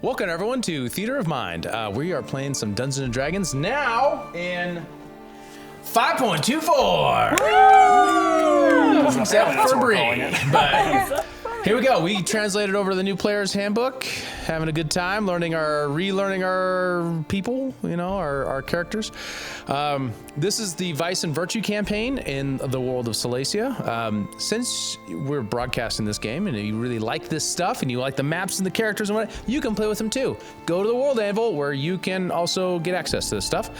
Welcome everyone to Theater of Mind. We are playing some Dungeons and Dragons now in 5.24. Except for Bree. But here we go. We translated over the new player's handbook, having a good time, relearning our people, our characters. This is the Vice and Virtue campaign in the world of Silesia. Since we're broadcasting this game and you really like this stuff and you like the maps and the characters and what, you can play with them too. Go to the World Anvil where you can also get access to this stuff.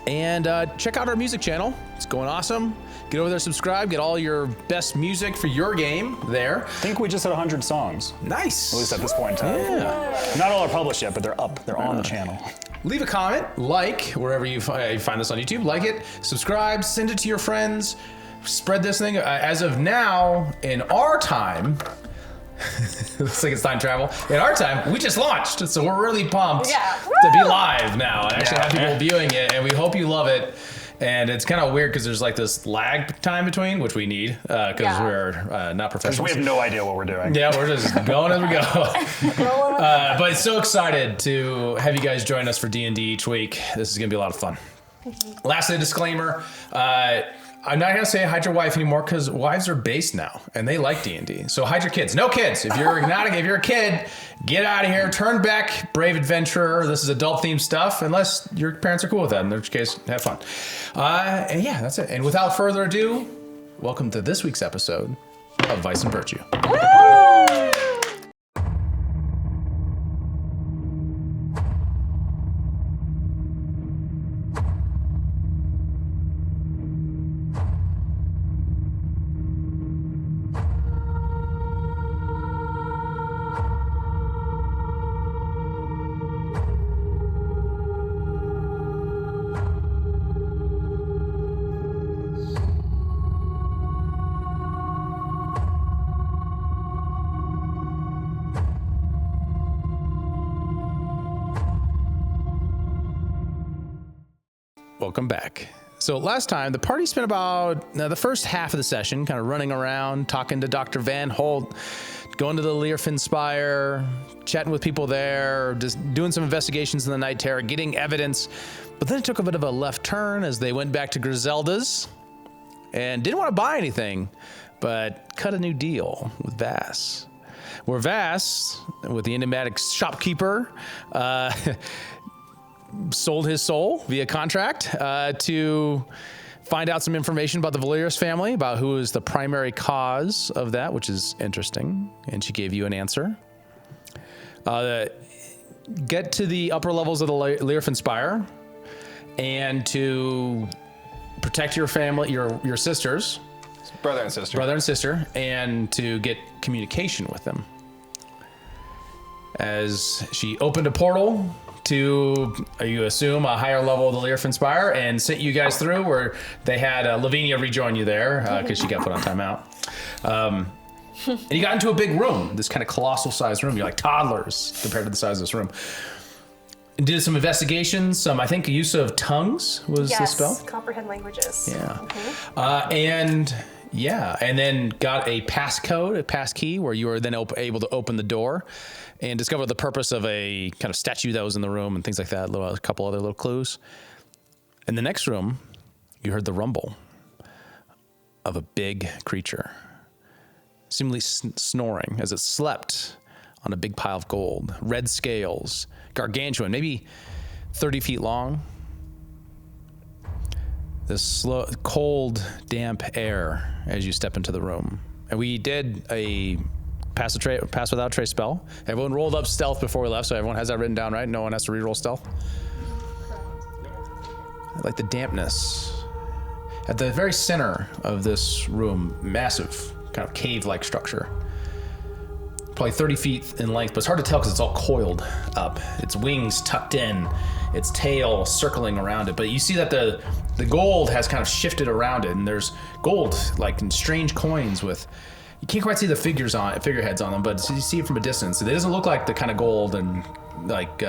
And check out our music channel. It's going awesome. Get over there, subscribe, get all your best music for your game there. I think we just hit 100 songs. Nice. At least at this point in time. Yeah. Not all are published yet, but they're up. They're on the channel. Leave a comment, wherever you find this on YouTube, like it, subscribe, send it to your friends, spread this thing. As of now, in our time, looks like it's time travel. In our time, we just launched, so we're really pumped to be live now and actually have people viewing it, and we hope you love it. And it's kind of weird because there's like this lag time between, which we need because we're not professionals. We have no idea what we're doing. Yeah, we're just going as we go. But so excited to have you guys join us for D&D each week. This is going to be a lot of fun. Lastly, a disclaimer. I'm not going to say hide your wife anymore because wives are based now and they like D&D. So hide your kids. No kids. If you're a kid, get out of here. Turn back, brave adventurer. This is adult themed stuff unless your parents are cool with that. In which case, have fun. And yeah, that's it. And without further ado, welcome to this week's episode of Vice and Virtue. Welcome back. So last time, the party spent about the first half of the session kind of running around, talking to Dr. Van Holt, going to the Liefenspire, chatting with people there, just doing some investigations in the Night Terror, getting evidence. But then it took a bit of a left turn as they went back to Griselda's and didn't want to buy anything, but cut a new deal with Vass. Where Vass, with the enigmatic shopkeeper, sold his soul via contract to find out some information about the Valerius family, about who is the primary cause of that, which is interesting. And she gave you an answer. Get to the upper levels of the Liefenspire and to protect your family, your sisters. Brother and sister, and to get communication with them. As she opened a portal to, you assume, a higher level of the Liefenspire and sent you guys through where they had Lavinia rejoin you there because she got put on timeout. And you got into a big room, this kind of colossal sized room. You're like toddlers compared to the size of this room. And did some investigations, I think use of tongues was the spell. Yes, comprehend languages. Yeah. And then got a passcode, a pass key, where you were then able to open the door and discover the purpose of a kind of statue that was in the room and things like that, a couple other little clues. In the next room, you heard the rumble of a big creature, seemingly snoring as it slept on a big pile of gold, red scales, gargantuan, maybe 30 feet long. This slow, cold, damp air as you step into the room. And we did a pass without trace spell. Everyone rolled up stealth before we left, so everyone has that written down, right? No one has to reroll stealth. I like the dampness. At the very center of this room, massive, kind of cave-like structure. Probably 30 feet in length, but it's hard to tell because it's all coiled up. Its wings tucked in, its tail circling around it. But you see that the gold has kind of shifted around it, and there's gold like in strange coins with, you can't quite see the figureheads on them, but you see it from a distance. It doesn't look like the kind of gold and like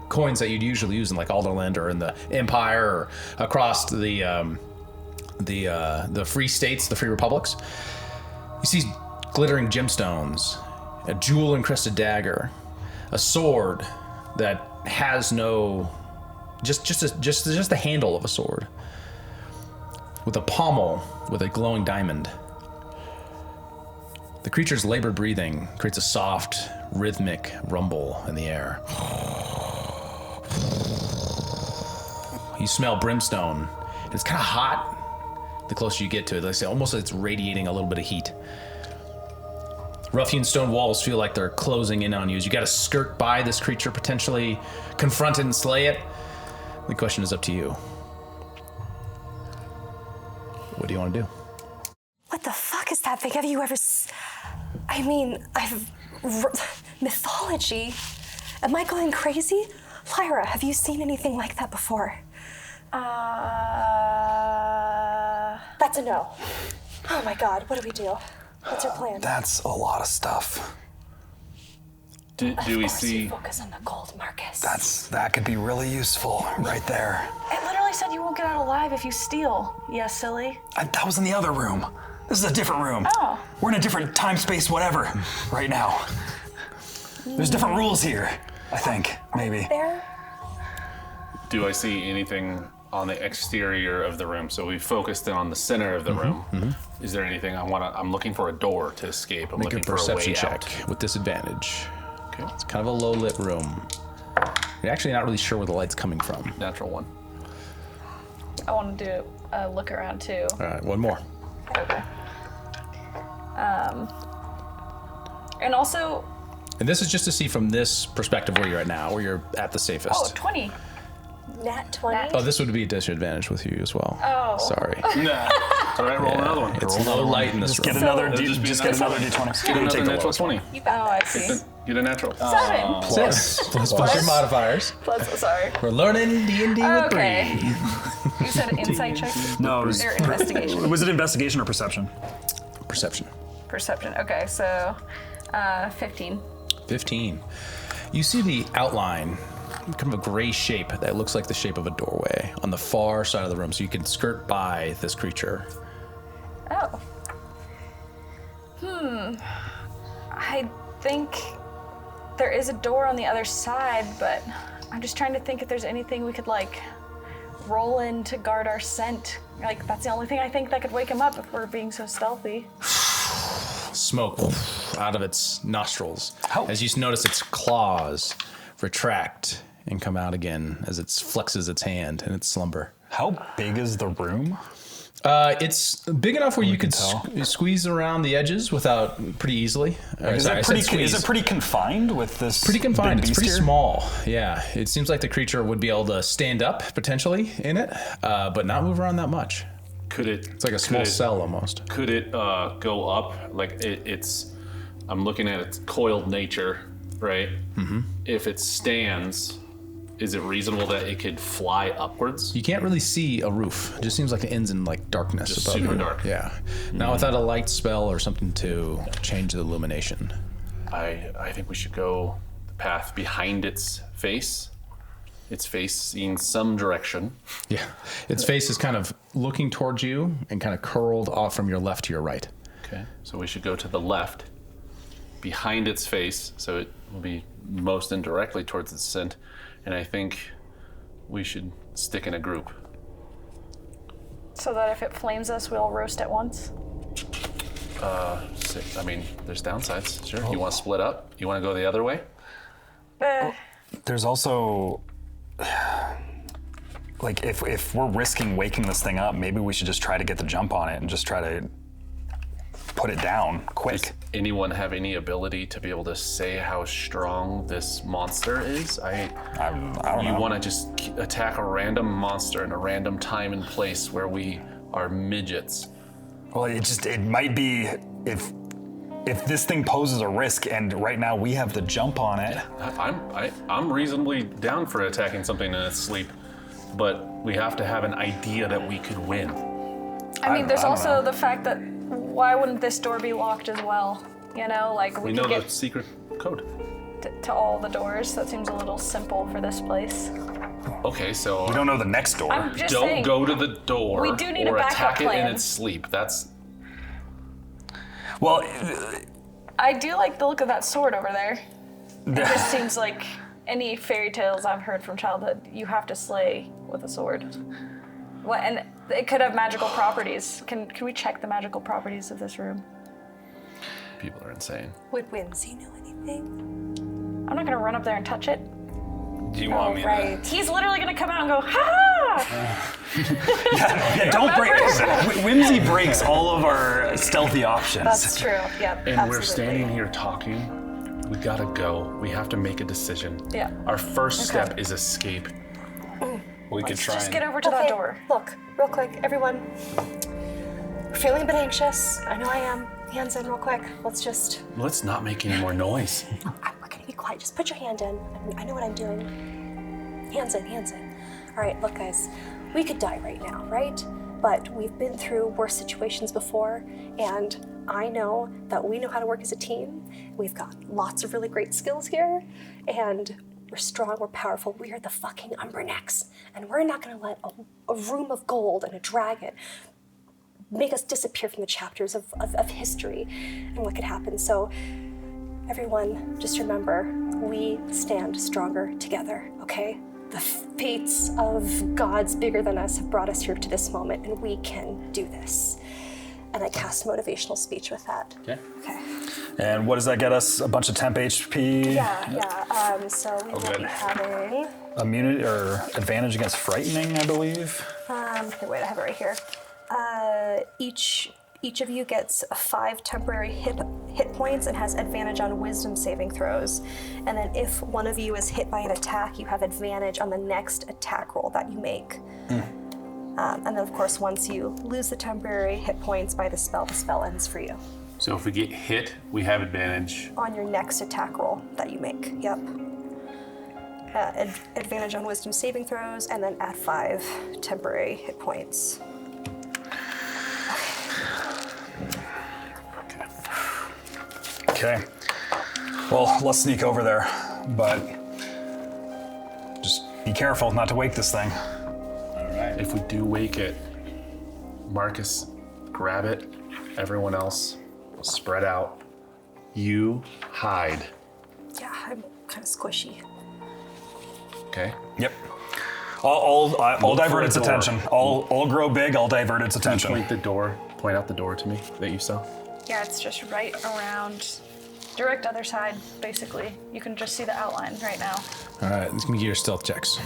coins that you'd usually use in like Alderland or in the Empire or across the free states, the free republics. You see glittering gemstones, a jewel-encrusted dagger, a sword that has no, just the handle of a sword, with a pommel with a glowing diamond. The creature's labored breathing creates a soft, rhythmic rumble in the air. You smell brimstone. It's kind of hot the closer you get to it. Like I say, almost like it's radiating a little bit of heat. Rough-hewn stone walls feel like they're closing in on you as you got to skirt by this creature, potentially confront it and slay it. The question is up to you. What do you want to do? What the fuck is that thing? Have you ever... mythology? Am I going crazy? Lyra, have you seen anything like that before? That's a no. Oh my god, what do we do? What's our plan? That's a lot of stuff. Do we Of course see? you focus on the gold, Marcus. That could be really useful right there. It literally said you won't get out alive if you steal. Yeah, silly. That was in the other room. This is a different room. Oh. We're in a different time, space, whatever, right now. There's different rules here, I think, maybe. There? Do I see anything on the exterior of the room? So we focused in on the center of the room. Mm-hmm. Is there anything I'm looking for a door to escape. I'm Make a looking for a way perception check out. with disadvantage. Okay. It's kind of a low-lit room. You're actually not really sure where the light's coming from. Natural one. I want to do a look around too. All right, one more. Okay. And also, And this is just to see from this perspective where you're at now, where you're at the safest. 20. Nat 20? Oh, this would be a disadvantage with you as well. Oh. Sorry. Nah. It's all right. Roll another one. It's low light in this Just room. get another It'll just be just get another another D20. Get another Take the natural lowest one. 20. Oh, I see. Get a natural. 7. Plus your modifiers. Plus, sorry. We're learning D&D with Okay. Bree. You said insight check? No, it was, Or investigation? was it investigation or perception? Perception. Perception. Okay, so 15. 15. You see the outline, kind of a gray shape that looks like the shape of a doorway on the far side of the room, so you can skirt by this creature. Oh. I think there is a door on the other side, but I'm just trying to think if there's anything we could, like, roll in to guard our scent. Like, that's the only thing I think that could wake him up if we're being so stealthy. Smoke out of its nostrils. How- As you notice its claws retract and come out again as it flexes its hand in its slumber. How big is the room? It's big enough where you could tell. squeeze around the edges without pretty easily. Is it pretty confined with this? Pretty confined. big It's beast pretty here? small. Yeah. It seems like the creature would be able to stand up potentially in it, but not move around that much. Could it? It's like a small cell almost. Could it go up? Like it's. I'm looking at its coiled nature, right? Mm-hmm. If it stands, is it reasonable that it could fly upwards? You can't really see a roof. It just seems like it ends in like darkness Just above super you. dark. Yeah. Now without a light spell or something to change the illumination. I think we should go the path behind its face. Its face in some direction. Yeah. Its face is kind of looking towards you and kind of curled off from your left to your right. Okay. So we should go to the left, behind its face, so it will be most indirectly towards its scent. And I think we should stick in a group. So that if it flames us, we'll roast at once? I mean, there's downsides. Sure. You want to split up? You want to go the other way? There's also, like, if we're risking waking this thing up, maybe we should just try to get the jump on it and just try to put it down quick. Anyone have any ability to be able to say how strong this monster is? I don't You know. want to just attack a random monster in a random time and place where we are midgets. Well, it might be if this thing poses a risk, and right now we have the jump on it. I'm reasonably down for attacking something in its sleep, but we have to have an idea that we could win. I mean, there's I don't also know. the fact that why wouldn't this door be locked as well? You know, like We we know could the get secret code. to all the doors. That seems a little simple for this place. Okay, so We don't know the next door. I'm just don't saying. go to the door We do need a or backup attack it in plan. its sleep. That's Well, I do like the look of that sword over there. It just seems like any fairy tales I've heard from childhood, you have to slay with a sword. What? And it could have magical properties. Can we check the magical properties of this room? People are insane. Would Whimsy know anything? I'm not gonna run up there and touch it. Do you want me Right. He's literally gonna come out and go, ha! Yeah, don't break. Whimsy breaks all of our stealthy options. That's true. Yep. And absolutely. we're standing here talking. We gotta go. We have to make a decision. Yeah. Our first step is escape. We could try Just and get over to that Okay, door. Look, real quick, everyone. We're feeling a bit anxious. I know I am. Hands in real quick. Let's just. Let's not make any more noise. We're gonna be quiet. Just put your hand in. I know what I'm doing. Hands in, hands in. All right, look, guys. We could die right now, right? But we've been through worse situations before, and I know that we know how to work as a team. We've got lots of really great skills here, and we're strong, we're powerful. We are the fucking Umbernecks, and we're not gonna let a room of gold and a dragon make us disappear from the chapters of history and what could happen. So, everyone, just remember, we stand stronger together, okay? The fates of gods bigger than us have brought us here to this moment, and we can do this. And I cast a motivational speech with that. Okay. Okay. And what does that get us? A bunch of temp HP? Yeah. So we will be good. having. Immunity or advantage against frightening, I believe. Okay, wait, I have it right here. Each of you gets 5 temporary hit points and has advantage on wisdom saving throws. And then if one of you is hit by an attack, you have advantage on the next attack roll that you make. And then, of course, once you lose the temporary hit points by the spell ends for you. So if we get hit, we have advantage. On your next attack roll that you make. Yep. Advantage on wisdom saving throws, and then add 5 temporary hit points. Okay. Well, let's sneak over there, but just be careful not to wake this thing. If we do wake it, Marcus, grab it. Everyone else, spread out. You hide. Yeah, I'm kind of squishy. Okay? Yep. I'll divert for a its door. attention. I'll grow big. I'll divert its attention. Point out the door to me that you saw. Yeah, it's just right around, direct other side, basically. You can just see the outline right now. All right, let's give me your stealth checks.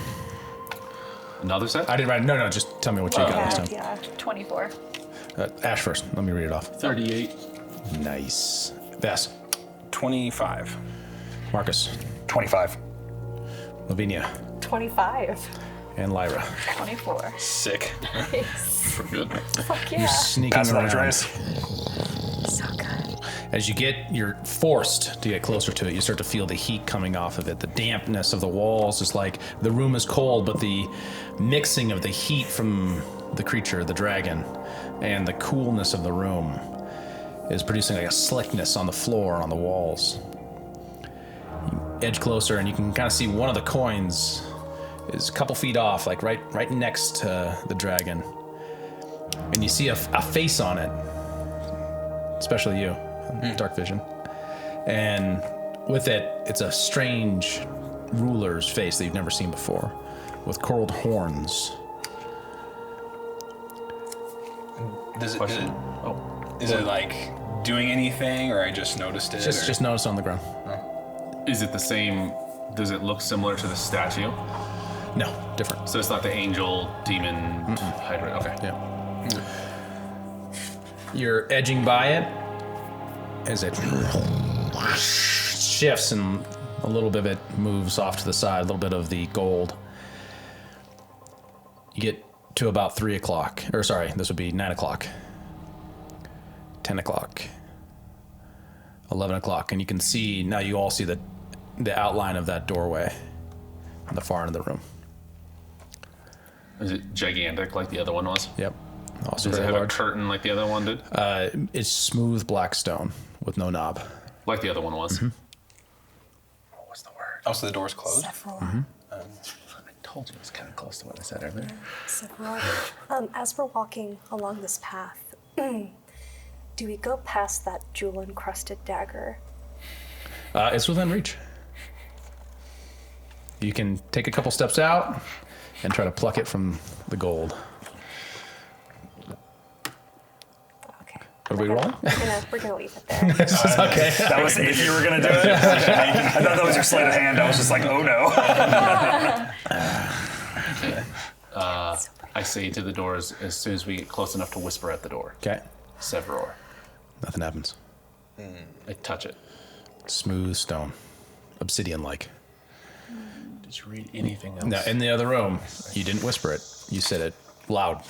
Another set? I didn't write. No, just tell me what you got last time. Yeah. 24. Ash first. Let me read it off. 38. Nice. Vass. 25. Marcus. 25. Lavinia. 25. And Lyra. 24. Sick. For good. Fuck yeah. You're sneaking Pass it on, around. Trace. So good. As you're forced to get closer to it, you start to feel the heat coming off of it. The dampness of the walls is like the room is cold, but the mixing of the heat from the creature, the dragon, and the coolness of the room is producing like a slickness on the floor, on the walls. You edge closer, and you can kind of see one of the coins is a couple feet off, like right next to the dragon. And you see a face on it, especially you, dark vision. And with it, it's a strange ruler's face that you've never seen before, with curled horns. Is it like doing anything, or I just noticed it? Just notice on the ground. Is it the same? Does it look similar to the statue? No, different. So it's not the angel, demon, hybrid. Okay. Yeah. You're edging by it as it shifts and a little bit of it moves off to the side, a little bit of the gold. You get to about 3 o'clock, or sorry, this would be 9 o'clock, 10 o'clock, 11 o'clock, and you can see, now you all see the outline of that doorway on the far end of the room. Is it gigantic like the other one was? Yep. Also Does it very have large. a curtain like the other one did? It's smooth black stone with no knob. Like the other one was. Mm-hmm. What was the word? Oh, so the door's closed? Several. I told you it was kind of close to what I said earlier. Several. As we're walking along this path, do we go past that jewel-encrusted dagger? It's within reach. You can take a couple steps out and try to pluck it from the gold. Okay. Are we rolling? We're gonna leave it there. Okay. That was if you were gonna do it. I thought that was your sleight of hand. I was just like, oh no. I say to the doors as soon as we get close enough to whisper at the door. Okay. Severor. Nothing happens. I touch it. Smooth stone. Obsidian-like. Did you read anything else? Now, in the other room, you didn't whisper it. You said it loud.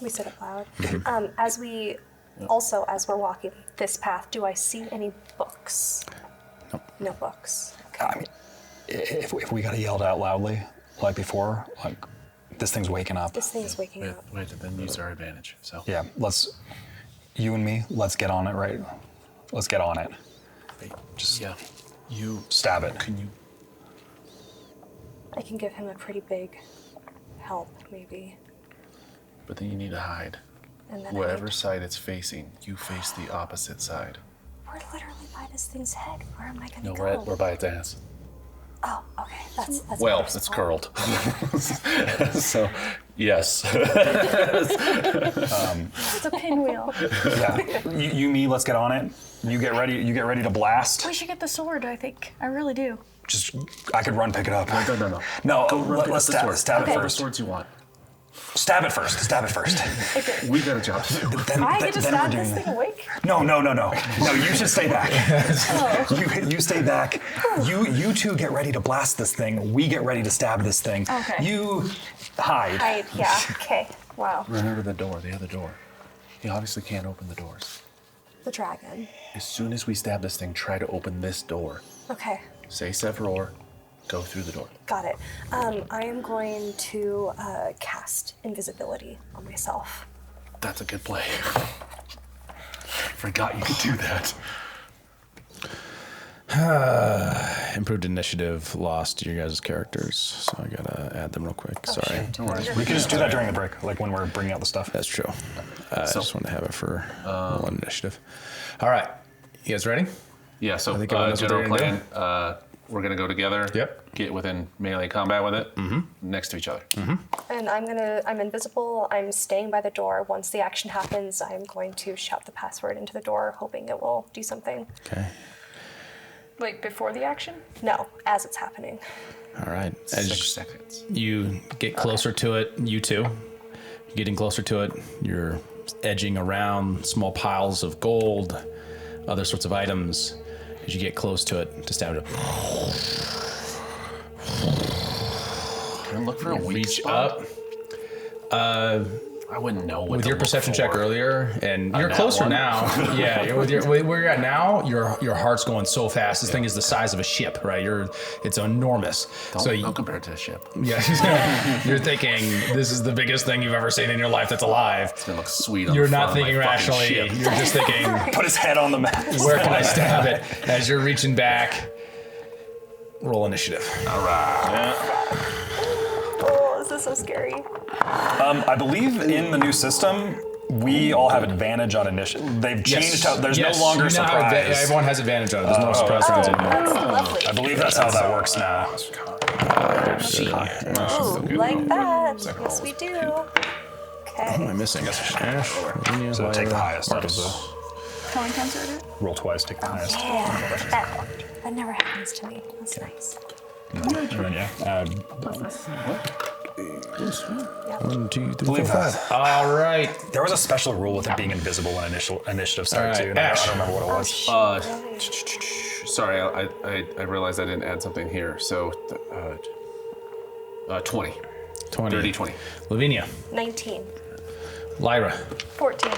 We said it loud. As we're walking this path, do I see any books? Nope. No books. I mean, if we gotta yell it out loudly, like before, like this thing's waking up. This thing's waking up. Wait, then use our advantage. So Yeah, you and me, let's get on it, right? Let's get on it. Just you stab it. Can you? I can give him a pretty big help, maybe. But then you need to hide. And then Whatever side it's facing, you face the opposite side. we're literally by this thing's head. Where am I gonna No, go? we're by its ass. Oh, okay. That's Well, better it's spot. curled. So, yes. It's a pinwheel. Yeah, you, me, let's get on it. You get ready. You get ready to blast. We should get the sword, I think. I really do. Just, I could run, pick it up. No. No, Go run, pick let's up the sword. stab it Whatever first. swords you want. Stab it first. Stab it first. We got a job to do. Then, I then- get to then we're stab doing this it. thing awake? No. No, you should stay back. You stay back. You two get ready to blast this thing. We get ready to stab this thing. Okay. You hide. Yeah. Okay. Wow. Remember the door, the other door. You obviously can't open the doors. The dragon. As soon as we stab this thing, try to open this door. Okay. Say Severor, go through the door. Got it. I am going to cast invisibility on myself. That's a good play. Forgot you could do that. Improved initiative lost your guys' characters, so I gotta add them real quick. Sorry. No worries. We can just do that during the break, like when we're bringing out the stuff. That's true. I just want to have it for one initiative. All right. You guys ready? Yeah, so think everyone knows what general they're gonna plan, we're going to go together. Yep. Get within melee combat with it. Next to each other. And I'm invisible. I'm staying by the door. Once the action happens, I'm going to shout the password into the door, hoping it will do something. Okay. Wait, before the action? No, as it's happening. All right. 6 seconds. You get closer to it, you two. You're getting closer to it. You're edging around small piles of gold, other sorts of items. As you get close to it, to stab it. Can I look for a weak Reach spot? up. I wouldn't know what With to your look perception check for. earlier, and you're that closer one? now. Yeah, where you're at now, your heart's going so fast. This thing is the size of a ship, right? It's enormous. Don't compare it to a ship. Yeah, you're thinking this is the biggest thing you've ever seen in your life that's alive. It's going to look sweet on You're the not front of thinking my fucking rationally. ship. You're just thinking, Put his head on the map. where can I stab it? As you're reaching back, roll initiative. Oh, this is so scary. I believe in the new system, we all have advantage on initiative. They've changed how there's Yes, no longer you now have surprise. everyone has advantage on it. There's no surprise rounds anymore. Lovely. I believe that's how that works now. Ooh, like that. Yes, we do. What am I Okay. missing? Ash, Virginia, So take the Lyra, highest out of Marcus. How many times did it? Roll twice, take the highest. Yeah. That never happens to me. That's nice. And then, yeah, 1, 2, 3, 4, Believe 5. All right. there was a special rule with it being invisible when initiative started All right, too. And I Ash. don't remember what it was. Sorry, I realized I didn't add something here. So, 20. 20. Dirty 20. Lavinia, 19. Lyra, 14.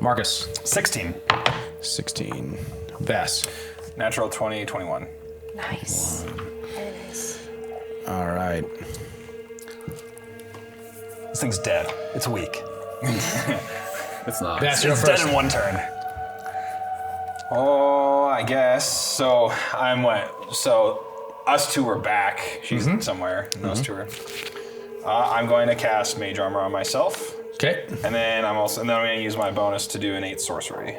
Marcus, 16. 16. Vass. Natural 20, 21. Nice. Very nice. All right. This thing's dead. It's weak. It's not. Vass, you're It's up dead first. in one turn. Oh, I guess. So I'm what? So us two are back. She's somewhere. And those two are. I'm going to cast Mage Armor on myself, Okay. and then I'm going to use my bonus to do innate sorcery.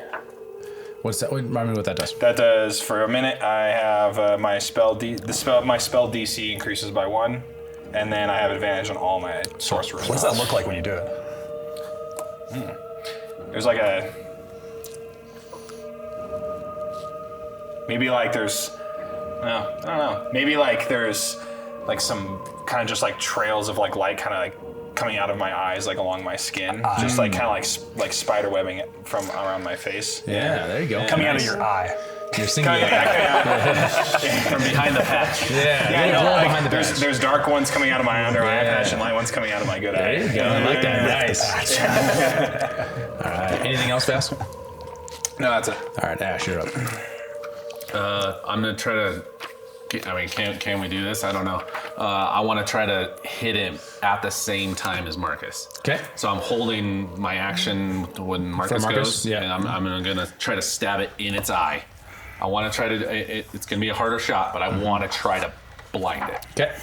What's that? Remind me what that does. That does for a minute. I have my spell DC increases by 1, and then I have advantage on all my sorcerer. What does that look like when you do it? There's like a maybe like there's no, I don't know. Maybe like there's like some kind of just like trails of like light kind of like coming out of my eyes, like along my skin, just like kind of like spider webbing it from around my face. Yeah, there you go. Coming out of your eye. You're singing. From behind the patch. Yeah, no, like, behind the patch. there's dark ones coming out of my under eye patch and light ones coming out of my good eye. There you go. I like that. Nice. All right. Anything else fast? No, that's it. All right, Ash, you're up. I'm gonna try to. I mean, can we do this? I don't know. I want to try to hit him at the same time as Marcus. Okay. So I'm holding my action when Marcus goes, yeah. and I'm gonna try to stab it in its eye. I want to try to. It's gonna be a harder shot, but I want to try to blind it. Okay.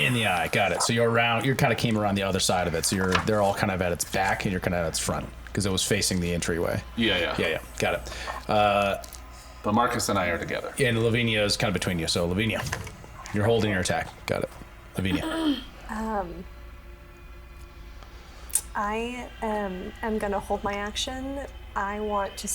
In the eye, got it. So you're around. You kind of came around the other side of it. So they're all kind of at its back, and you're kind of at its front because it was facing the entryway. Yeah. Got it. But Marcus and I are together. Yeah, and Lavinia is kind of between you. So Lavinia, you're holding your attack. Got it. Lavinia. I am gonna hold my action. I want to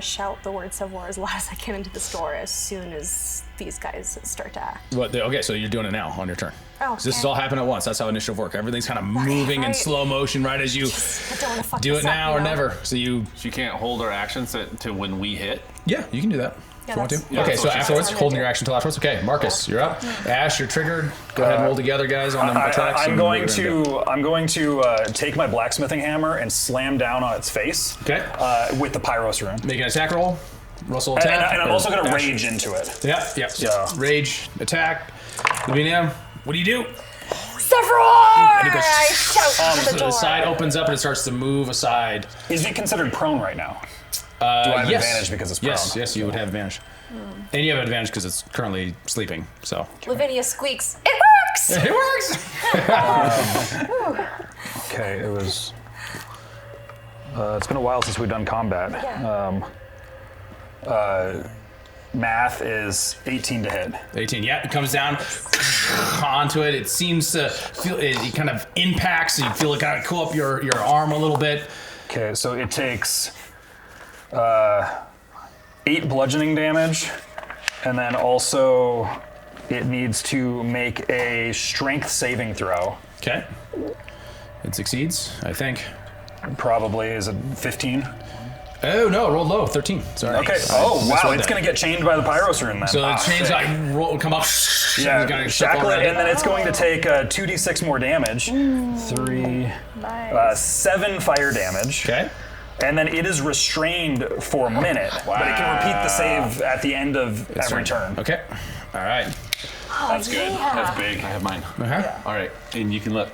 shout the word Savoir as loud as I can into the store as soon as these guys start to act. Okay, so you're doing it now on your turn. Oh, This is okay. all happening at once. That's how initiative work. Everything's kind of moving in right. slow motion right as you I don't want to fuck do this it up, now you or know? never. So you, She can't hold her actions to when we hit. yeah, you can do that. Yeah, if you want to. that's- yeah, Okay, that's so what she afterwards, said. holding your action till afterwards. Okay, Marcus, you're up. Ash, you're triggered. Go ahead and roll together, guys, on the attacks. I'm and going we're gonna go. to take my blacksmithing hammer and slam down on its face. Okay. With the Pyros rune. Make an attack roll. Russell And, attack. and I'm or also going to Ash. rage into it. Yeah. Yeah. Rage, attack. Lavinia, what do you do? Savoir! it goes- I shout at the The door. side opens up and it starts to move aside. Is it considered prone right now? Do I have yes. advantage because it's prone? Yes, you would have advantage. And you have advantage because it's currently sleeping, so. Lavinia squeaks. It works! It works! Okay, it was. It's been a while since we've done combat. Yeah. Math is 18 to hit. 18, yeah, it comes down onto it. It seems to feel, it kind of impacts, you feel it kind of cool up your arm a little bit. Okay, so it takes 8 bludgeoning damage, and then also it needs to make a strength saving throw. Okay. It succeeds, I think. Probably is it 15? Oh, no, it rolled low, 13. Sorry. Okay. Oh wow, misread it's that. gonna get chained by the Pyros rune then. So the chains sick. like come up. Yeah, Gonna shackle it, around and then it's going to take 2d6 more damage. 3, Nice. 7 fire damage. Okay. And then it is restrained for a minute, but it can repeat the save at the end of every turn. Okay. All right. That's good. That's big. I have mine. Uh-huh. All right, and you can look.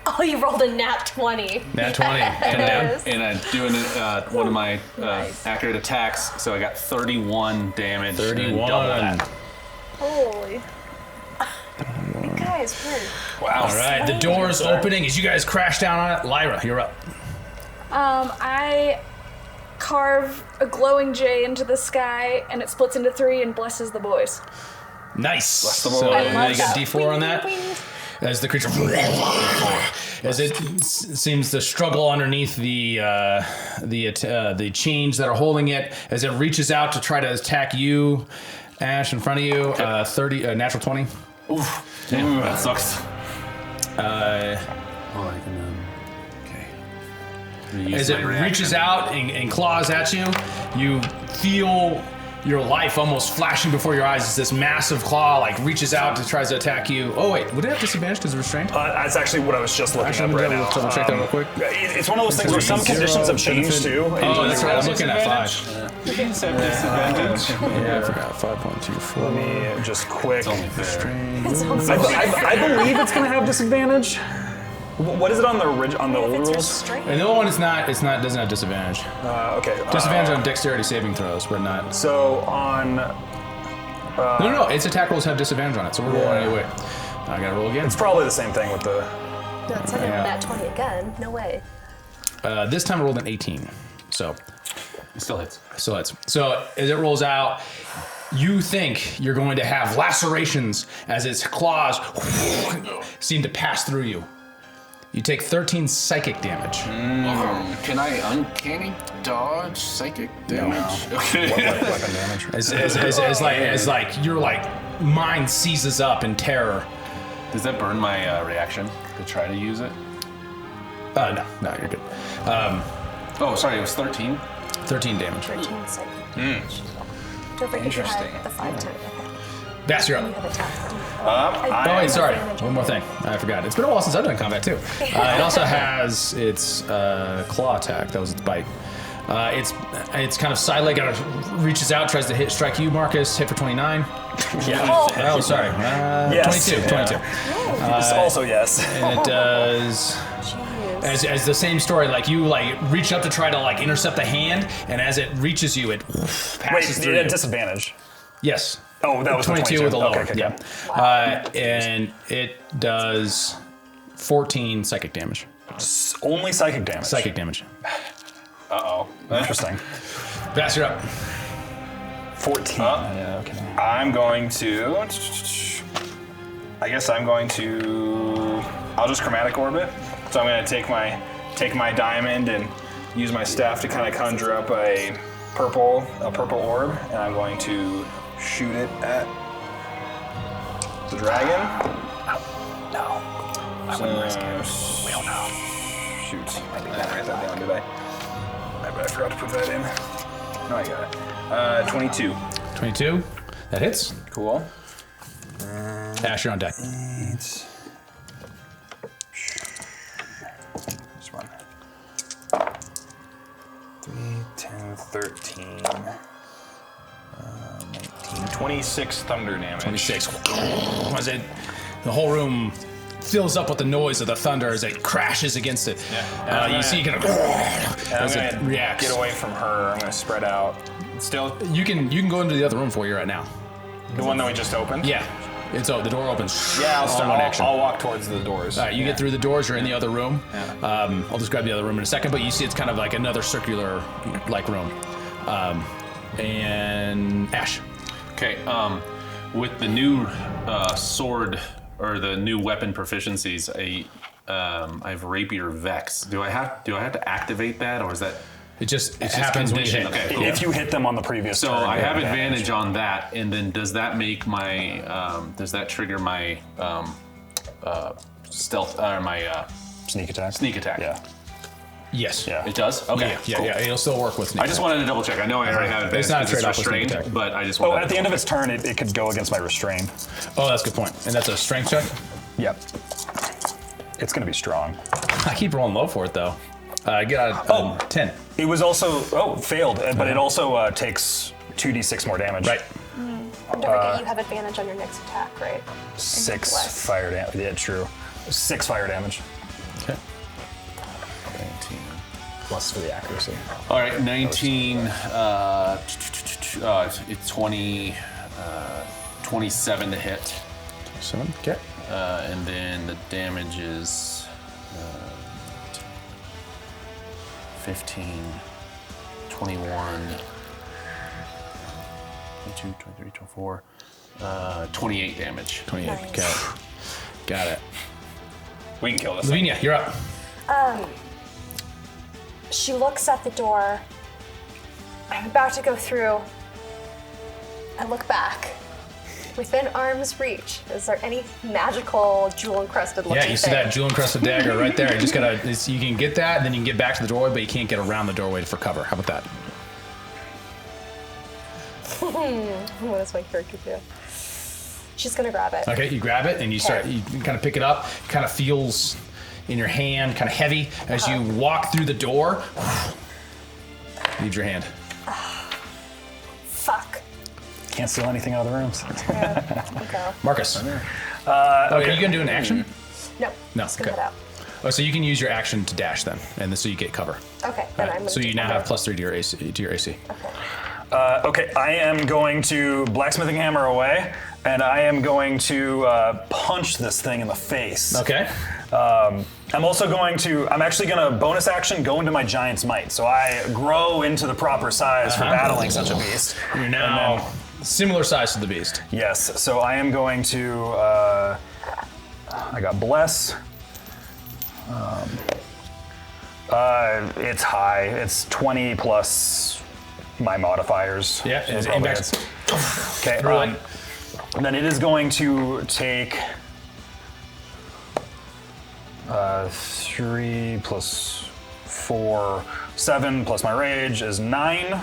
Oh, you rolled a nat 20. Nat 20. Pin down. Yes. And I'm doing one of my accurate attacks, so I got 31 damage. 31. And double that. Holy. You guys, weird. Wow. All right, the door's opening as you guys crash down on it. Lyra, you're up. I carve a glowing J into the sky, and it splits into 3 and blesses the boys. Nice. the So boy. I now love you got that. D4 on that. As the creature, as it seems to struggle underneath the chains that are holding it, as it reaches out to try to attack you, Ash, in front of you. 30, natural 20. Oof. Damn, that sucks. Okay. As it reaches out and claws at you, you feel your life almost flashing before your eyes as this massive claw like reaches out to try to attack you. Oh wait, would it have disadvantage because of restraint? That's actually what I was just looking Actually, up right now. double check that real quick. It's one of those things where some conditions have changed too. Oh, that's right. I was looking at 5. Disadvantage. Yeah, I forgot. 5.24. Let me just quick. Only fair. I believe it's going to have disadvantage. What is it on the old It's rules? restrained. And the other one is not. It's not. Doesn't have disadvantage. Okay. Disadvantage on dexterity saving throws, but not. So on. No. Its attack rolls have disadvantage on it, so we're rolling anyway. I gotta roll again. It's probably the same thing with the. No, it's not even nat 20 again. No way. This time I rolled an 18. So It still hits. So as it rolls out, you think you're going to have lacerations as its claws seem to pass through you. You take 13 psychic damage. Can I uncanny dodge psychic damage? Weapon damage. As like your mind seizes up in terror. Does that burn my reaction to try to use it? No, you're good. Oh, sorry, it was 13. 13 damage. 13 psychic damage. Don't forget you had the 5 10. Okay. Bass, you're You up. have attack. Oh wait, sorry. One more thing. I forgot. It's been a while since I've done combat too. It also has its claw attack. That was its bite. It's kind of side leg, reaches out, tries to strike you, Marcus. Hit for 29. Oh, sorry. Yes. 22. Yeah. 22. Also yes. And it does. Jeez. As the same story, you reach up to try to intercept the hand, and as it reaches you, it Wait, passes you through. had You. disadvantage. Yes. Oh, that was the 22 with a lower. Okay. Yeah. And it does 14 psychic damage. Only psychic damage. Psychic damage. Uh-oh. Interesting. Bass, you're up. 14. Yeah, okay. I'm going to. I guess I'm going to. I'll just chromatic orbit. So I'm going to take my diamond and use my staff to kind of conjure up a purple orb, and I'm going to shoot it at the dragon. No. I wouldn't risk it. We don't know. Shoot. I didn't write that down, did I? I forgot to put that in. No, I got it. 22. 22. That hits. Cool. Ash, you're on deck. This one. 3, 10, 13, 19, 26 thunder damage. 26. As it, the whole room fills up with the noise of the thunder as it crashes against it. You see kind of as it I'm reacts. gonna get away from her. I'm gonna spread out. Still, You can go into the other room for you right now. the one that we just opened. Yeah. The door opens. Yeah, All in one action. I'll walk towards the doors. All right, you get through the doors. You're in the other room. I'll describe the other room in a second, but you see it's kind of like another circular room. And Ash. Okay. With the new sword or the new weapon proficiencies, I have Rapier Vex. Do I have to activate that, or is that? It just It's just happens when you hit. conditioned. Okay, cool. If you hit them on the previous So turn, I you have advantage on that, and then does that make my does that trigger my stealth or my Sneak attack. sneak attack? Yeah. Yes. Yeah. It does. Okay. Yeah. cool. Yeah. It'll still work with sneak. I just wanted to double check. I know I already have advantage. It's not a because trade-off with sneak restrained, attack. but I just Oh, wanted. at the end of its turn, it could go against my restrain. Oh, that's a good point. And that's a strength check. Yep. It's gonna be strong. I keep rolling low for it though. I get out 10. It was also failed, but it also takes 2d6 more damage. Right. Don't forget you have advantage on your next attack, right? 6 Less. fire damage. Yeah, true. 6 fire damage. Okay. 19. Plus for the accuracy. All right, 19. It's 20. 27 to hit, 7. Okay. and then the damage is 15, 21, 22, 23, 24, 28 damage. 28. Nice. Got it. We can kill this thing. Lavinia, you're up. She looks at the door. I'm about to go through. I look back. Within arm's reach, is there any magical jewel-encrusted looking Yeah, you see thing? that jewel encrusted dagger right there. You just gotta. You can get that, and then you can get back to the doorway, but you can't get around the doorway for cover. How about that? What does my character do? She's gonna grab it. Okay, you grab it and you start. Okay. You kind of pick it up. Kind of feels in your hand, kind of heavy as you walk through the door. Leave your hand. Fuck. Can't steal anything out of the rooms. Okay. Marcus. Are you gonna do an action? No. No, Just gonna okay. head out. Oh, so you can use your action to dash then, and so you get cover. Okay. Then I'm gonna So you take now cover. have +3 to your AC. To your AC. Okay, I am going to blacksmithing hammer away, and I am going to punch this thing in the face. Okay. I'm actually going to bonus action go into my Giant's Might. So I grow into the proper size for battling such a beast. You're now similar size to the beast. Yes, so I am going to, I got Bless. It's high. It's 20 plus my modifiers. Yeah, So it's probably index. hits. Okay, Really? and then it is going to take 3 plus 4, 7 plus my rage is 9.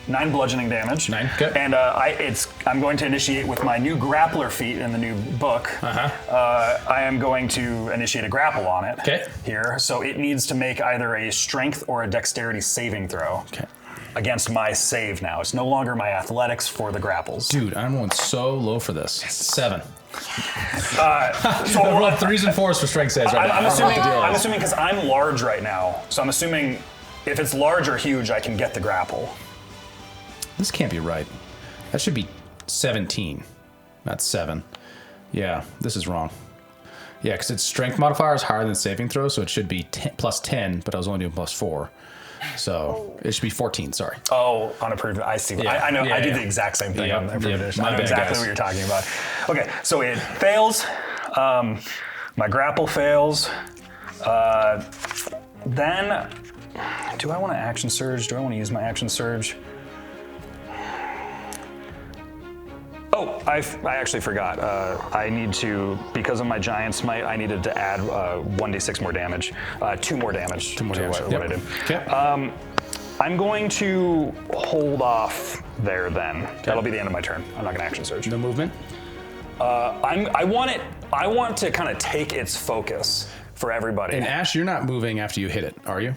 9 bludgeoning damage. 9, okay. And I'm going to initiate with my new grappler feat in the new book. I am going to initiate a grapple on it. Okay. Here, so it needs to make either a strength or a dexterity saving throw. Okay. Against my save now. It's no longer my athletics for the grapples. Dude, I'm rolling so low for this. 7. So I'm rolling 3s and 4s for strength saves right now. I'm assuming because I'm large right now. So I'm assuming if it's large or huge, I can get the grapple. This can't be right. That should be 17, not 7. Yeah, this is wrong. Yeah, because its strength modifier is higher than saving throw, so it should be plus 10, but I was only doing plus 4. So it should be 14, sorry. Oh, on approved. I see. Yeah. I know. Yeah, I do yeah. the exact same thing Yeah, on approved yeah, edition. my I know bad, exactly guys. what you're talking about. Okay, so it fails. My grapple fails. Then, do I want to action surge? Do I want to use my action surge? Oh, I actually forgot. I need to, because of my Giant's Might, I needed to add 1d6 more damage. 2 more damage. 2 more to damage. what I did. Okay. I'm going to hold off there then. That'll be the end of my turn. I'm not going to action surge. No movement? I want to kind of take its focus for everybody. And Ash, you're not moving after you hit it, are you?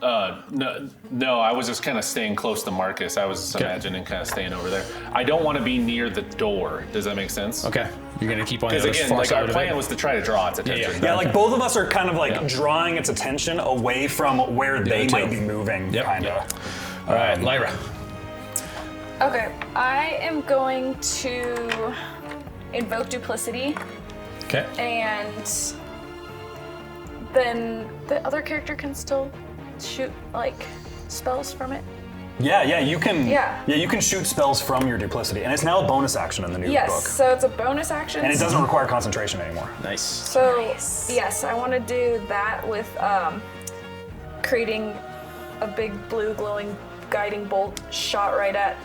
No, I was just kind of staying close to Marcus. I was imagining kind of staying over there. I don't want to be near the door. Does that make sense? Okay. You're going to keep on the Because other again, far like side our of plan it. was to try to draw its attention. Yeah, like both of us are kind of like drawing its attention away from where they other might two. be moving, Yep. kind of. All right, Lyra. Okay, I am going to invoke duplicity, Okay. and then the other character can still shoot like spells from it. Yeah, you can. Yeah. you can shoot spells from your duplicity, and it's now a bonus action in the new Yes, book, so it's a bonus action. and it doesn't require concentration anymore. Nice. So yes, I want to do that with creating a big blue glowing guiding bolt shot right at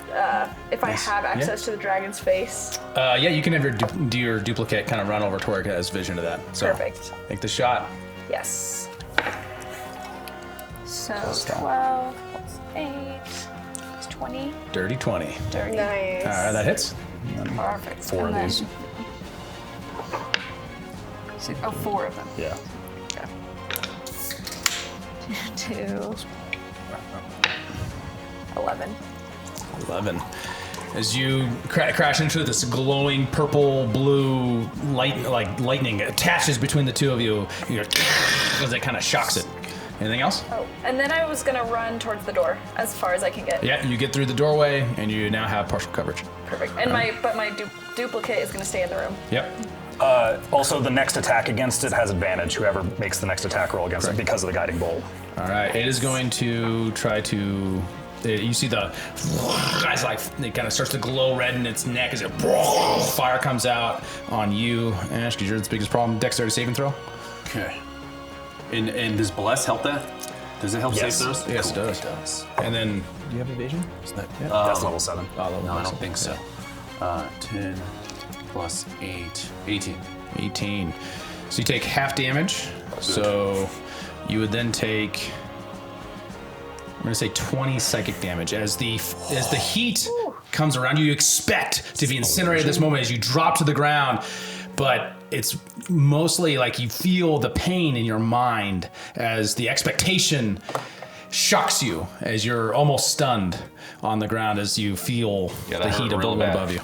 if I have access to the dragon's face. Yeah, you can have your duplicate kind of run over to where it has vision of that. So Perfect. Make the shot. Yes. So 12 plus 8 is 20. Dirty 20. Dirty. Nice. All right, that hits. Perfect. 4 of these. Oh, 4 of them. Yeah. Okay. 2. 11. 11. As you crash into this glowing purple blue lightning attaches between the two of you, as it kind of shocks it. Anything else? Oh, and then I was gonna run towards the door as far as I can get. Yeah, you get through the doorway and you now have partial coverage. Perfect. And my duplicate is gonna stay in the room. Yep. Also, the next attack against it has advantage. Whoever makes the next attack roll against it because of the guiding bolt. All right, it is going to try to. You see the guys like it kind of starts to glow red in its neck as it fire comes out on you, Ash, because you're its biggest problem. Dexterity saving throw. Okay. And does Bless help that? Does it help Yes. save those? Yes, Cool. it does. And then do you have evasion? Is that That's level 7. No, I don't think so. 10 plus 8. 18. 18. So you take half damage. So you would then take. I'm gonna say 20 psychic damage as the heat comes around you. You expect to be incinerated this moment as you drop to the ground, but it's mostly like you feel the pain in your mind as the expectation shocks you as you're almost stunned on the ground as you feel that the hurt heat of the real room bad. above you.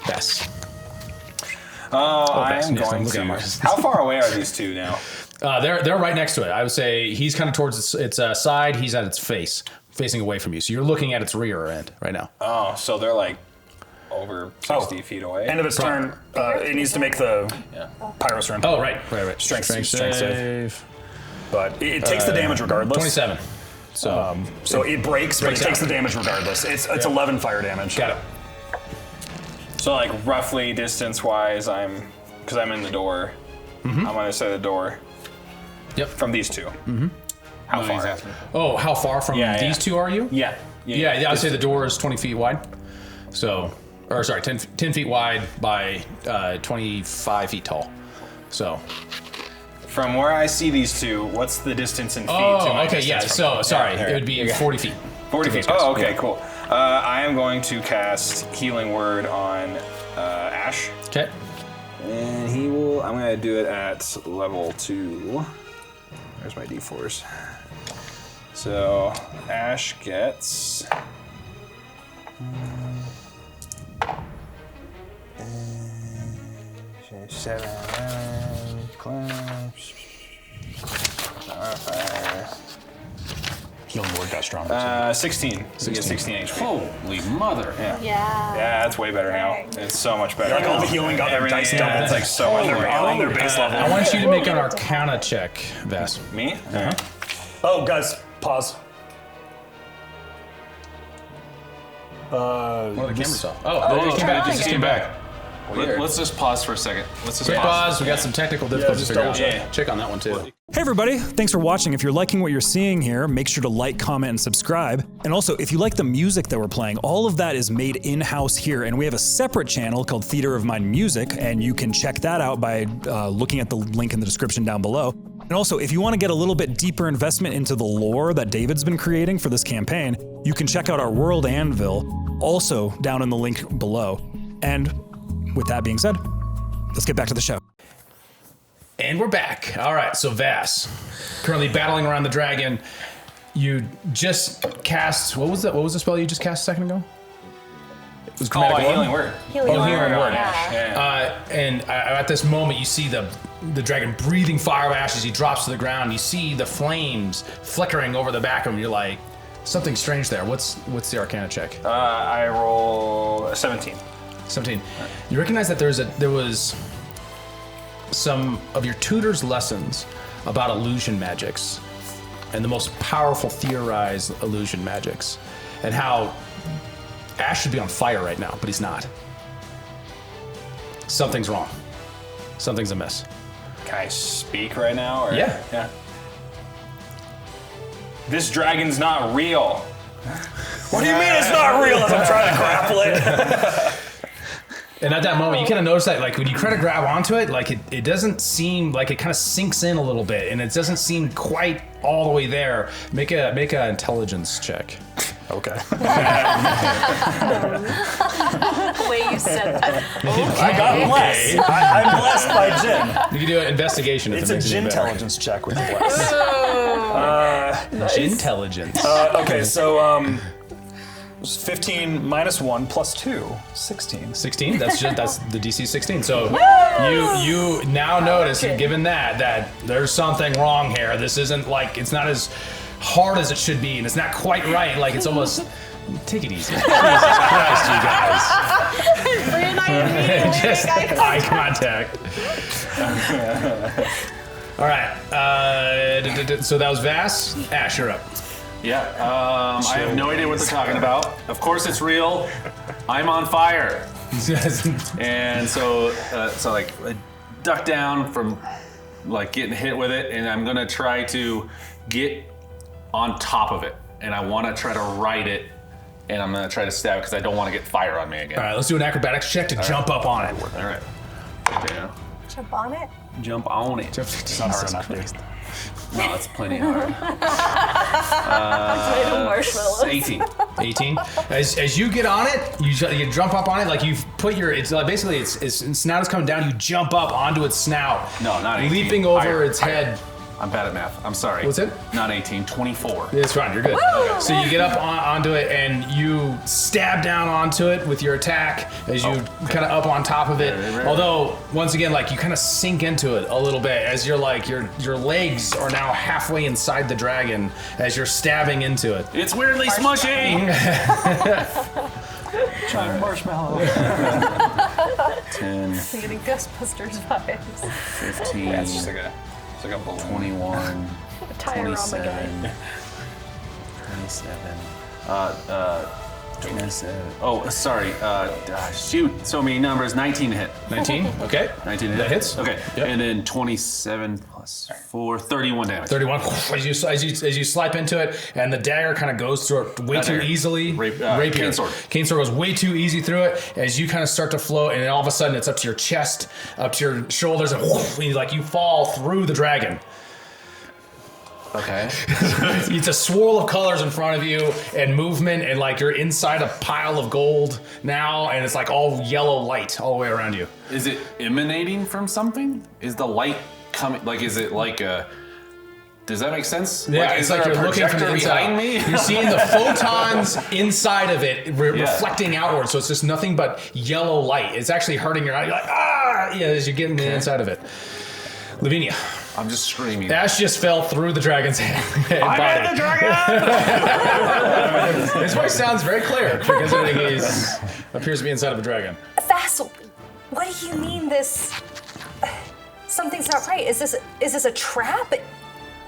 Bess. I Bess, am yes, going look at to. Marcus. How far away are these two now? They're right next to it. I would say he's kind of towards its side. He's at its face, facing away from you. So you're looking at its rear end right now. Oh, so they're like over 60 feet away. End of its turn, it needs to make the Pyros run. Oh, right. Strength Strength save. But it takes the damage regardless. 27. So, So it breaks, but it takes the damage regardless. It's 11 fire damage. got it. So like roughly distance-wise, because I'm in the door. I'm on the side of the door. Yep. From these two. How No, far? he's asking. Oh, how far from these two are you? Yeah. Yeah, I'd say the door is 20 feet wide. So, or sorry, 10 feet wide by 25 feet tall. So. From where I see these two, what's the distance in feet? to Oh, my okay, distance yeah. from So, them? sorry, Yeah, it would be 40 feet. 40 to feet. those guys. Oh, okay, cool. I am going to cast Healing Word on Ash. Okay. And I'm going to do it at level 2. There's my d4s. So, Ash gets... 7, Healing word got stronger. 16. You get 16 HP. Holy mother. Yeah. Yeah, that's way better now. It's so much better. Like all the healing got their Everything, dice yeah, doubled. it's like so much better. on their base level. I want you to make an Arcana check, Vass. Me? Alright. Oh, guys, pause. What are the cameras off? Oh, they came back. Just came back. Let's just pause for a second. Let's just Quick pause. We got some technical difficulties to figure out. check. Check on that one too. Hey everybody, thanks for watching. If you're liking what you're seeing here, make sure to like, comment, and subscribe. And also, if you like the music that we're playing, all of that is made in-house here, and we have a separate channel called Theater of Mind Music, and you can check that out by looking at the link in the description down below. And also, if you want to get a little bit deeper investment into the lore that David's been creating for this campaign, you can check out our World Anvil, also down in the link below. And with that being said, let's get back to the show. And we're back. All right, so Vass, currently battling around the dragon. You just cast, what was the spell you just cast a second ago? It was Chromatic Orb? Healing Word. Healing Healing word. Word. Yeah. And at this moment, you see the dragon breathing fire of ashes. He drops to the ground. You see the flames flickering over the back of him. You're like, something strange there. What's the Arcana check? I roll 17. 17. You recognize that there was some of your tutor's lessons about illusion magics and the most powerful theorized illusion magics, and how Ash should be on fire right now, but he's not. Something's wrong. Something's amiss. Can I speak right now? Or? Yeah. This dragon's not real. What do you mean it's not real as I'm trying to grapple it? And at that moment, you kind of notice that, like, when you try to grab onto it, like, it doesn't seem like it kind of sinks in a little bit, and it doesn't seem quite all the way there. Make a intelligence check. Okay. The way you said that. I got blessed. I'm blessed by Jin. You can do an investigation if It's it a makes it any better. Gin-telligence check with bless. Intelligence. Okay, so 15 minus 1 plus 2, 16. 16. That's the DC 16. So you now notice, given that there's something wrong here. This isn't like, it's not as hard as it should be, and it's not quite right. Like, it's almost. Take it easy. Jesus Christ, you guys. Bree and I immediately Just make eye contact. All right. So that was Vass. Ash, you're up. Yeah. I have no idea what they're talking about. Of course, it's real. I'm on fire. And so like, I duck down from like getting hit with it, and I'm gonna try to get on top of it, and I want to try to ride it, and I'm gonna try to stab it because I don't want to get fire on me again. All right, let's do an acrobatics check to jump up on it. All right. Yeah. Jump on it. Jump on it. It's not hard enough, dude. No, it's plenty hard. marshmallows. 18. 18. As you get on it, you jump up on it, like you've put your. It's like basically its snout is coming down. You jump up onto its snout. No, not 18. Leaping over Higher, its head. I'm bad at math. I'm sorry. What's it? Not 18, 24. It's fine, you're good. So you get up onto it and you stab down onto it with your attack as you kind of up on top of it. Right. Although, once again, like you kind of sink into it a little bit as you're like, your legs are now halfway inside the dragon as you're stabbing into it. It's weirdly smushy. Giant marshmallow. 10, I'm getting Ghostbusters vibes. 15, Yeah, it's just like a balloon. 21, Diorama 27, guy. 27. Oh, sorry. Shoot, so many numbers. 19 to hit. 19. Okay. 19 to hit. That hits. Okay. Yep. And then 27 plus 4, 31 damage. 31. As you slap into it, and the dagger kind of goes through it way too Dagger. easily. Rapier. Cane sword. Cane sword goes way too easy through it. As you kind of start to float, and then all of a sudden it's up to your chest, up to your shoulders, and you fall through the dragon. Okay. It's a swirl of colors in front of you and movement, and like you're inside a pile of gold now, and it's like all yellow light all the way around you. Is it emanating from something? Is the light coming? Like, is it like a? Does that make sense? Yeah, Is it's there like a you're looking from the projector inside. behind me? You're seeing the photons inside of it reflecting outward, so it's just nothing but yellow light. It's actually hurting your eye. You're like, as you're getting the inside of it. Lavinia. I'm just screaming. Ash just fell through the dragon's head. I'm in the dragon! His voice sounds very clear because he appears to be inside of a dragon. Vassal, what do you mean this? Something's not right. Is this a trap?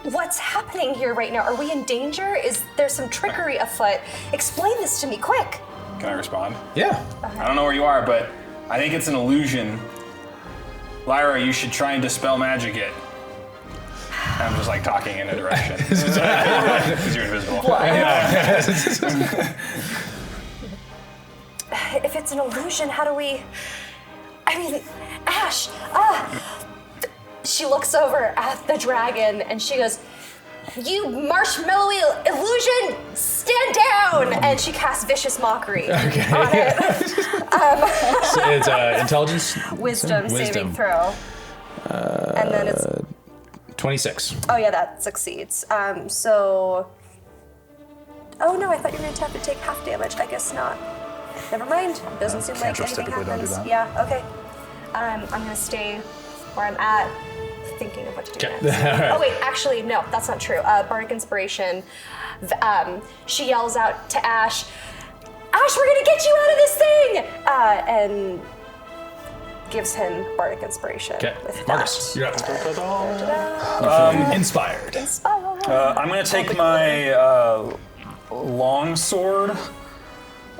What's happening here right now? Are we in danger? Is there some trickery afoot? Explain this to me, quick. Can I respond? Yeah. I don't know where you are, but I think it's an illusion. Lyra, you should try and dispel magic it. I'm just like talking in a direction. Because you're invisible. If it's an illusion, how do we... I mean, Ash, She looks over at the dragon and she goes, "You marshmallowy illusion, stand down!" And she casts vicious mockery on it. So it's intelligence? Wisdom saving throw. And then it's... 26. Oh yeah, that succeeds. Oh no, I thought you were going to have to take half damage. I guess not. Never mind. Doesn't seem like cantrips anything typically don't do happens. that. Yeah, okay. I'm going to stay where I'm at, thinking of what to do Okay. next. All right. Oh wait, actually, no, that's not true. Bardic Inspiration. She yells out to Ash, "Ash, we're going to get you out of this thing!" And gives him Bardic Inspiration. Okay. With Marcus, that. you're up. Inspired. I'm gonna take my long sword,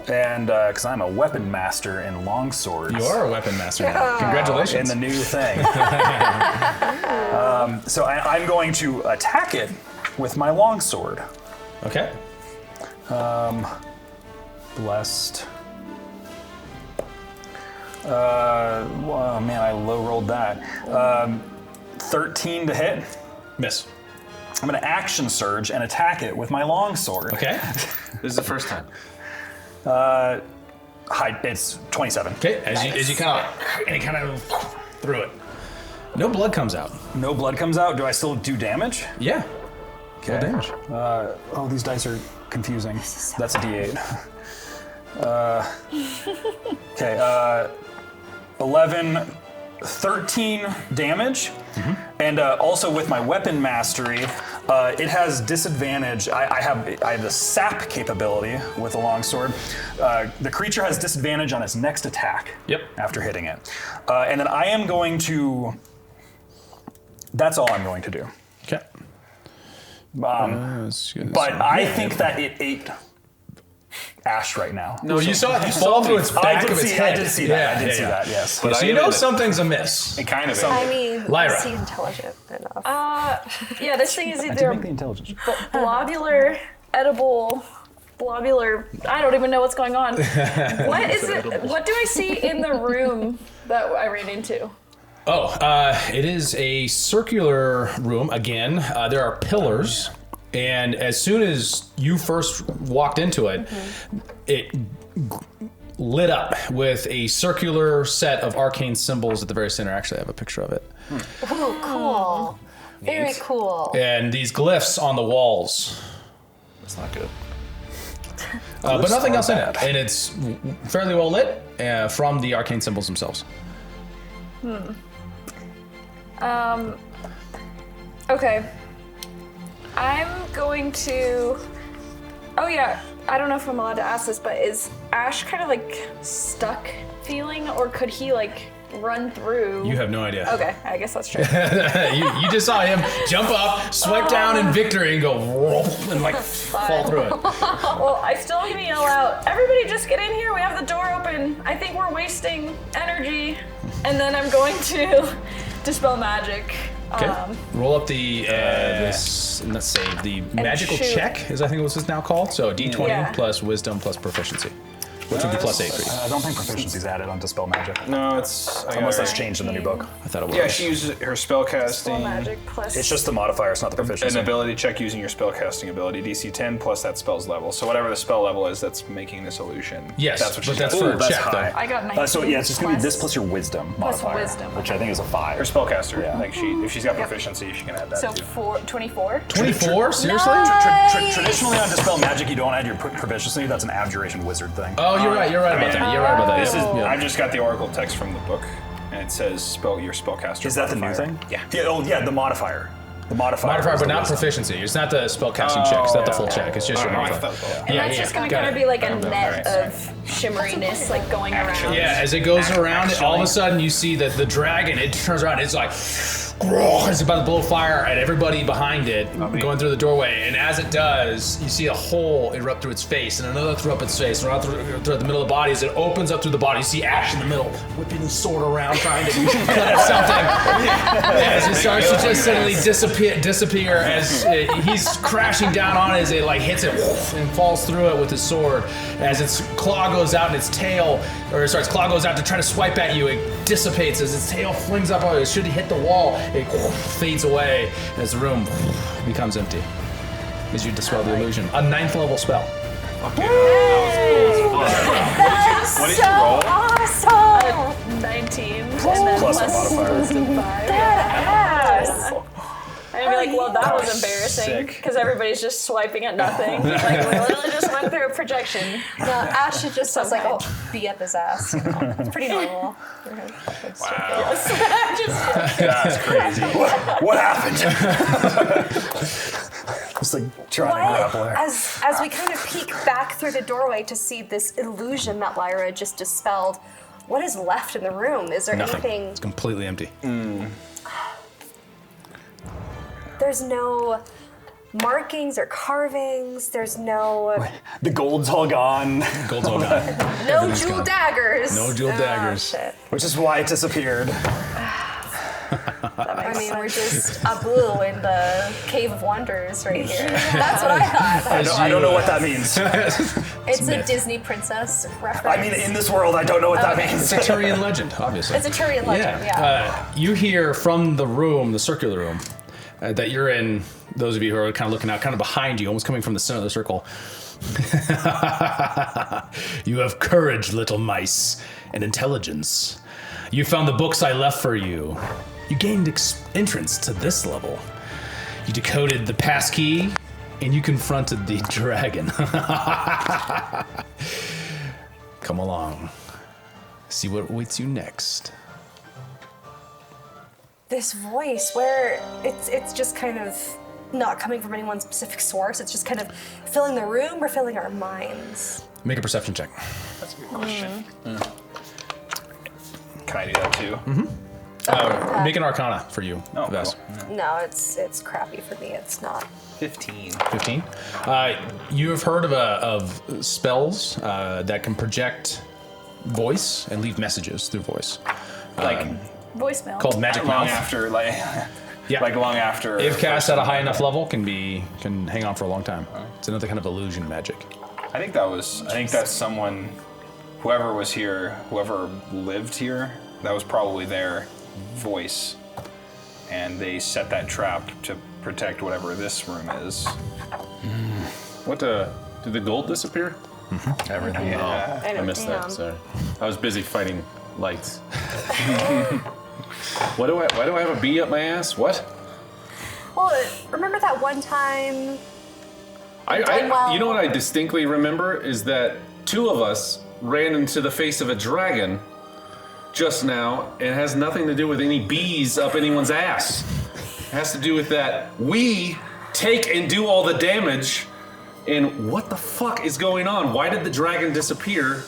and because I'm a weapon master in long swords. You are a weapon master now. Congratulations. In the new thing. So I'm going to attack it with my long sword. Okay. Blessed. Oh man, I low rolled that. 13 to hit. Miss. I'm gonna action surge and attack it with my long sword. Okay. This is the first time. It's 27. Okay. As you kind of through it. No blood comes out. No blood comes out. Do I still do damage? Yeah. Okay. damage. Oh, these dice are confusing. That's a D8. Okay. 11, 13 damage. And also with my weapon mastery, it has disadvantage. I have the sap capability with a longsword. The creature has disadvantage on its next attack. Yep. After hitting it. And then I am going to... That's all I'm going to do. Okay. But I think that it ate Ash right now. No, you saw it fall through its back of its head. I did see that. I did see that, yes. But so you know something's amiss. It kind of I mean, Lyra. is he intelligent enough? Yeah, this thing is I did either make the intelligence. globular, edible, globular. I don't even know what's going on. What is it? What do I see in the room that I ran into? Oh, it is a circular room. Again, there are pillars. And as soon as you first walked into it, it lit up with a circular set of arcane symbols at the very center. Actually, I have a picture of it. Oh, cool. Very cool. And these glyphs on the walls. It's not good. But nothing else in it. And it's fairly well lit from the arcane symbols themselves. Okay. I'm going to. Oh yeah, I don't know if I'm allowed to ask this, but is Ash kind of like stuck feeling, or could he like run through? You have no idea. Okay, I guess that's true. you just saw him jump up, swipe down in victory, and go and like fall through it. Well, I still gonna yell out, everybody just get in here, we have the door open. I think we're wasting energy. And then I'm going to dispel magic. Okay. Roll up the let's save the magical shoot. check, is I think this is now called. So D20 Yeah. plus wisdom plus proficiency, which would be plus 8 for you. I don't think proficiency's added on Dispel Magic. No, it's Unless that's changed in the new book. I thought it was. Yeah, she uses her Dispel spellcasting. magic plus. It's just the modifier, it's not the proficiency. An ability check using your spellcasting ability, DC 10 plus that spell's level. So whatever the spell level is that's making this illusion. Yes, that's what but she's that's got. for a that's check, high. though. I got 19. So yeah, it's just gonna be this plus your wisdom Plus modifier, wisdom, which I think is a 5. Her spellcaster. Yeah. Like if she's got proficiency, she can add that So too. 24. 24? Seriously? Traditionally on Dispel Magic, you don't add your proficiency. That's an abjuration wizard thing. Oh, you're right. You're right about that. You're right about that. This is. Yeah. I just got the oracle text from the book, and it says your spellcaster. Is that the new modifier. thing? Yeah. Yeah, the modifier. The modifier. Modifier, is but the not wisdom. proficiency. It's not the spellcasting check. It's not the full check. It's just your Oh, I modifier. thought- And that's just gonna got kind of it. be like a net of shimmeriness like going around. Yeah, as it goes around, all of a sudden you see that the dragon, it turns around, it's like, it's about to blow fire at everybody behind it, going through the doorway. And as it does, you see a hole erupt through its face, and another through up its face, and through the middle of the body. As it opens up through the body, you see Ash in the middle, whipping his sword around, trying to cut at something. As it starts to just suddenly disappear as he's crashing down on it, as it like hits it and falls through it with his sword. As its claw goes out and its tail, or sorry, its claw goes out to try to swipe at you, it dissipates as its tail flings up. It should hit the wall. It fades away as the room becomes empty as you dispel the illusion. A 9th level spell. Okay, that was cool as fuck. What did you roll? Awesome! 19 and Plus- then plus a plus modifier. wisdom 5. Badass! I'd be like, well, that was embarrassing sick. because everybody's just swiping at nothing. Like, we literally just went through a projection. No, Ash should just sounds like, oh, be up his ass. You know? It's pretty normal. That's crazy. What happened? Just like trying to grapple her. As we kind of peek back through the doorway to see this illusion that Lyra just dispelled, what is left in the room? Is there Nothing. anything? It's completely empty. There's no markings or carvings. There's no The gold's all gone, Gold's all gone. no jewel daggers. No jewel daggers. Shit. which is why it disappeared. I mean, we're just Abu in the Cave of Wonders right here. That's what I thought. I don't know what that means. It's a Disney princess reference. I mean, in this world, I don't know what that means. It's a Turian legend, obviously. It's a Turian legend, yeah. You hear from the room, the circular room, that you're in, those of you who are kind of looking out, kind of behind you, almost coming from the center of the circle. You have courage, little mice, and intelligence. You found the books I left for you. You gained entrance to this level. You decoded the passkey, and you confronted the dragon. Come along. See what awaits you next. This voice where it's just kind of not coming from any one specific source. It's just kind of filling the room or filling our minds. Make a perception check. That's a good question. Can I do that too? Make an arcana for you, Oh, Vess. cool. No, it's crappy for me. It's not. 15. 15. You have heard of spells that can project voice and leave messages through voice. Like Voicemail. Called Magic long Mouth. after, like, Yeah. like long after. If cast at a high enough level, can hang on for a long time. It's another kind of illusion magic. I think that's someone, whoever was here, whoever lived here, that was probably their voice, and they set that trap to protect whatever this room is. What did the gold disappear? Everything. Yeah. I missed that. Sorry, I was busy fighting lights. Why do I have a bee up my ass? What? Well, remember that one time? You know what I distinctly remember is that two of us ran into the face of a dragon just now, and it has nothing to do with any bees up anyone's ass. It has to do with that we take and do all the damage And what the fuck is going on? Why did the dragon disappear?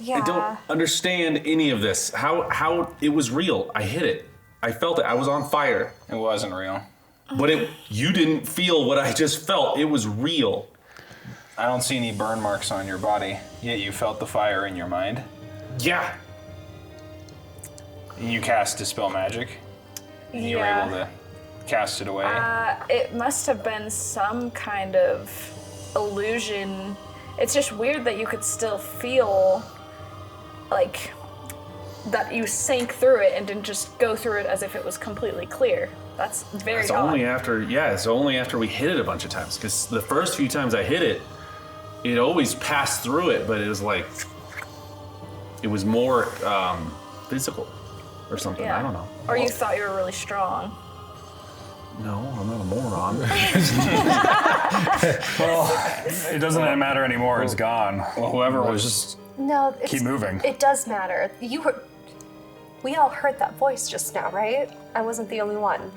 Yeah. I don't understand any of this. How it was real. I hit it. I felt it. I was on fire. It wasn't real. But you didn't feel what I just felt. It was real. I don't see any burn marks on your body, yet you felt the fire in your mind. Yeah. You cast Dispel Magic, and you were able to cast it away. It must have been some kind of illusion. It's just weird that you could still feel like that you sank through it and didn't just go through it as if it was completely clear. That's very It's odd. only after we hit it a bunch of times. Because the first few times I hit it, it always passed through it, but it was like, it was more physical or something. I don't know. Or you thought you were really strong. No, I'm not a moron. Well, it doesn't matter anymore. It's gone. Well, whoever was just No, keep moving. It does matter. We all heard that voice just now, right? I wasn't the only one.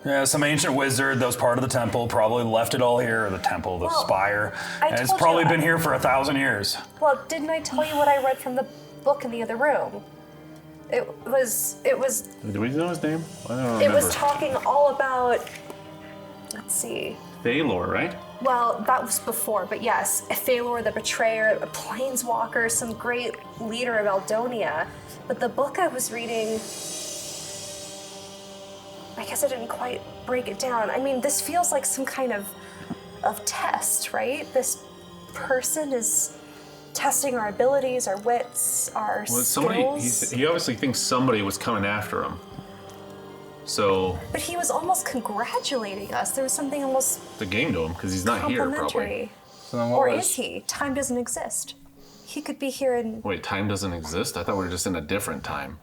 Yeah, some ancient wizard that was part of the temple probably left it all here, or the temple, the spire. And it's told probably you- been here for 1,000 years. Well, didn't I tell you what I read from the book in the other room? It was Do we know his name? I don't remember. it was talking all about, let's see. Thalor, right? Well, that was before, but yes, Thalor the Betrayer, a planeswalker, some great leader of Eldonia. But the book I was reading, I guess I didn't quite break it down. I mean, this feels like some kind of test, right? This person is testing our abilities, our wits, our skills. He obviously thinks somebody was coming after him. So But he was almost congratulating us. There was something almost the game to him because he's not here, probably. complimentary. So then what Or was- is he? Time doesn't exist. He could be here in Wait, time doesn't exist? I thought we were just in a different time.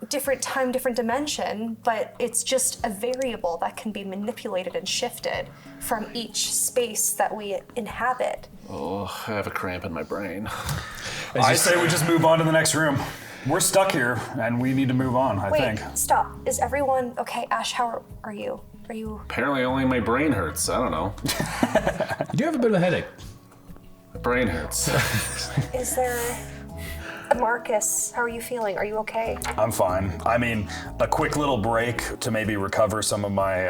different time, different dimension, but it's just a variable that can be manipulated and shifted from each space that we inhabit. Oh, I have a cramp in my brain. I say we just move on to the next room. We're stuck here, and we need to move on, I Wait, think. stop. Is everyone okay? Ash, how are you? Are you? Apparently, only my brain hurts. I don't know. You do have a bit of a headache. My brain hurts. Is there? Marcus, how are you feeling? Are you okay? I'm fine. I mean, a quick little break to maybe recover some of my,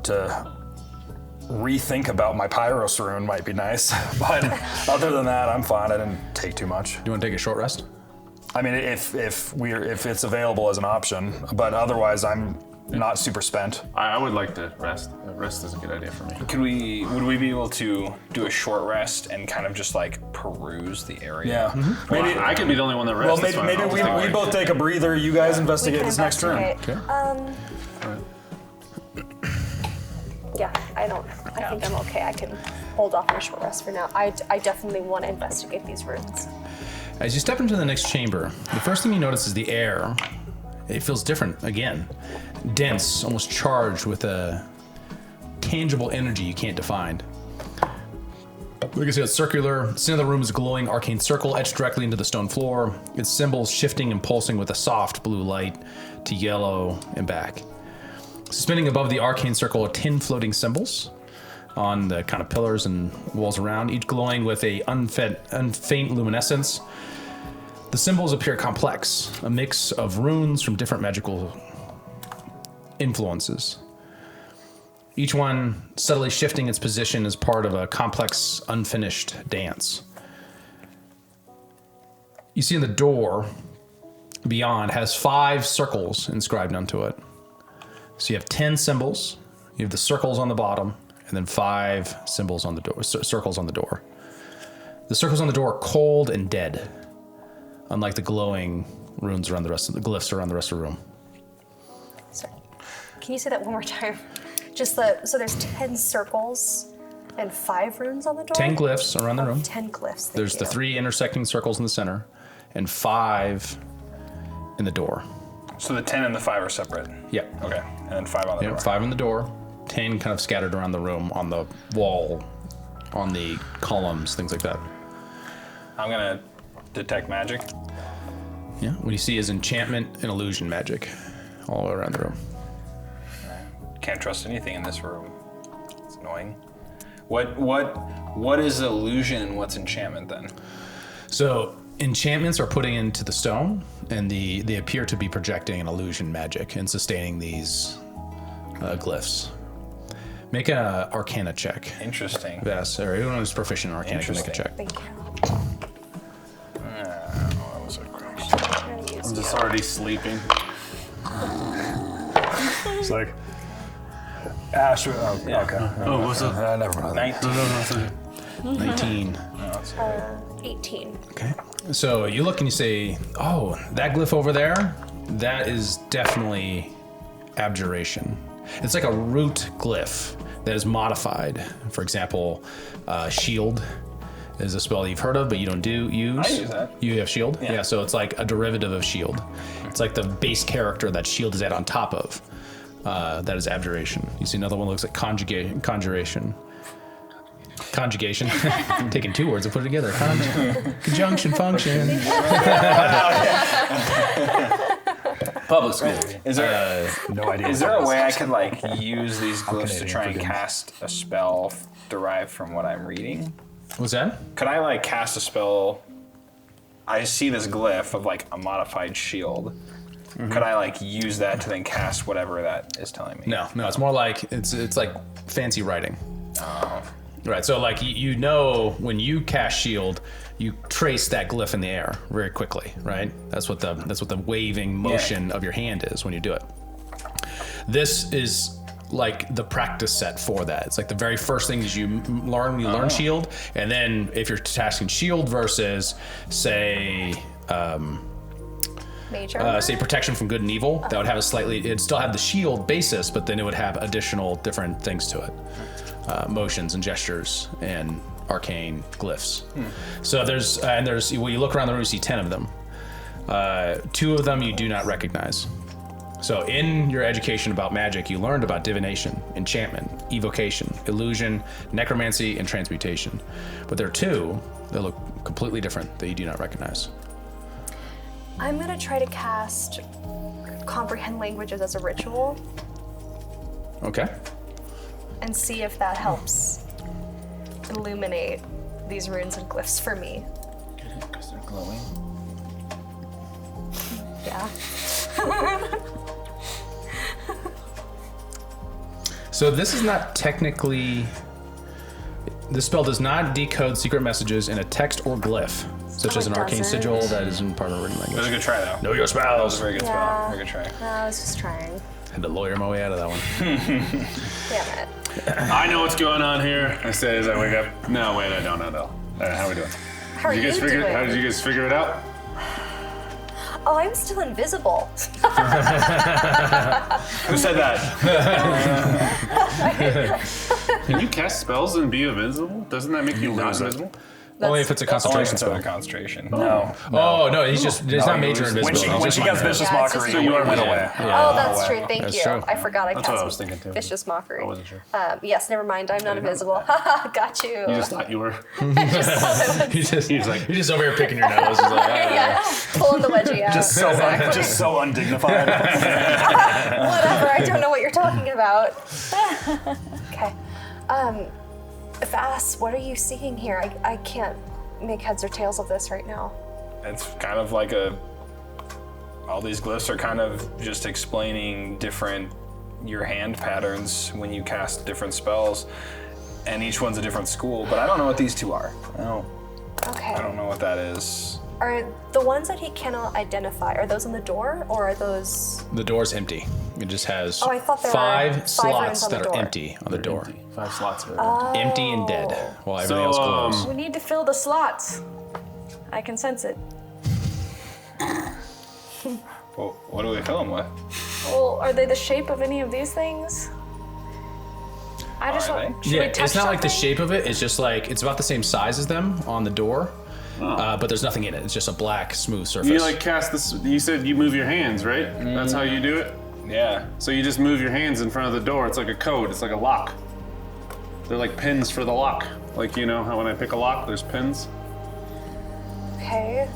to rethink about my Pyros rune might be nice. But other than that, I'm fine. I didn't take too much. Do you want to take a short rest? I mean, if it's available as an option, but otherwise I'm not super spent. I would like to rest. Rest is a good idea for me. would we be able to do a short rest and kind of just like peruse the area? Yeah. Maybe I could be the only one that rests. Well, that's maybe fine. I'll just take we a both take a breather. You guys investigate We can this next room. investigate. Yeah, I think I'm okay. I can hold off on a short rest for now. I definitely want to investigate these rooms. As you step into the next chamber, the first thing you notice is the air. It feels different again. Dense, almost charged with a tangible energy you can't define. Like I said, it's circular. The center of the room is a glowing arcane circle etched directly into the stone floor. Its symbols shifting and pulsing with a soft blue light to yellow and back. Suspending above the arcane circle are 10 floating symbols on the kind of pillars and walls around, each glowing with a unfaint luminescence. The symbols appear complex, a mix of runes from different magical influences. Each one subtly shifting its position as part of a complex, unfinished dance. You see in the door beyond has 5 circles inscribed onto it. So you have 10 symbols, you have the circles on the bottom, and then 5 symbols on the door, circles on the door. The circles on the door are cold and dead, unlike the glowing runes around the rest of the glyphs around the rest of the room. Sorry. Can you say that one more time? So there's 10 circles and 5 runes on the door? 10 glyphs around the room. 10 glyphs. There's the 3 intersecting circles in the center, and 5 in the door. So the 10 and the 5 are separate. Yeah. Okay. And then 5 on the Yeah, door. 5 in the door, 10 kind of scattered around the room, on the wall, on the columns, things like that. I'm gonna detect magic. Yeah, what you see is enchantment and illusion magic all around the room. Can't trust anything in this room. It's annoying. What is illusion and what's enchantment then? So enchantments are putting into the stone, and they appear to be projecting an illusion magic and sustaining these glyphs. Make an Arcana check. Interesting. Yes, or anyone who's proficient in Arcana can make a check. Thank you. That was a gross. I'm just already sleeping. It's like Ash. Oh, Yeah. okay. Oh, what's up? Never mind. 19. 19. 18. Okay. So you look and you say, oh, that glyph over there, that is definitely abjuration. It's like a root glyph that is modified. For example, shield is a spell you've heard of, but you don't use. I use that. You have shield? Yeah, so it's like a derivative of shield. It's like the base character that shield is at on top of. That is abjuration. You see another one that looks like conjuration. Conjugation. I'm taking two words and put it together. Conjunction function. Public school. Is there No idea. is there a way I could like use these glyphs to Canadian, try and forgive me. cast a spell derived from what I'm reading? What's that? Could I like cast a spell? I see this glyph of like a modified shield. Could I like use that to then cast whatever that is telling me? No, it's more like it's like fancy writing. Right, so like you know when you cast shield, you trace that glyph in the air very quickly, right? That's what the waving motion of your hand is when you do it. This is like the practice set for that. It's like the very first thing is you learn shield, and then if you're tasking shield versus say Major. say protection from good and evil, that would have it'd still have the shield basis, but then it would have additional different things to it. Motions and gestures and arcane glyphs. So there's when you look around the room, you see 10 of them. 2 of them you do not recognize. So in your education about magic, you learned about divination, enchantment, evocation, illusion, necromancy, and transmutation. But there are 2 that look completely different that you do not recognize. I'm gonna try to cast comprehend languages as a ritual Okay. and see if that helps illuminate these runes and glyphs for me. Because they're glowing. Yeah. So this is not technically. This spell does not decode secret messages in a text or glyph, such Oh, as it an arcane doesn't? sigil that is in part of written That was a language. good try though. Know your That was a spells. very good spell. Yeah. Very good try. No, I was just trying. Had to lawyer my way out of that one. Damn it. I know what's going on here. I say as I wake up. No, wait, I don't know. All right, how are we doing? How are Did you guys doing? How did you guys figure it out? Oh, I'm still invisible. Who said that? Can you cast spells and be invisible? Doesn't that make you not invisible? Only if it's a concentration Only spell. concentration. No. Oh no, he's not major invisible. When she gets vicious Yeah, it's mockery, just- you are went Yeah. away. Oh, that's true. Thank That's you. true. I forgot I That's cast what I was thinking, too. vicious mockery. I wasn't sure. Yes, never mind. I'm not invisible. Got you. You just thought you were. He's just like- you're just over here picking your nose. He's like, Yeah, pulling the wedgie out. Just so undignified. Whatever. I don't know what you're talking about. Okay. Vass, what are you seeing here? I can't make heads or tails of this right now. It's kind of like all these glyphs are kind of just explaining your hand patterns when you cast different spells, and each one's a different school, but I don't know what these 2 are. Okay. I don't know what that is. Are the ones that he cannot identify, are those on the door, or are those... the door's empty. It just has Oh, I thought there were 5 5 slots runes on that the are door. empty on the door. 5 slots are Empty and dead, while everything else glows. We need to fill the slots. I can sense it. Well, what do we fill them with? Well, are they the shape of any of these things? I just Are want. they? Should Yeah, we touch it's not like the something? shape of it. It's just like it's about the same size as them on the door, but there's nothing in it. It's just a black, smooth surface. You like cast this. You said you move your hands, right? That's how you do it. Yeah. So you just move your hands in front of the door. It's like a code. It's like a lock. They're like pins for the lock. Like you know how when I pick a lock, there's pins. Okay.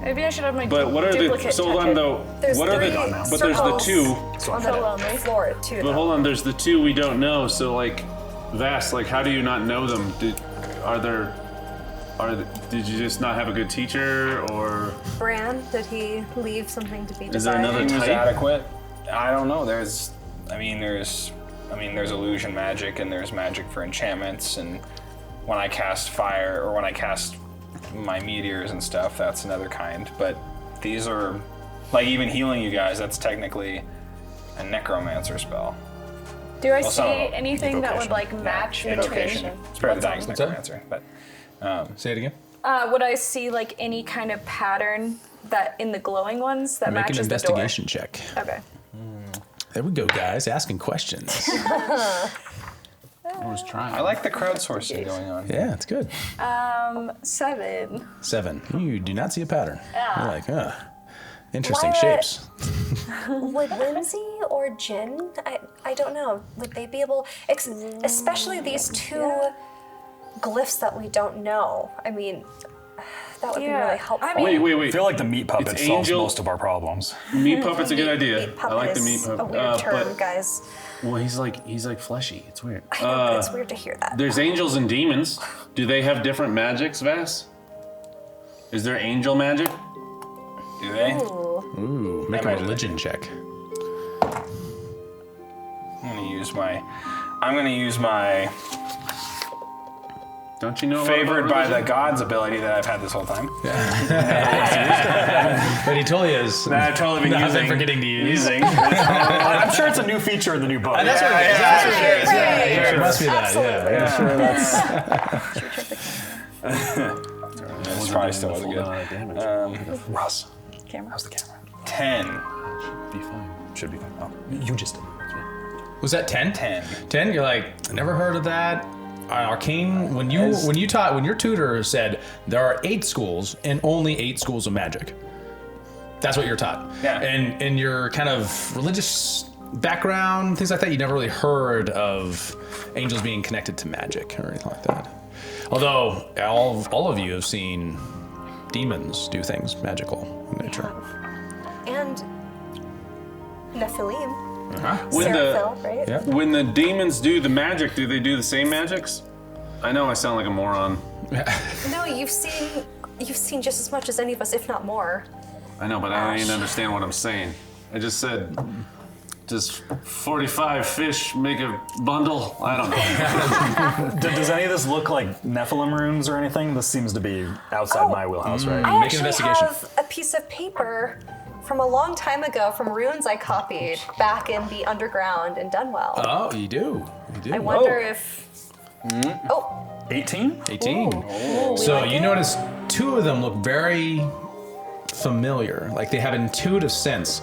Maybe I should have my But what are the? duplicate So hold touch on it. though. There's What are the? 3 But there's the circles 2. on Fill on the me. floor, 2 of But them. hold on, there's the 2 we don't know. So like, Vass, like, how do you not know them? Did you just not have a good teacher, or Bran, did he leave something to be desired? is there another He was type? adequate. I don't know. There's illusion magic and there's magic for enchantments, and when I cast fire or when I cast my meteors and stuff, that's another kind. But these are, like, even healing you guys, that's technically a necromancer spell. Do I some of see them. anything that would like match Invocation. between? Spirit of the Dying What's that? necromancer. But Say it again. Would I see like any kind of pattern that in the glowing ones that Make an matches investigation check. the door? Okay. There we go, guys. Asking questions. I was trying. I like the crowdsourcing going on. Yeah, it's good. 7. 7. You do not see a pattern. You're like, interesting What? shapes. Would Whimsy or Jin, I don't know, would they be able, especially these two glyphs that we don't know? I mean, that would be really helpful. Wait. I feel like the meat puppet It's solves Angel- most of our problems. Meat puppet's a good idea. Meat I puppet like the meat is puppet. a weird term, but guys. well, he's like fleshy. It's weird. I know, but it's weird to hear that. There's angels and demons. Do they have different magics, Vass? Is there angel magic? Do they? Ooh, make a religion check. I'm gonna use my Don't you know? about favored by the religion? gods ability that I've had this whole time. But he totally is. That I've totally been I've using. been forgetting to use. I'm sure it's a new feature in the new book. That's what it is. That's what it is. Yeah, it must be that. Yeah. It's probably still wasn't good. Russ, Camera. how's the camera? 10. Be fine. Should be fine. Oh, you just did. Was that 10? 10. 10? You're like, never heard of that. Arcane. When your tutor said there are 8 schools and only 8 schools of magic. That's what you're taught. Yeah. And in your kind of religious background, things like that, you never really heard of angels being connected to magic or anything like that. Although all of you have seen demons do things magical in nature. And Nephilim. When Seraphil, right? Yeah. When the demons do the magic, do they do the same magics? I know I sound like a moron. No, you've seen just as much as any of us, if not more. I know, but I don't even understand what I'm saying. I just said, does 45 fish make a bundle? I don't know. Does any of this look like Nephilim runes or anything? This seems to be outside my wheelhouse, right? I Make an actually investigation. have a piece of paper from a long time ago from runes I copied back in the underground in Dunwell. Oh, you do. You do. I wonder if. Oh, 18? 18. So you notice 2 of them look very familiar. Like they have intuitive sense.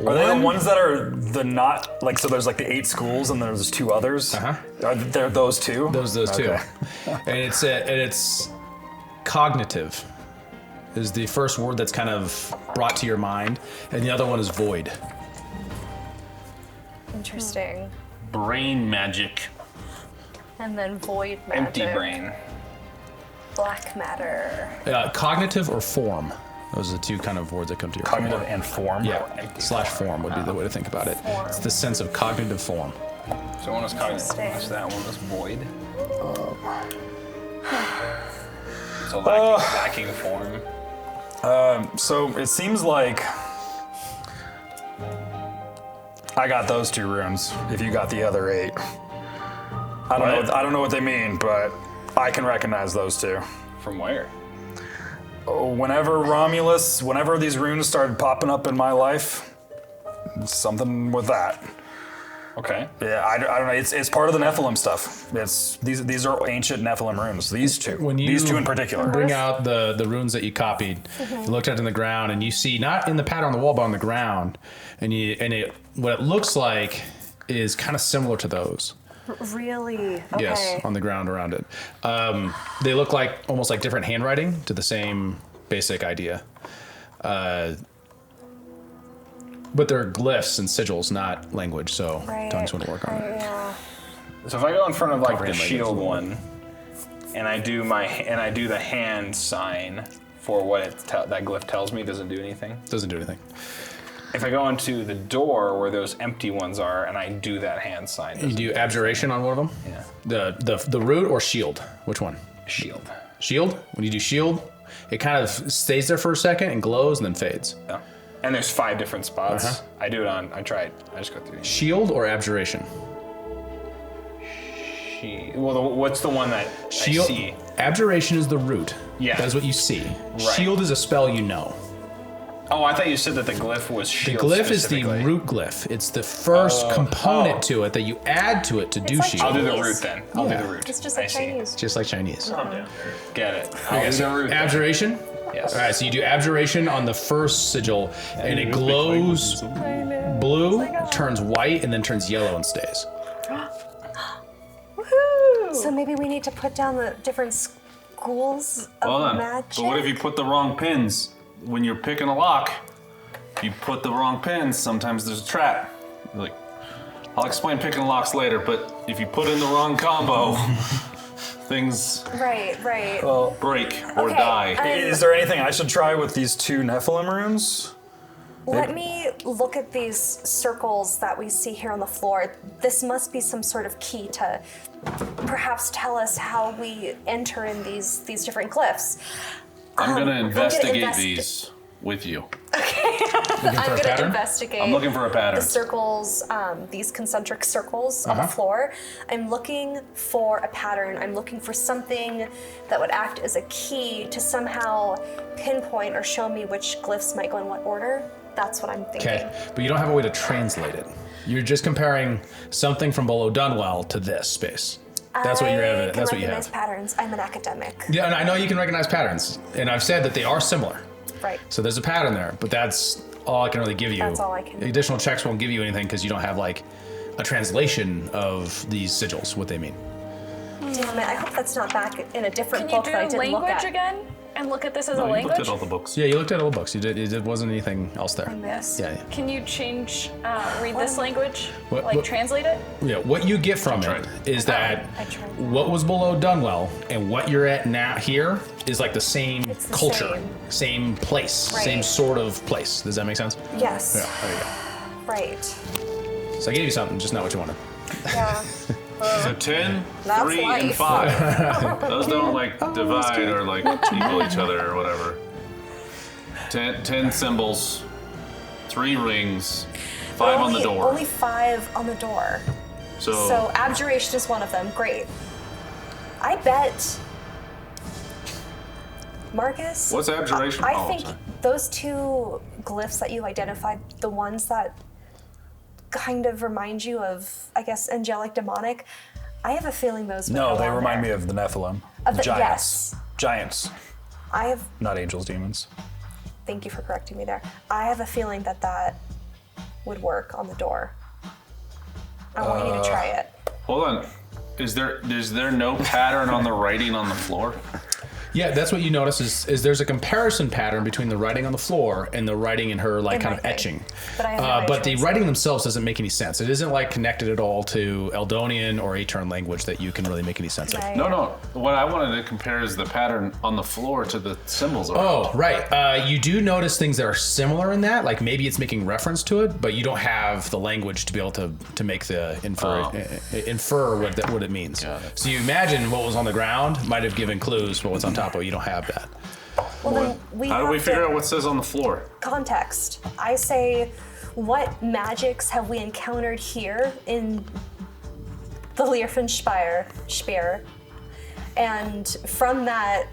Are they the ones that are the not, like, so there's like the 8 schools and there's 2 others? Uh-huh. Are there those 2? Those Okay. 2. And it's cognitive is the first word that's kind of brought to your mind, and the other one is void. interesting. Brain magic. And then void magic. Empty brain. Black matter. Cognitive or form. Those are the 2 kind of words that come to your mind. Cognitive and form? Yeah, / form would be the way to think about it. It's the sense of cognitive form. So one was cognitive. Interesting. So that one was void. So lacking form. So it seems like I got those 2 runes. If you got the other 8, I don't know what they mean, but I can recognize those 2. From where? Whenever these runes started popping up in my life, something with that. Okay. Yeah, I don't know. It's part of the Nephilim stuff. These are ancient Nephilim runes. These 2. When you These 2 in particular. bring out the runes that you copied, you looked at it in the ground, and you see not in the pattern on the wall, but on the ground, what it looks like is kind of similar to those. Really? Okay. Yes, on the ground around it. They look like almost like different handwriting to the same basic idea. But they're glyphs and sigils, not language, so tongues wouldn't work on it. Yeah. So if I go in front of like Covered the in language. shield one, and I do the hand sign for what that glyph tells me, does it do anything? Doesn't do anything. if I go into the door where those empty ones are, and I do that hand sign, You do abjuration on one of them? Yeah. The root or shield? Which one? Shield. Shield? When you do shield, it kind of stays there for a second and glows and then fades. Yeah. And there's 5 different spots. Uh-huh. I do it on. I just go through. Shield or abjuration? Well, what's the one that Shield. I see? Abjuration is the root. Yeah. That is what you see. Shield is a spell you know. Oh, I thought you said that the glyph was The shield. glyph is the specifically. root glyph. It's the first component to it that you add to it to do like shield. I'll do the Chinese. root then. I'll do the root. It's just like I see. Chinese. Just like Chinese. Get it. I'll do the root. then. Abjuration? Yes. All right, so you do abjuration on the first sigil, and it glows blue, turns white, and then turns yellow and stays. Woohoo! So maybe we need to put down the different schools of Hold on. magic. But what if you put the wrong pins? When you're picking a lock, you put the wrong pins, sometimes there's a trap. Like, I'll explain picking locks later, but if you put in the wrong combo, things Right. break or Okay, die. Is there anything I should try with these 2 Nephilim runes? Let me look at these circles that we see here on the floor. This must be some sort of key to perhaps tell us how we enter in these different glyphs. I'm gonna investigate investi- these with you. I'm going to investigate. I'm looking for a pattern. The circles, these concentric circles on the floor. I'm looking for a pattern. I'm looking for something that would act as a key to somehow pinpoint or show me which glyphs might go in what order. That's what I'm thinking. Okay, but you don't have a way to translate it. You're just comparing something from below Dunwell to this space. That's what you're evident. That's what you recognize have. patterns. I'm an academic. Yeah, and I know you can recognize patterns, and I've said that they are similar. Right. So there's a pattern there, but that's all I can really give you. That's all I can. Additional checks won't give you anything because you don't have like a translation of these sigils, what they mean. Damn it! I hope that's not back in a different Can you book that I do didn't look language at. again and look at this as a No, you language? looked at all the books. Yeah, you looked at all the books. You did. It wasn't anything else there. Yes. Yeah. Can you change, read this language? What- Translate it? Yeah, what you get from it is that I tried. what was below Dunwell and what you're at now here is like the same It's the culture, same place, Right. same sort of place. Does that make sense? Yes. Yeah, there you go. Right. So I gave you something, just not what you wanted. Yeah. So 10, That's 3, and life. 5. Those don't like divide or like equal each other or whatever. 10 symbols, 3 rings, 5 on the door. Only 5 on the door. So, So abjuration is one of them. Great. I bet, Marcus. what's abjuration? I Oh, think sorry. those 2 glyphs that you identified, the ones that kind of remind you of, I guess, angelic, demonic. I have a feeling those. would No, they belong remind there. me of the Nephilim. Of the- Giants. yes. Giants, I have. not angels, demons. Thank you for correcting me there. I have a feeling that would work on the door. I want you to try it. Hold on. Is there no pattern on the writing on the floor? Yeah, that's what you notice is there's a comparison pattern between the writing on the floor and the writing in her like In kind my of thing. etching. But I have no way but to the translate. writing themselves doesn't make any sense. It isn't like connected at all to Eldonian or Aetern language that you can really make any sense of. Right. No. What I wanted to compare is the pattern on the floor to the symbols around. Oh, right. You do notice things that are similar in that, like maybe it's making reference to it, but you don't have the language to be able to make the infer what it means. So you imagine what was on the ground might have given clues, but what's on top of it, you don't have that. Well, then we How have do we figure to- out what says on the floor? context. I say, what magics have we encountered here in the Liefenspire? And from that,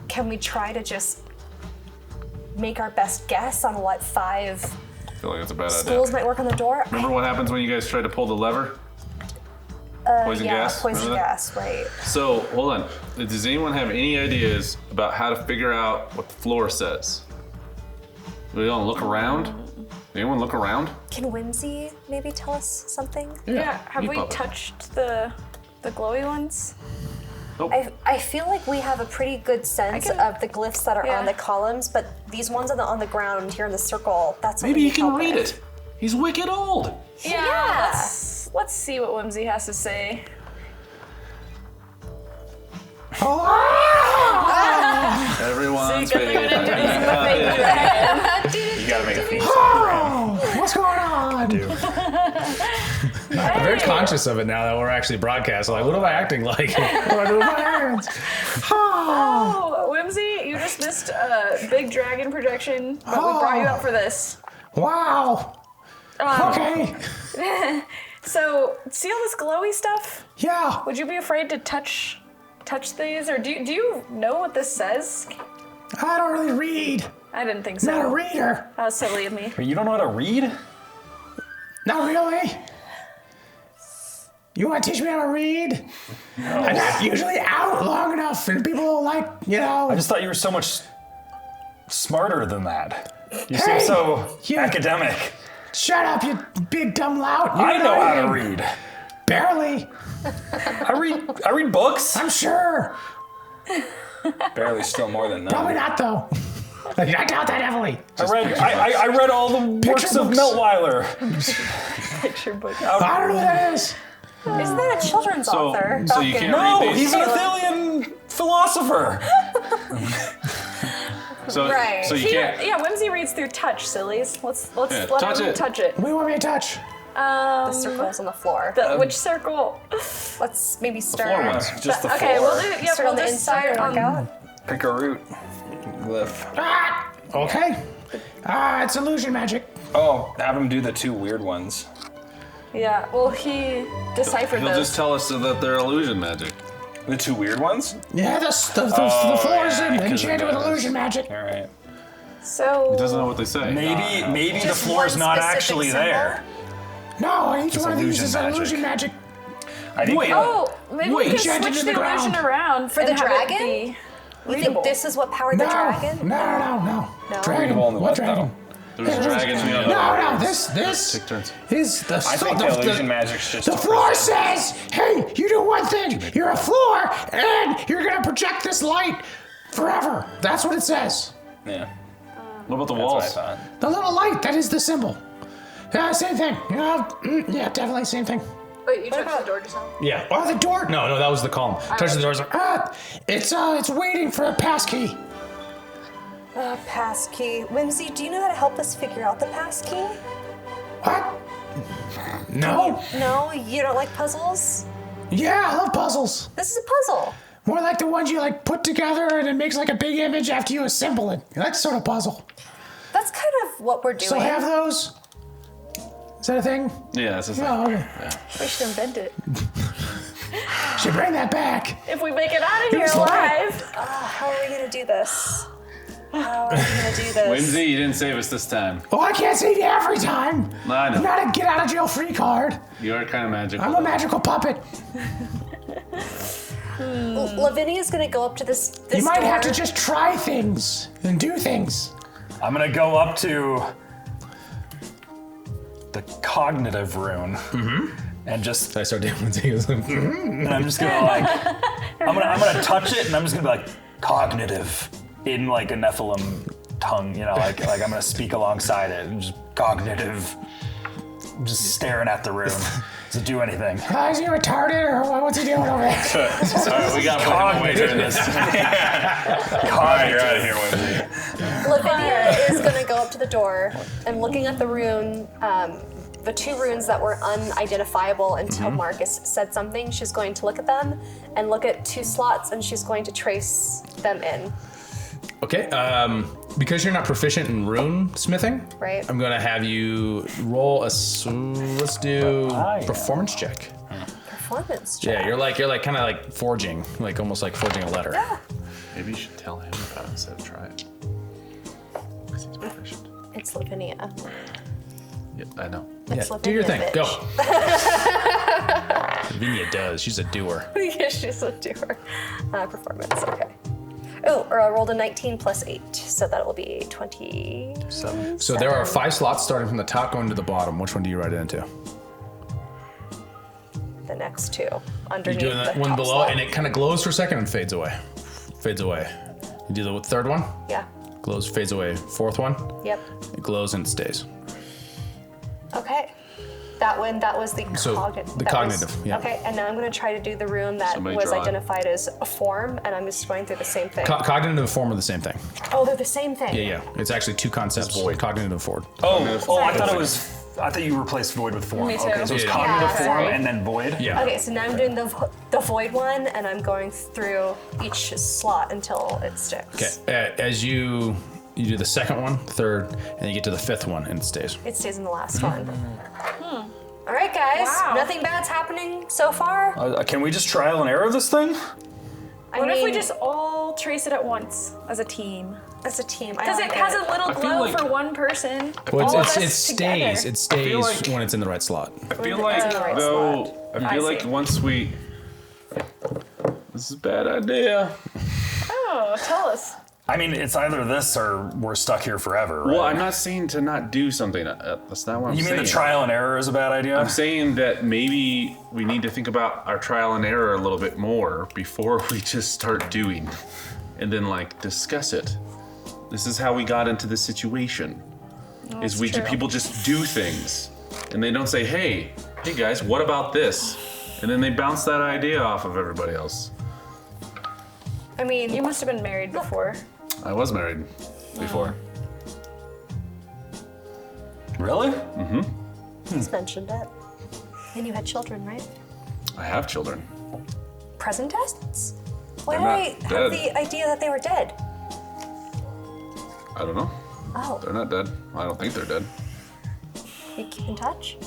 can we try to just make our best guess on what 5 I feel like that's a bad idea. schools might work on the door? Remember what happens when you guys try to pull the lever? Poison yeah, gas? poison Remember that? gas, right. So, hold on. Does anyone have any ideas about how to figure out what the floor says? We don't look around? Anyone look around? Can Whimsy maybe tell us something? Yeah. Have you we pop it. touched the glowy ones? I feel like we have a pretty good sense of the glyphs that are Yeah. on the columns, but these ones on the ground here in the circle, that's what Maybe we he need can help read with. it. He's wicked old. Yeah. Let's see what Whimsy has to say. Everyone's Good thing I didn't do favorite. this in the fake dragon. You gotta make a theme song for him. I'm very conscious of it now that we're actually broadcasting. Like, what am I acting like? What do I do with my hands? Oh, Whimsy, you just missed a big dragon projection, but we brought you out for this. Wow. Okay. So, see all this glowy stuff? Yeah. Would you be afraid to touch these, or do you know what this says? I don't really read. I didn't think so. Not a reader. That was silly of me. You don't know how to read? Not really. You want to teach me how to read? I'm not usually out long enough, and people like, I just thought you were so much smarter than that. You Hey, seem so you- academic. Shut up, you big dumb lout. You I know how to anything. read. Barely. I read books. I'm sure. Barely still more than Probably none. not though. I doubt that heavily. I read all the works of books. Meltweiler. Picture book. I don't know what that is. Isn't that a children's author? So you can't No, read these. he's an Athelian philosopher. So, Right. so you can't. Yeah, Whimsy reads through touch, sillies. Let's Yeah, let touch him it. touch it. What do you want me to touch? The circles on the floor. Which circle? Let's maybe start. Floor ones. Just the Okay, floor. we'll do. Yeah, Start we'll on the just inside start and work out. Pick a root. Glyph. Ah, okay. It's illusion magic. Oh, have him do the two weird ones. Yeah, well, he deciphered He'll those. just tell us that they're illusion magic. The two weird ones? Yeah, the floor is enchanted with illusion magic. All right. So He doesn't know what they say. Maybe the Just floor's one not specific actually symbol? there. No, each one of these illusion is magic. illusion magic. I think Oh, maybe we can enchanted switch in the the illusion ground. around For and the have it dragon? be You readable. think this is what powered No, the dragon? no. No. Dragon. Readable in the What what, dragon? There's dragons we don't know. No, this Take turns. is the. I think the illusion magic's just. The floor says, "Hey, you do one thing. You're a floor, and you're gonna project this light forever." That's what it says. Yeah. What about the That's what I walls? thought. The little light, that is the symbol. Same thing. Yeah, definitely same thing. Wait, you touched the door just now? Yeah. Oh, the door. No, that was the column. Touch the door. It's like, it's waiting for a pass key. Pass key. Whimsy, do you know how to help us figure out the pass key? What? No. No, you don't like puzzles? Yeah, I love puzzles. This is a puzzle. More like the ones you like put together and it makes like a big image after you assemble it. That's sort of puzzle. That's kind of what we're doing. So have those. Is that a thing? Yeah, that's the thing. Oh, okay. We should invent it. Should bring that back. If we make it out of here Here's the light. alive. How are we gonna do this? How are we gonna do this? Whimsy, you didn't save us this time. Oh, I can't save you every time. No, I know. I'm not a get out of jail free card. You're kind of magical. I'm a magical puppet. Lavinia's gonna go up to this You might door. have to just try things and do things. I'm gonna go up to the cognitive rune and just I start doing things. and I'm just gonna like I'm gonna touch it and I'm just gonna be like cognitive in like a Nephilim tongue, like I'm gonna speak alongside it and just cognitive, just staring at the rune. Does it do anything? Is he retarded or what's he doing over there? Sorry, we got to put him away during this. All right, you're out of here, Whimsy. Lavinia is gonna go up to the door and looking at the rune, the two runes that were unidentifiable until Marcus said something, she's going to look at them and look at two slots and she's going to trace them in. Okay, because you're not proficient in rune smithing, Right. I'm gonna have you roll let's do performance check. Performance check. Yeah, you're like kind of like forging, like almost like forging a letter. Maybe you should tell him about it instead of try it. Because he's proficient. It's Lavinia. Yeah, I know. It's Do your thing. Lavinia, Go. Lavinia does. She's a doer. Yeah, she's a doer. Performance, okay. Oh, or I rolled a 19 plus 8, so that will be 27. So there are 5 slots starting from the top going to the bottom. Which one do you write it into? The next two You underneath do the that one top below, slot. and it kind of glows for a second and fades away. Fades away. You do the third one. Yeah. Glows, fades away. Fourth one. Yep. It glows and it stays. Okay. That one, that was the So, cognitive. the cognitive, yeah. Okay, and now I'm going to try to do the rune that Somebody was draw it. identified as a form, and I'm just going through the same thing. Cognitive and form are the same thing. Oh, they're the same thing. Yeah. It's actually two concepts. Cognitive and form. Oh, I thought it was I thought you replaced void with form. Me too. Okay, so it's Yeah. cognitive Yeah, form sorry. and then void. Yeah. Okay, so now I'm doing the void one, and I'm going through each slot until it sticks. Okay. As you do the second one, third, and you get to the fifth one, and it stays. It stays in the last one. All right, guys. Wow. Nothing bad's happening so far. Can we just trial and error this thing? What if we just all trace it at once as a team? as a team? Because it has a little feel glow like- for one person. Well, all of it us stays. together. It stays like- when it's in the right slot. I feel When like it's in the right though. slot. I feel I like see. once we. This is a bad idea. Oh, tell us. I mean, it's either this or we're stuck here forever, right? Well, I'm not saying to not do something. That's not what I'm You saying. mean the trial and error is a bad idea? I'm saying that maybe we need to think about our trial and error a little bit more before we just start doing, and then like discuss it. This is how we got into this situation. Is we people just do things, and they don't say, hey guys, what about this? And then they bounce that idea off of everybody else. I mean, You must have been married before. I was married before. Really? he's mentioned it. And you had children, right? I have children. Present tense? Why They're did not I have dead. the idea that they were dead? I don't know. Oh, They're not dead. I don't think they're dead. you keep in touch?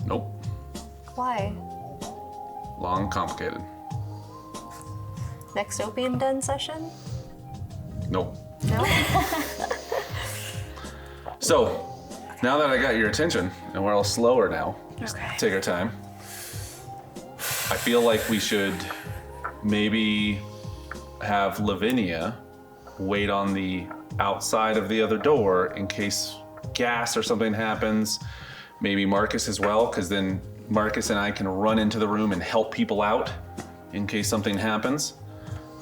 Nope. Why? Long, complicated. Next opium den session? Nope. No? So, now that I got your attention, and we're all slower now, just take our time. I feel like we should maybe have Lavinia wait on the outside of the other door in case gas or something happens. Maybe Marcus as well, because then Marcus and I can run into the room and help people out in case something happens.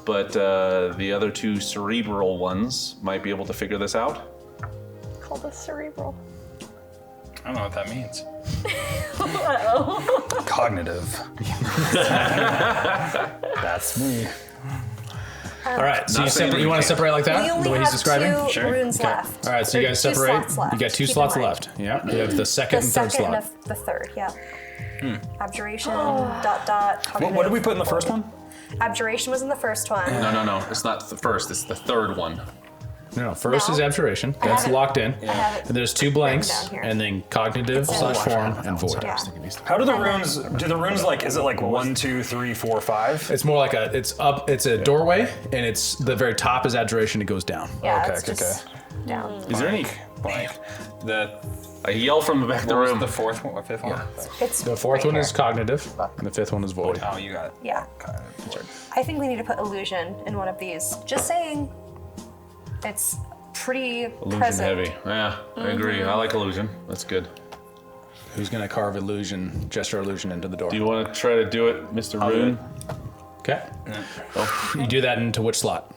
But the other two cerebral ones might be able to figure this out. Called us cerebral. I don't know what that means. Cognitive. That's me. All right, so Not saying that you we want to can't. separate like We that, only the way have he's describing? two runes left. All right, so you Or guys 2 separate. slots left. You got 2 Keep in slots mind. left. Yeah, you have the second The and third second slot. and the third, yeah. Abjuration, cognitive. What did we put in the first one? Abjuration was in the first one. No. It's not the first. It's the third one. No, first No. is abjuration. I That's have it. locked in. I have it And there's 2 blanks, down here. and then cognitive It's / in- form and void. Yeah. How do the runes? Do the runes like? Is it like 1, 2, 3, 4, 5? It's more like it's a doorway, and it's the very top is abjuration. It goes down. Yeah, Okay, it's just down. Is there any? Blank. The I yell from the back of the what was room. the fourth one or fifth one? It's The fourth right one here. is cognitive, and the fifth one is void. Oh, you got it. Yeah. I think we need to put illusion in one of these. Just saying. It's pretty Illusion present. heavy. Yeah, I agree. I like illusion. That's good. Who's gonna carve illusion, gesture illusion into the door? Do you want to try to do it, Mr. Rune? Okay. You do that into which slot?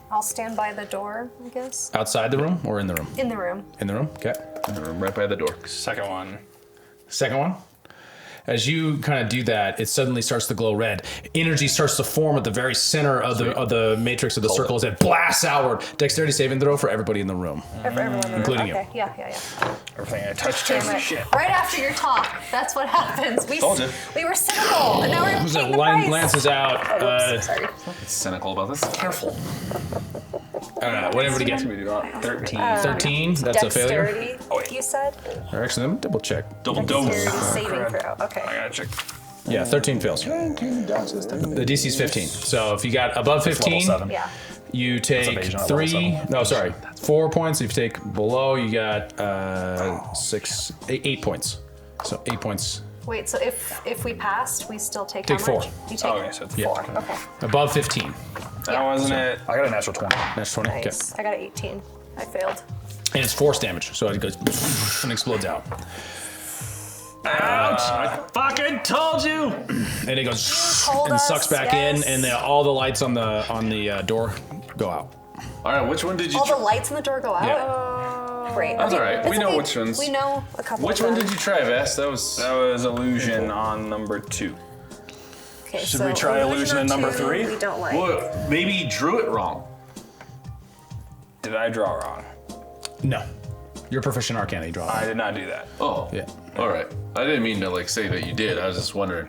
I'll stand by the door, I guess. Outside the room or in the room? In the room. In the room. Okay. In the room right by the door. Second one. Second one. As you kind of do that, it suddenly starts to glow red. Energy starts to form at the very center of the matrix of the circle as it blasts outward. Dexterity saving throw for everybody in the room. For everyone in the room. Including you. Okay, yeah. Everything I touched Damn turns to it. shit. Right after your talk, that's what happens. Told you. We were cynical, and now we're As the paying the line price. glances out, Oops, sorry. It's cynical about this. Careful. what everybody get? 13. 13. That's a failure. Dexterity, you said? Or actually, let me double check. Double Dexterity dose. saving throw. Okay. I gotta check. Yeah, 13 fails. The DC is 15. So if you got above 15, 7. Yeah. you take evasion at level 4 points. If you take below, you got 8 points. So 8 points. Wait, so if we passed, we still take Take how much? 4. You take Oh, okay, so it's 4. Okay. Above 15. That wasn't it. I got a natural 20. That's 20. Okay. Nice. I got an 18. I failed. And it's force damage, so it goes and explodes out. Ouch! I fucking told you! And it goes told and us, sucks back yes. in, and all the lights on the door go out. All right, which one did you? All the lights in the door go out? Yeah. Great. That's Okay, all right. it's We know okay. which ones. We know a couple Which of one them. did you try, Vess? That was illusion on number 2. Okay, Should so we try illusion in number 2, 3? We don't like. well, maybe you drew it wrong. Did I draw wrong? No. You're proficient Arcana. You draw. I did not do that. Oh. Yeah. All right. I didn't mean to like say that you did. I was just wondering.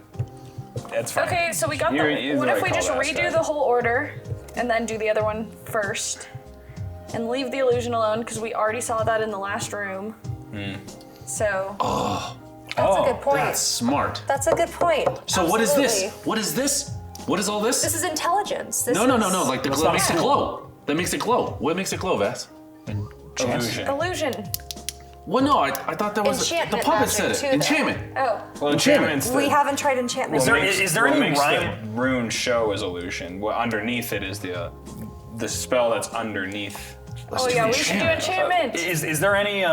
That's fine. Okay, so we got You're what the if we right just call to ask redo that. the whole order and then do the other one first? And leave the illusion alone because we already saw that in the last room. So. That's a good point. That's smart. That's a good point. So what is this? Absolutely. What is this? What is all this? This is intelligence. This no. Like the What's glow that makes it mean? glow. That makes it glow. What makes it glow, Vass? Illusion. Illusion. Well, no, I thought that was Enchantment the puppet magic said it. too, though. Enchantment. Oh. Well, enchantment's We haven't tried enchantment. Is there what any makes rhyme rune show as illusion? Well, underneath it is the spell that's underneath. Oh yeah, we should do enchantment. Is there any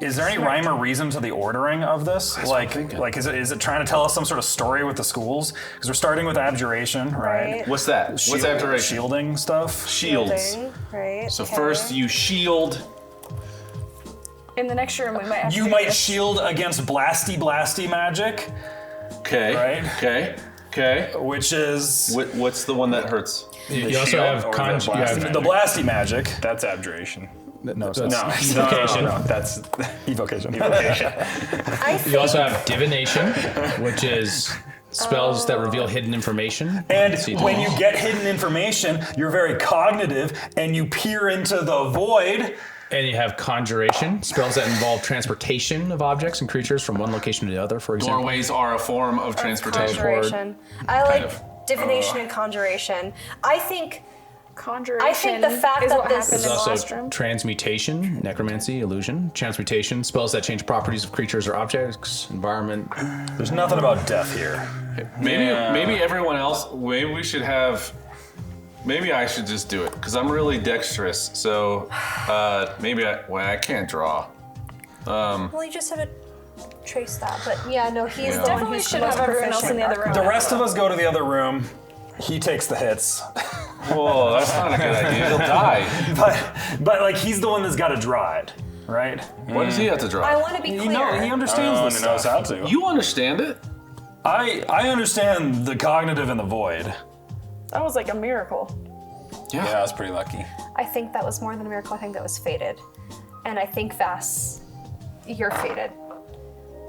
is there any rhyme or reason to the ordering of this? Like is it trying to tell us some sort of story with the schools? Because we're starting with abjuration, right? What's that? What's abjuration? Shielding stuff. Shields. Right. So okay. first you shield. In the next room, we might have You to do might this. shield against blasty magic, Okay. Right. Okay. which is What's the one that hurts? You also shield have or the conj. You blast have the blasty magic. That's abjuration. No, that's evocation. No, that's Evocation. I think You also have divination, which is spells that reveal hidden information. And See, when you get hidden information, you're very cognitive and you peer into the void. And you have conjuration, spells that involve transportation of objects and creatures from one location to the other, for example. Doorways are a form of transportation. conjuration. I like of. divination and conjuration. I think Conjuration. I think the fact is that what this- happened in There's the also last room. transmutation, necromancy, illusion, transmutation, spells that change properties of creatures or objects, environment. There's nothing about death here. Maybe everyone else. Maybe we should have. Maybe I should just do it because I'm really dexterous. So maybe I can't draw. well, you just have to trace that. But yeah, no, he's the one Definitely who's should the most have everyone else in the other room. The rest of us go to the other room. He takes the hits. Whoa, that's not a good idea. He'll die. But like he's the one that's got to draw it, right? What does he have to draw? I want to be clear. You know, he understands this he knows stuff. how to. You understand it? I understand the cognitive and the void. That was like a miracle. Yeah, I was pretty lucky. I think that was more than a miracle. I think that was fated. And I think, Vass, you're fated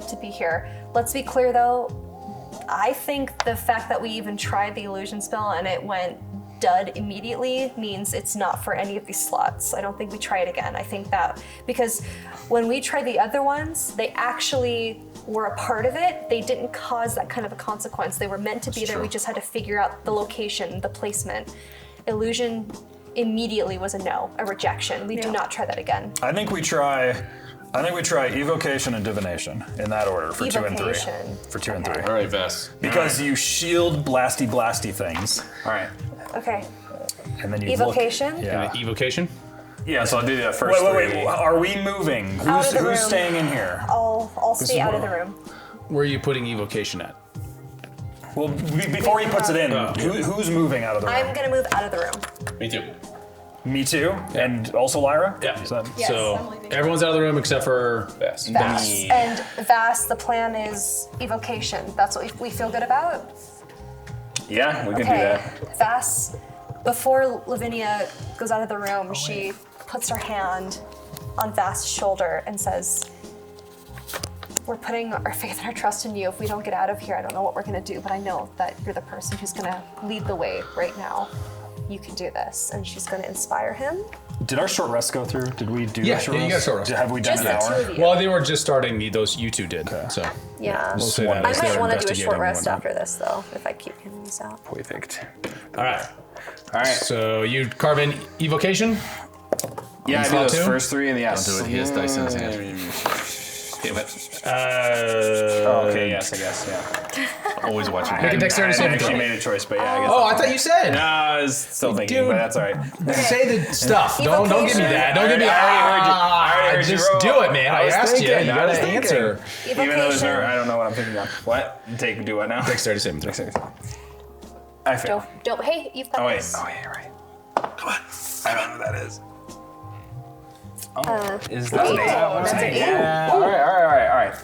to be here. Let's be clear, though. I think the fact that we even tried the illusion spell and it went dud immediately means it's not for any of these slots. I don't think we try it again. I think that because when we tried the other ones, they actually were a part of it. They didn't cause that kind of a consequence. They were meant to be there. We just had to figure out the location, the placement. Illusion immediately was a no, a rejection. We do not try that again. I think we try evocation and divination in that order for 2 and 3. Evocation. For 2 and 3. All right, Vess. Because you shield blasty things, All right. Okay. and then you Evocation? Look, yeah. Evocation? Yeah, so I'll do the first Wait. Are we moving? Out of the room. Who's staying in here? I'll stay out of the room. Where are you putting evocation at? Well, before he puts it in, who's moving out of the room? I'm gonna move out of the room. Me too. Me too. And also Lyra? Yeah. Is that- Yes, so I'm leaving. everyone's out of the room except for Vess. Vass. And Vass, the plan is evocation. That's what we feel good about? Yeah, we can do Okay. that. Vass, before Lavinia goes out of the room, she puts her hand on Vass's shoulder and says, we're putting our faith and our trust in you. If we don't get out of here, I don't know what we're gonna do, but I know that you're the person who's gonna lead the way right now. You can do this. And she's gonna inspire him. Did our short rest go through? Did we do Yeah, a short yeah, you rest? got a short rest. Have we done Just an the hour? two of you. Well, they were just starting. Those you two did. So Yeah. we'll say that I as they're might want to do a investigating short rest and after this, though, if I keep getting these out. Perfect. whatnot. All right. All right. So you carve in evocation. Yeah, I do slot those two? first 3 and yeah. Don't do it. He has dice in his hand. Damn it. Oh, okay, yes, I guess, yeah. Always watching. Make a dexterity I saving actually throw. made a choice, but yeah, I guess. Oh, I thought you said. No, I was still thinking, Dude. but that's all right. Say the stuff. Don't give me that. Don't give me. I already heard you Just roll. do it, man. I was asked you. thinking, You I gotta was thinking. answer. Even though there's no, Evocation. I don't know what I'm thinking of. What? Do what now? Dexterity saving throw. I failed. Don't. Hey, you've got Oh, wait. this. Oh, yeah, right. Come on. I don't know what that is. Oh, is that eight. what I'm That's an saying? eight. Yeah. All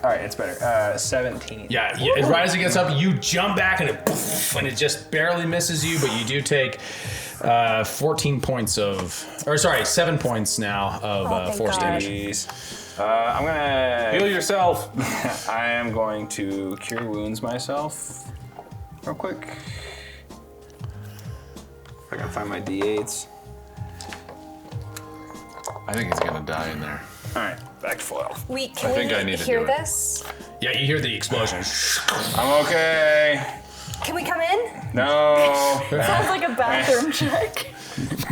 right. It's better. 17. Yeah, as right as it gets up, you jump back and it just barely misses you, but you do take 14 points of, or sorry, 7 points now of thank force God. damage. Jeez. I'm gonna Heal yourself. I am going to cure wounds myself real quick. If I can find my d8s. I think he's gonna die in there. All right, back to full health. Can think I we need to hear do it. this? Yeah, you hear the explosion. I'm okay. Can we come in? No. Sounds like a bathroom check.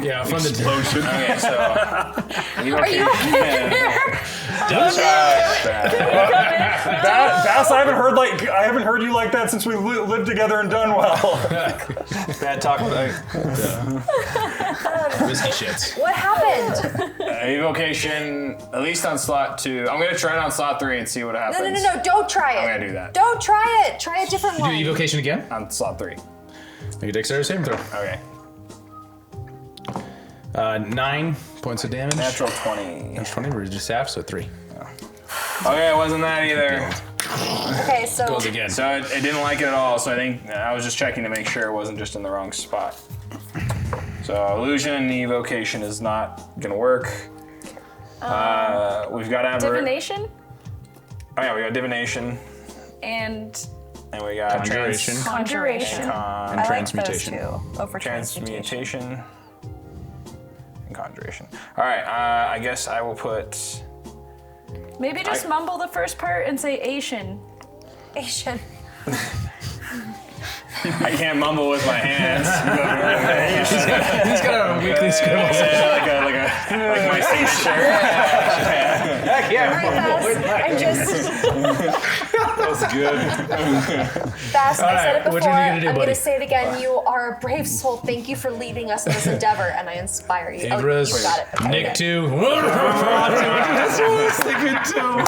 Yeah, from the explosion. Okay, so. Are you okay? Bass, I haven't heard you like that since we lived together and done well. Bad talk. Whiskey shits. What happened? Evocation, at least on slot 2. I'm gonna try it on slot 3 and see what happens. No, don't try it. I'm gonna do that. Don't try it. Try a different Do one. evocation again? On slot 3. Make a dexterity saving throw. Okay. 9 points of damage. Natural 20. That's 20, we're just half, so 3. Okay, it wasn't that either. Okay, so Goes again. So it didn't like it at all, so I think I was just checking to make sure it wasn't just in the wrong spot. So illusion evocation is not gonna work. We've got Divination Oh yeah, we got divination, and and we got Conjuration. conjuration. And I like transmutation. those two over transmutation. transmutation, and conjuration. All right, I guess I will put. Maybe just mumble the first part and say Asian. Asian. I can't mumble with my hands. He's got a weekly scribble. like my signature. I'm just. That was good. Bass, I said it before. what you gonna do, I'm buddy? gonna say it again. You are a brave soul. Thank you for leading us in this endeavor, and I inspire you. Oh, you Avras, got it. Okay, Nick good. 2. That's what I was thinking too.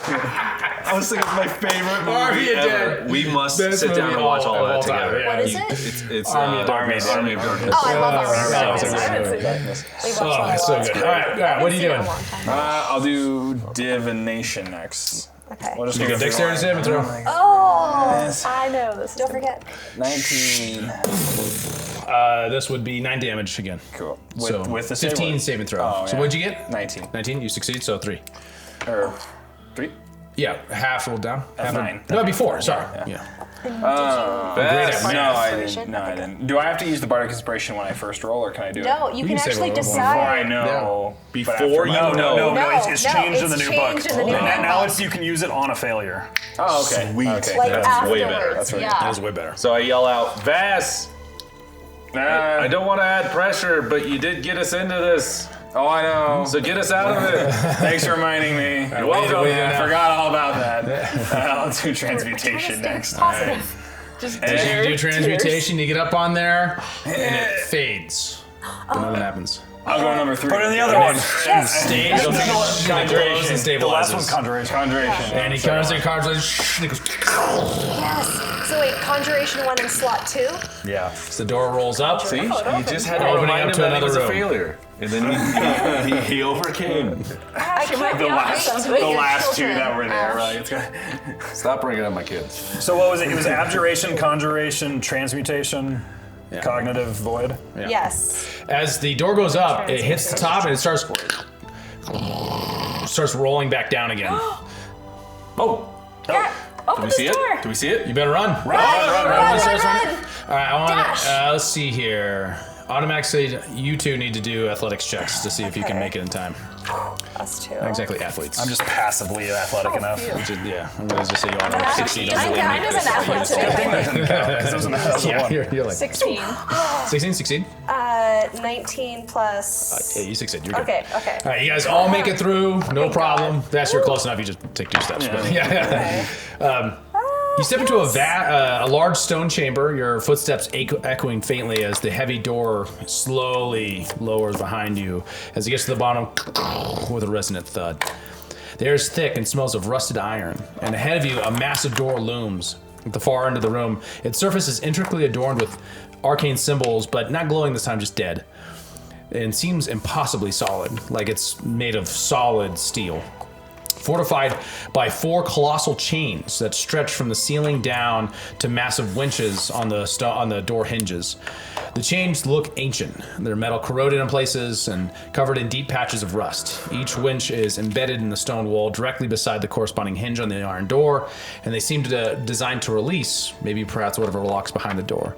I was thinking of my favorite movie Army of ever. Dead. We must Best sit down movie and watch of all of all that time, together. yeah. What is it? It's Army of Darkness. Army of Darkness. Oh, I love Army of Oh, Darkness. it's a I haven't good seen it. We've watched Oh, one a so lot. good. All right, what are you doing? I'll do divination next. Okay. We'll just Make go a through dexterity saving throw. Oh, I know this. don't forget. 19. This would be 9 damage again. Cool. So with the 15 saving throw. Oh, So yeah. what'd you get? 19. 19, you succeed, so 3. Or 3? Yeah, half rolled down. That's Half 9. No, before, sorry. Yeah. No, I Inspiration? didn't. Do I have to use the Bardic Inspiration when I first roll, or can I do No, it you can can save actually a little more. before I decide. know? Before but after you my- know. No, it's No, changed in the it's new book. changed in the new book. Now you can use it on a failure. Oh, okay. Sweet. Okay. Like That's way afterwards. better. That's right. Yeah. That was way better. So I yell out, Vass, I I don't want to add pressure, but you did get us into this. Oh, I know. So get us out of it. Thanks for reminding me. You're welcome. I forgot all about that. I'll do transmutation next. Positive. Just As you do tears. transmutation, you get up on there, and it fades. But nothing happens. I'll go number 3. Put in the other one. Stays, and it glows and The last one's stabilizes. conjuration. Conjuration. And he comes in, conjures, and it goes, Yes. So wait, conjuration one in slot 2. Yeah. the door rolls up. See, you just had to Opening remind up him to that he another was a room. failure. And then he overcame. I can't The last two children. that were there, right? It's got, Stop bringing up my kids. So what was it? It was abjuration, conjuration, transmutation, cognitive void. Yes. As the door goes up, it hits the top and it starts rolling back down again. Oh, Yeah. Open do we this see door. it? Do we see it? You better run. Run. All right, I want. Dash. Let's see here. Automatically, you two need to do athletics checks to see if you can Okay. make it in time. Us two. Not exactly athletes. I'm just passively athletic enough. Yeah, I'm gonna just say you all succeed on the way. I'm just an athlete today. Yeah, you're like 16. 16, succeed. 19 plus. Yeah, you succeed. You're good. Okay. Okay. All right, you guys all make it through, no problem. That's you're close enough. You just take 2 steps. But yeah. You step into a large stone chamber, your footsteps echoing faintly as the heavy door slowly lowers behind you. As it gets to the bottom, with a resonant thud. The air is thick and smells of rusted iron, and ahead of you, a massive door looms. At the far end of the room, its surface is intricately adorned with arcane symbols, but not glowing this time, just dead. And seems impossibly solid, like it's made of solid steel. fortified by 4 colossal chains that stretch from the ceiling down to massive winches on the door hinges. The chains look ancient. They're metal corroded in places and covered in deep patches of rust. Each winch is embedded in the stone wall directly beside the corresponding hinge on the iron door, and they seem designed to release, maybe perhaps whatever locks behind the door.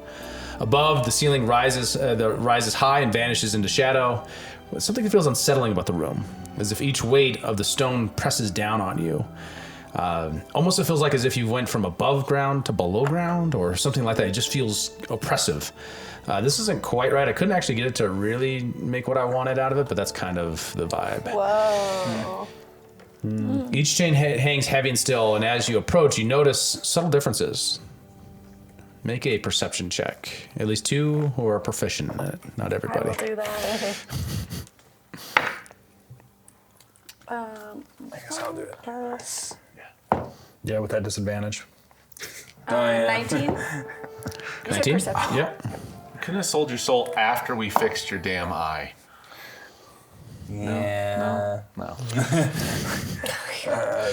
Above, the ceiling rises high and vanishes into shadow. Something that feels unsettling about the room, as if each weight of the stone presses down on you. Almost it feels like as if you went from above ground to below ground or something like that. It just feels oppressive. This isn't quite right. I couldn't actually get it to really make what I wanted out of it, but that's kind of the vibe. Whoa. Each chain hangs heavy and still, and as you approach, you notice subtle differences. Make a perception check. At least 2 who are proficient in it. Not I everybody. will do that. I guess I'll do it. Plus Yeah, with that disadvantage. 19. 19? perception. Yep. Couldn't have sold your soul after we fixed your damn eye. Yeah. No.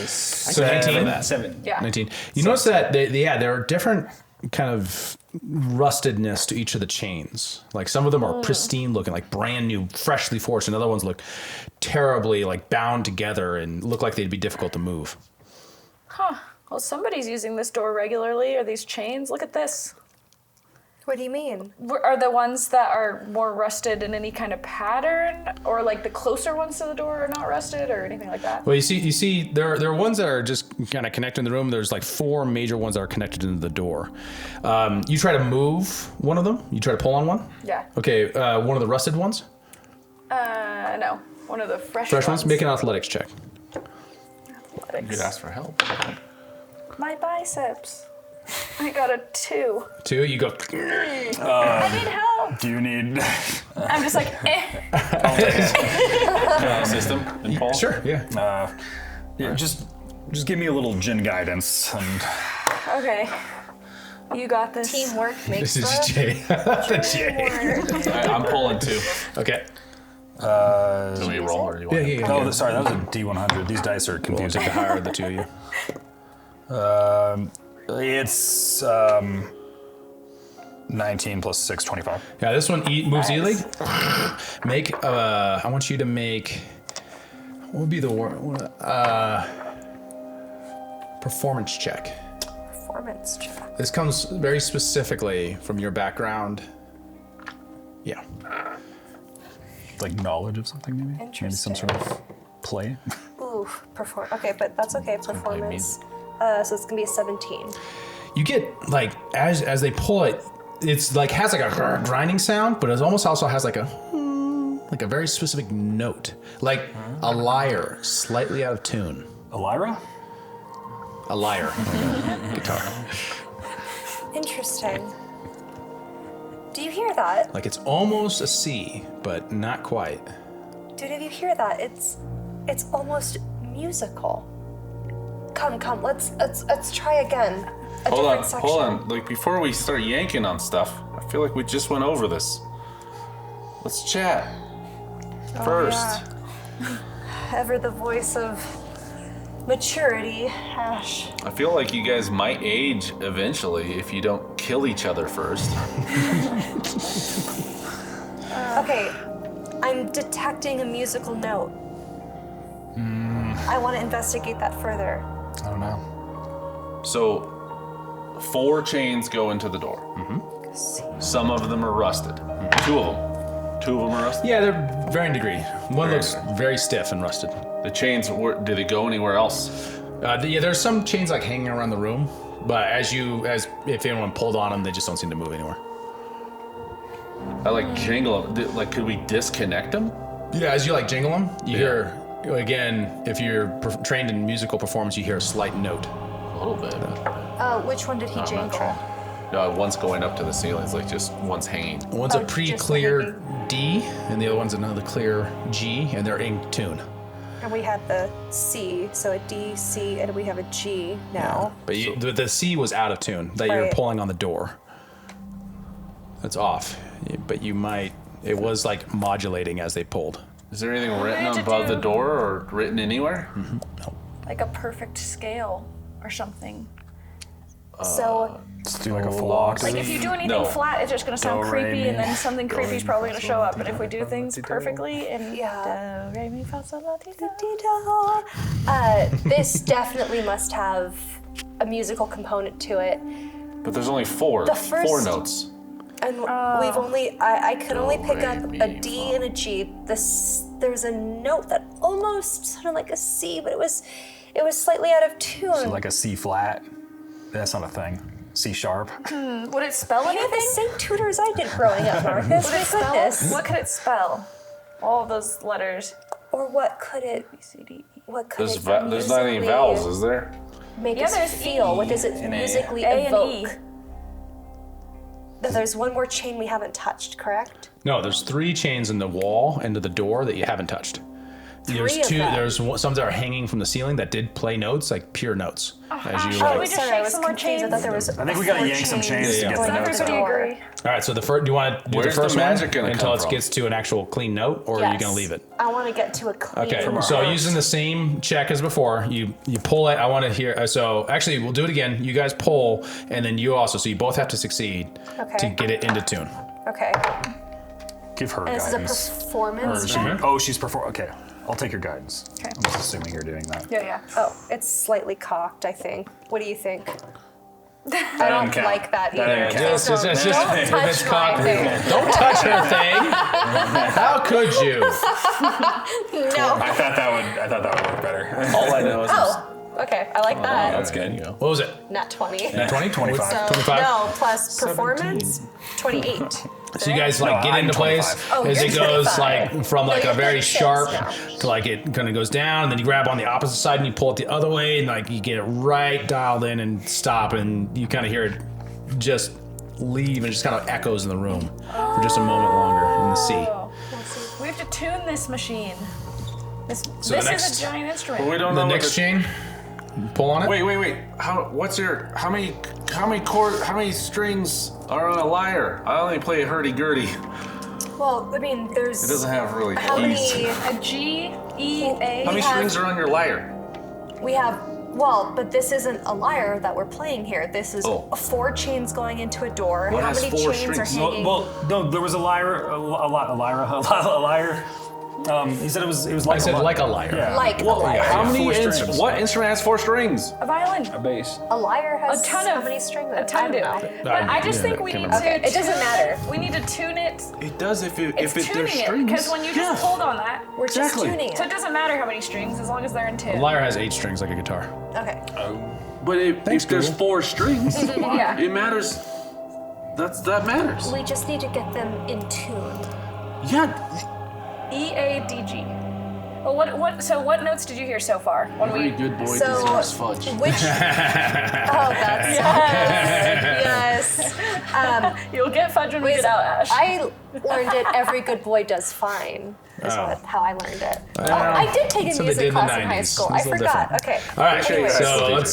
So 19? 7. Yeah. 19. You notice that there are different kind of rustedness to each of the chains. Like some of them are pristine looking, like brand new, freshly forged, and other ones look terribly like bound together and look like they'd be difficult to move. Huh. Well, somebody's using this door regularly. Are these chains? Look at this. What do you mean? Are the ones that are more rusted in any kind of pattern, or like the closer ones to the door are not rusted, or anything like that? Well, you see, there are ones that are just kind of connected in the room. There's like 4 major ones that are connected into the door. You try to move one of them. You try to pull on one. Yeah. Okay, one of the rusted ones. No. One of the fresh Ones. Make an athletics check. You could ask for help. My biceps. I got a 2. 2. You go. I need help. Do you need? I'm just like, System and Paul. Sure. Yeah. Yeah, just give me a little gin guidance and. okay. You got this. Teamwork makes This is Jay. I'm pulling 2. Okay. Do we roll or do you want? Yeah. Oh, sorry, that was a D100. These dice are We'll confusing. take the higher of the 2 of you. It's 19 plus 6, 25. Yeah, this one moves easily. Make. I want you to make. What would be the word? Performance check. Performance check. This comes very specifically from your background. Yeah. Like knowledge of something, maybe? Maybe some sort of play. Ooh, okay, but that's okay. Performance. So it's gonna be a 17. You get like as they pull it, it's like has like a grinding sound, but it almost also has like a very specific note, like a lyre slightly out of tune. A lyra? A lyre, guitar. Interesting. Do you hear that? Like it's almost a C, but not quite. Dude, if you hear that, it's almost musical. Come, let's try again. A Hold different section. on. Like before we start yanking on stuff, I feel like we just went over this. Let's chat first. Yeah. Ever the voice of maturity, Ash. I feel like you guys might age eventually if you don't kill each other first. Okay, I'm detecting a musical note. I want to investigate that further. I don't know. So, 4 chains go into the door. Some of them are rusted. 2 of them. 2 of them are rusted. Yeah, they're varying degree. One looks very stiff and rusted. The chains, do they go anywhere else? Yeah, there's some chains like hanging around the room, but as if anyone pulled on them, they just don't seem to move anywhere. I like jingle them. Like, could we disconnect them? Yeah, as you like jingle them, you hear again. If you're trained in musical performance, you hear a slight note. A little bit. Which one did he jingle? One's going up to the ceiling. It's like just one's hanging. One's a just pre-clear hanging. D, and the other one's another clear G, and they're in tune. And we had the C, so a D, C, and we have a G now. But the C was out of tune. That you're Right. pulling on the door. That's off. But you might. It was like modulating as they pulled. Is there anything written above the door or written anywhere? like a perfect scale or something. So Let's do like a full octave. Like if you do anything No. flat, it's just gonna sound Do, re, creepy, mi. and then something creepy is probably gonna show up. But if we do things perfectly and Yeah. do, re, mi, fa, sol, la, ti, do. this definitely must have a musical component to it. But there's only four. The first- 4 notes. And we've only, I could only pick up a D and a G. There's a note that almost sounded like a C, but it was slightly out of tune. So like a C flat. That's not a thing. C sharp. Would it spell You had the anything? same tutors I did growing up, Marcus. Would it My spell? goodness. What could it spell? All of those letters. Or what could it? B, C, D, E. What could There's, it there's not any musically vowels, is there? make Yeah, us there's feel? E What does it and A. musically A and evoke? E. There's one more chain we haven't touched, correct? No, there's 3 chains in the wall and to the door that you haven't touched. There's Three of them. There's some that are hanging from the ceiling that did play notes, like pure notes. As you Should like. we just Sorry, I shake was some more confused. I chains? thought there was. I think we gotta yank some chains to get the Does notes everybody out. agree? All right, so do you want to do Where's the first the one magic gonna until come it from? gets to an actual clean note, or are you gonna leave it? I want to get to a clean. Okay, note. so using the same check as before, you pull it. I want to hear. So actually, we'll do it again. You guys pull, and then you also. So you both have to succeed Okay. to get it into tune. Okay. Give her And this is guidance. a performance Or she- check? oh, she's performing. Okay, I'll take your guidance. Okay. I'm just assuming you're doing that. Yeah. Oh, it's slightly cocked, I think. What do you think? I doesn't don't count. like that That either. doesn't It's just, it's just Don't if touch it's my cocked. thing. Don't touch her thing. How could you? No. I thought that would work better. All I know is Oh, okay. I like that. That's good. What was it? Not 20. 20? 25. So, 25? no, plus performance, 28. So you guys like No, get I'm into place 25. Oh, as you're it goes 25. like from No, like you're a very 36 sharp now. to like it kind of goes down, and then you grab on the opposite side and you pull it the other way, and like you get it right dialed in and stop, and you kind of hear it just leave, and it just kind of echoes in the room for just a moment longer in the sea. We have to tune this machine. This So the is next- a giant instrument. we don't The know. next chain, pull on it. Wait. How many strings are on a lyre? I only play hurdy-gurdy. Well, I mean, there's. It doesn't have really How keys. many? A G, E, A. How many strings are on your lyre? We have. Well, but this isn't a lyre that we're playing here. This is Oh. 4 chains going into a door. What How has many 4 chains are strings? hanging? Well, no, there was a lyre, a lyre. He said it was like I said a like a lyre. Yeah. like a Well, lyre. how many? 4 strings. What instrument has 4 strings? A violin. A bass. A lyre has A ton how of many strings? A ton I don't of know. it. But I just think we need to. Okay, it doesn't matter. We need to tune it. It does if It's there's tuning it strings. because when you just pulled on that, We're just Exactly. tuning it. so it doesn't matter how many strings as long as they're in tune. A lyre has 8 strings like a guitar. Okay. But if there's 4 strings, Yeah. it matters. That matters. We just need to get them in tune. Yeah. E, A, D, G. Well, what notes did you hear so far? When Every good boy So, deserves fudge. which? Oh, that's yes. You'll get fudge when we get out, Ash. I learned it. Every good boy does fine. Is how I learned it. Well, I did take a that's what they music did in the class in high 90s. school. It's I a little forgot. different. Okay. All right, Anyways.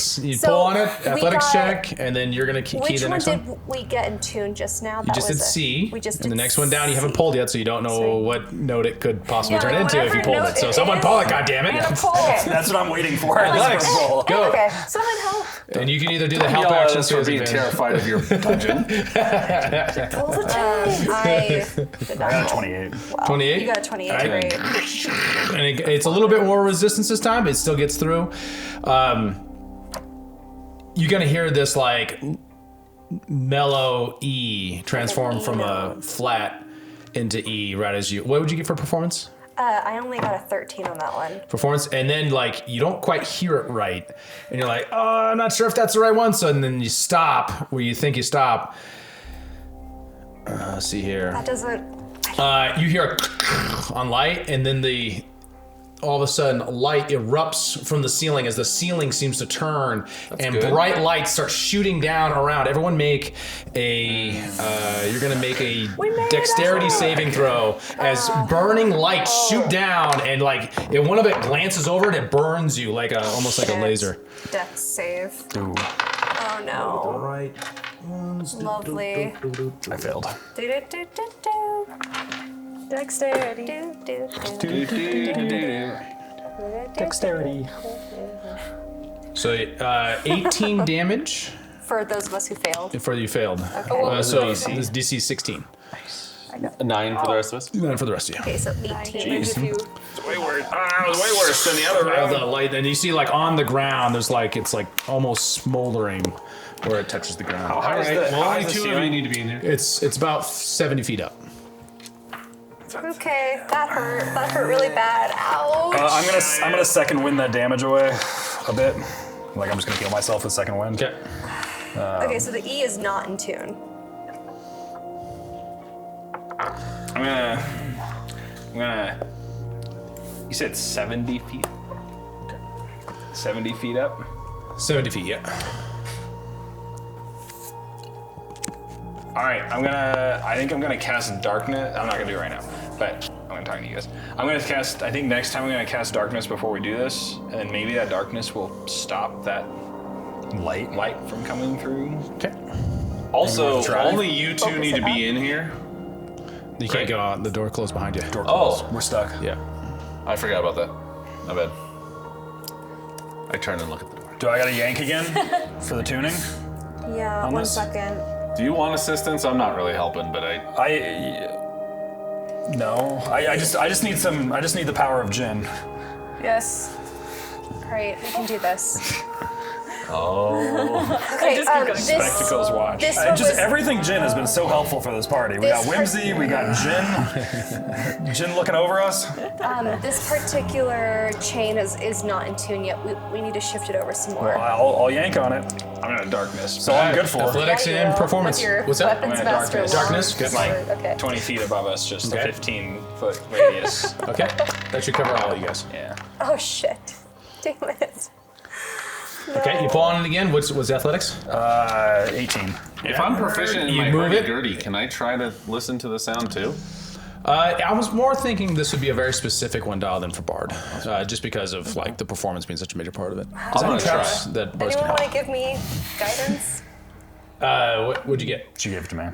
so you So pull on it, we athletics got- check, and then you're gonna key Which the one next did one. we get in tune just now? You just did C, We just and the did next one down you haven't C. pulled yet, so you don't know So- what note it could possibly Yeah, turn into if you whatever pulled note it. So it someone is, pull it, goddammit. And a pull. That's what I'm waiting for. Athletics, go. Okay. Someone help. And you can either do the help Yell at action us or for being terrified of your dungeon. Pull the chain. I did not I got roll. 28. Well, 28? You got a 28. All right. Great. And it's a little bit more resistance this time, but it still gets through. You're gonna hear this like mellow E transform from a flat into E right as you. What would you get for performance? I only got a 13 on that one. Performance, and then like you don't quite hear it right, and you're like, oh, I'm not sure if that's the right one. So and then you stop where you think you stop. Let's see here. That doesn't. You hear on light, and then all of a sudden light erupts from the ceiling as the ceiling seems to turn, and good. bright lights start shooting down around. Everyone make a you're gonna make a dexterity saving throw as burning lights shoot down, and like if one of it glances over and it burns you like almost like a laser. Death save. Ooh, Oh no. Right. Lovely. I failed. Do-do-do-do-do. Dexterity. Do-do-do-do. Dexterity. So 18 damage For those of us who failed. for you failed. So this DC 16. 9 for the rest of us. 9 for the rest of you. Okay, so 18. It's way worse. It was way worse than the other round. The light, and you see like on the ground, there's like it's like almost smoldering where it touches the ground. How is the, Well, how only is the 2 of you ceiling? need to be in here. It's about 70 feet up. Okay, that hurt. That hurt really bad. Ouch. I'm gonna second wind that damage away a bit. Like I'm just gonna heal myself with second wind. Okay. Okay, so the E is not in tune. I'm gonna. You said 70 feet. 70 feet up. 70 feet, yeah. All right, I think I'm gonna cast darkness. I'm not gonna do it right now, but I'm gonna talk to you guys. I'm gonna cast. I think next time I'm gonna cast darkness before we do this, and then maybe that darkness will stop that light from coming through. Okay. Also, try? only you two need to be in here. You can't go out. The door closed behind you. Oh, We're stuck. Yeah. I forgot about that. My bad. I turned and looked at the door. Do I gotta yank again for the tuning? Yeah, On one this? second. Do you want assistance? I'm not really helping, but No. I just need some. I just need the power of Jin. Yes. Alright, we can do this. Oh. Okay, this, Spectacles watch. this one was, Everything Jin has been so helpful for this party. We got This Whimsy, we got Jin. Jin looking over us. this particular chain is not in tune yet. We need to shift it over some more. I'll yank on it. I'm gonna darkness. So I'm good for. Athletics and performance. What's that? Weapons I'm gonna master. darkness. Darkness, good. Like Okay. 20 feet above us, just Okay. a 15-foot radius. Okay. That should cover all of you guys. Yeah. Oh shit. Damn it. Okay, you pull on it again. What's athletics? 18. If I'm proficient in You my move it? hurdy-gurdy, can I try to listen to the sound too? I was more thinking this would be a very specific one dialed in for Bard, just because of like the performance being such a major part of it. I'm gonna Traps that Bards Anyone can want to give me guidance? help. What'd you get? She gave it to me.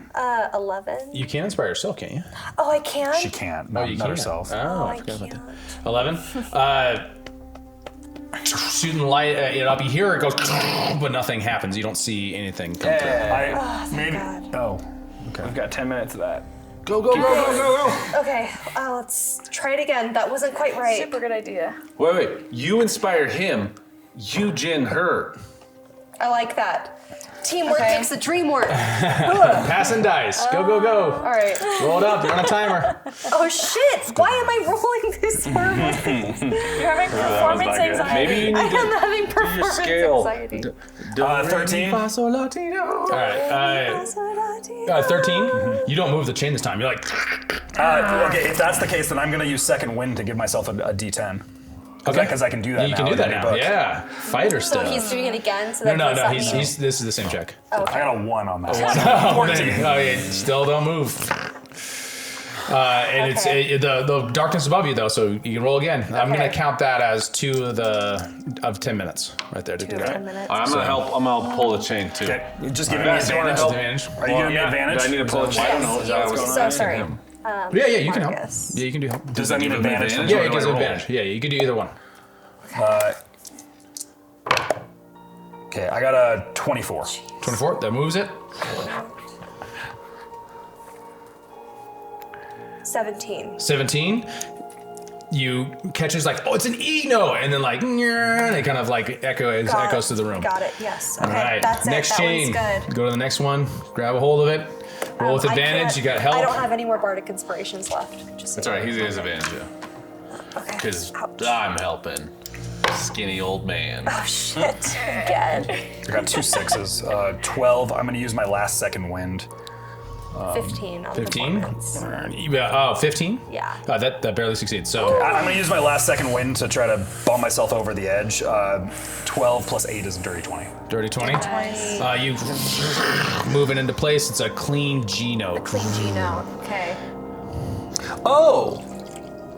11. You can inspire yourself, can't you? Oh, I can? She can't. Not, you not can. herself. Oh, I I forgot about can't. that. 11. Shooting light it up. You hear it goes, but nothing happens. You don't see anything come through. Maybe. God. Oh. We've got 10 minutes of that. Go, go, go, go, go, go. Okay, let's try it again. That wasn't quite right. Super good idea. Wait. You inspire him. You Jin her. I like that. Teamwork Okay. makes the dream work. Passing dice. Go, go, go. All right. Roll it up. You're on a timer. Oh shit! Why am I rolling this horrible things? You're having performance not good. anxiety. Maybe you I need to am having do your performance scale. anxiety. 13. All right. 13. You don't move the chain this time. You're like, Okay, if that's the case, then I'm gonna use second wind to give myself a D10. okay, Because I can do that You now can do in that any now. book. Yeah, fighter So stuff. he's doing it again. So No, that no, does no. that He's mean- this is the same check. I got a 1 on that. Oh, 14. oh, yeah, still don't move. And Okay. it's the darkness above you though, so you can roll again. I'm gonna Okay. count that as 2 of 10 minutes right there to do 10 that. minutes. I'm gonna help. I'm gonna pull the chain too. Okay, you just give me Alright, so you wanna advantage. help? Are you giving me advantage? Do I need to pull the chain? I don't know. Is that what's going So on? sorry. Yeah, you can help. Marcus. Yeah, you can do help. Does that mean give me advantage? advantage? Yeah, Or it do gives I you roll? advantage. Yeah, you can do either one. Okay, I got a 24. 24. That moves it. 17. 17. You catch it's like, oh, it's an E note, and then like, and it kind of like echoes through the room. Got it. Yes. Okay. All right, That's next it. chain. That one's good. Go to the next one. Grab a hold of it. Roll with I advantage. can't- You got help. I don't have any more bardic inspirations left. Just That's all right. He has advantage yeah. Okay. Because Ouch. I'm helping. Skinny old man. Oh shit! Again. I got 2 6s. 12. I'm gonna use my last second wind. 15 on 15? performance. 15? Yeah. That barely succeeds. So I'm gonna use my last second wind to try to bump myself over the edge. 12 plus 8 is a dirty 20. dirty 20. You move it into place. It's a clean G note. Clean G note. Okay. Oh!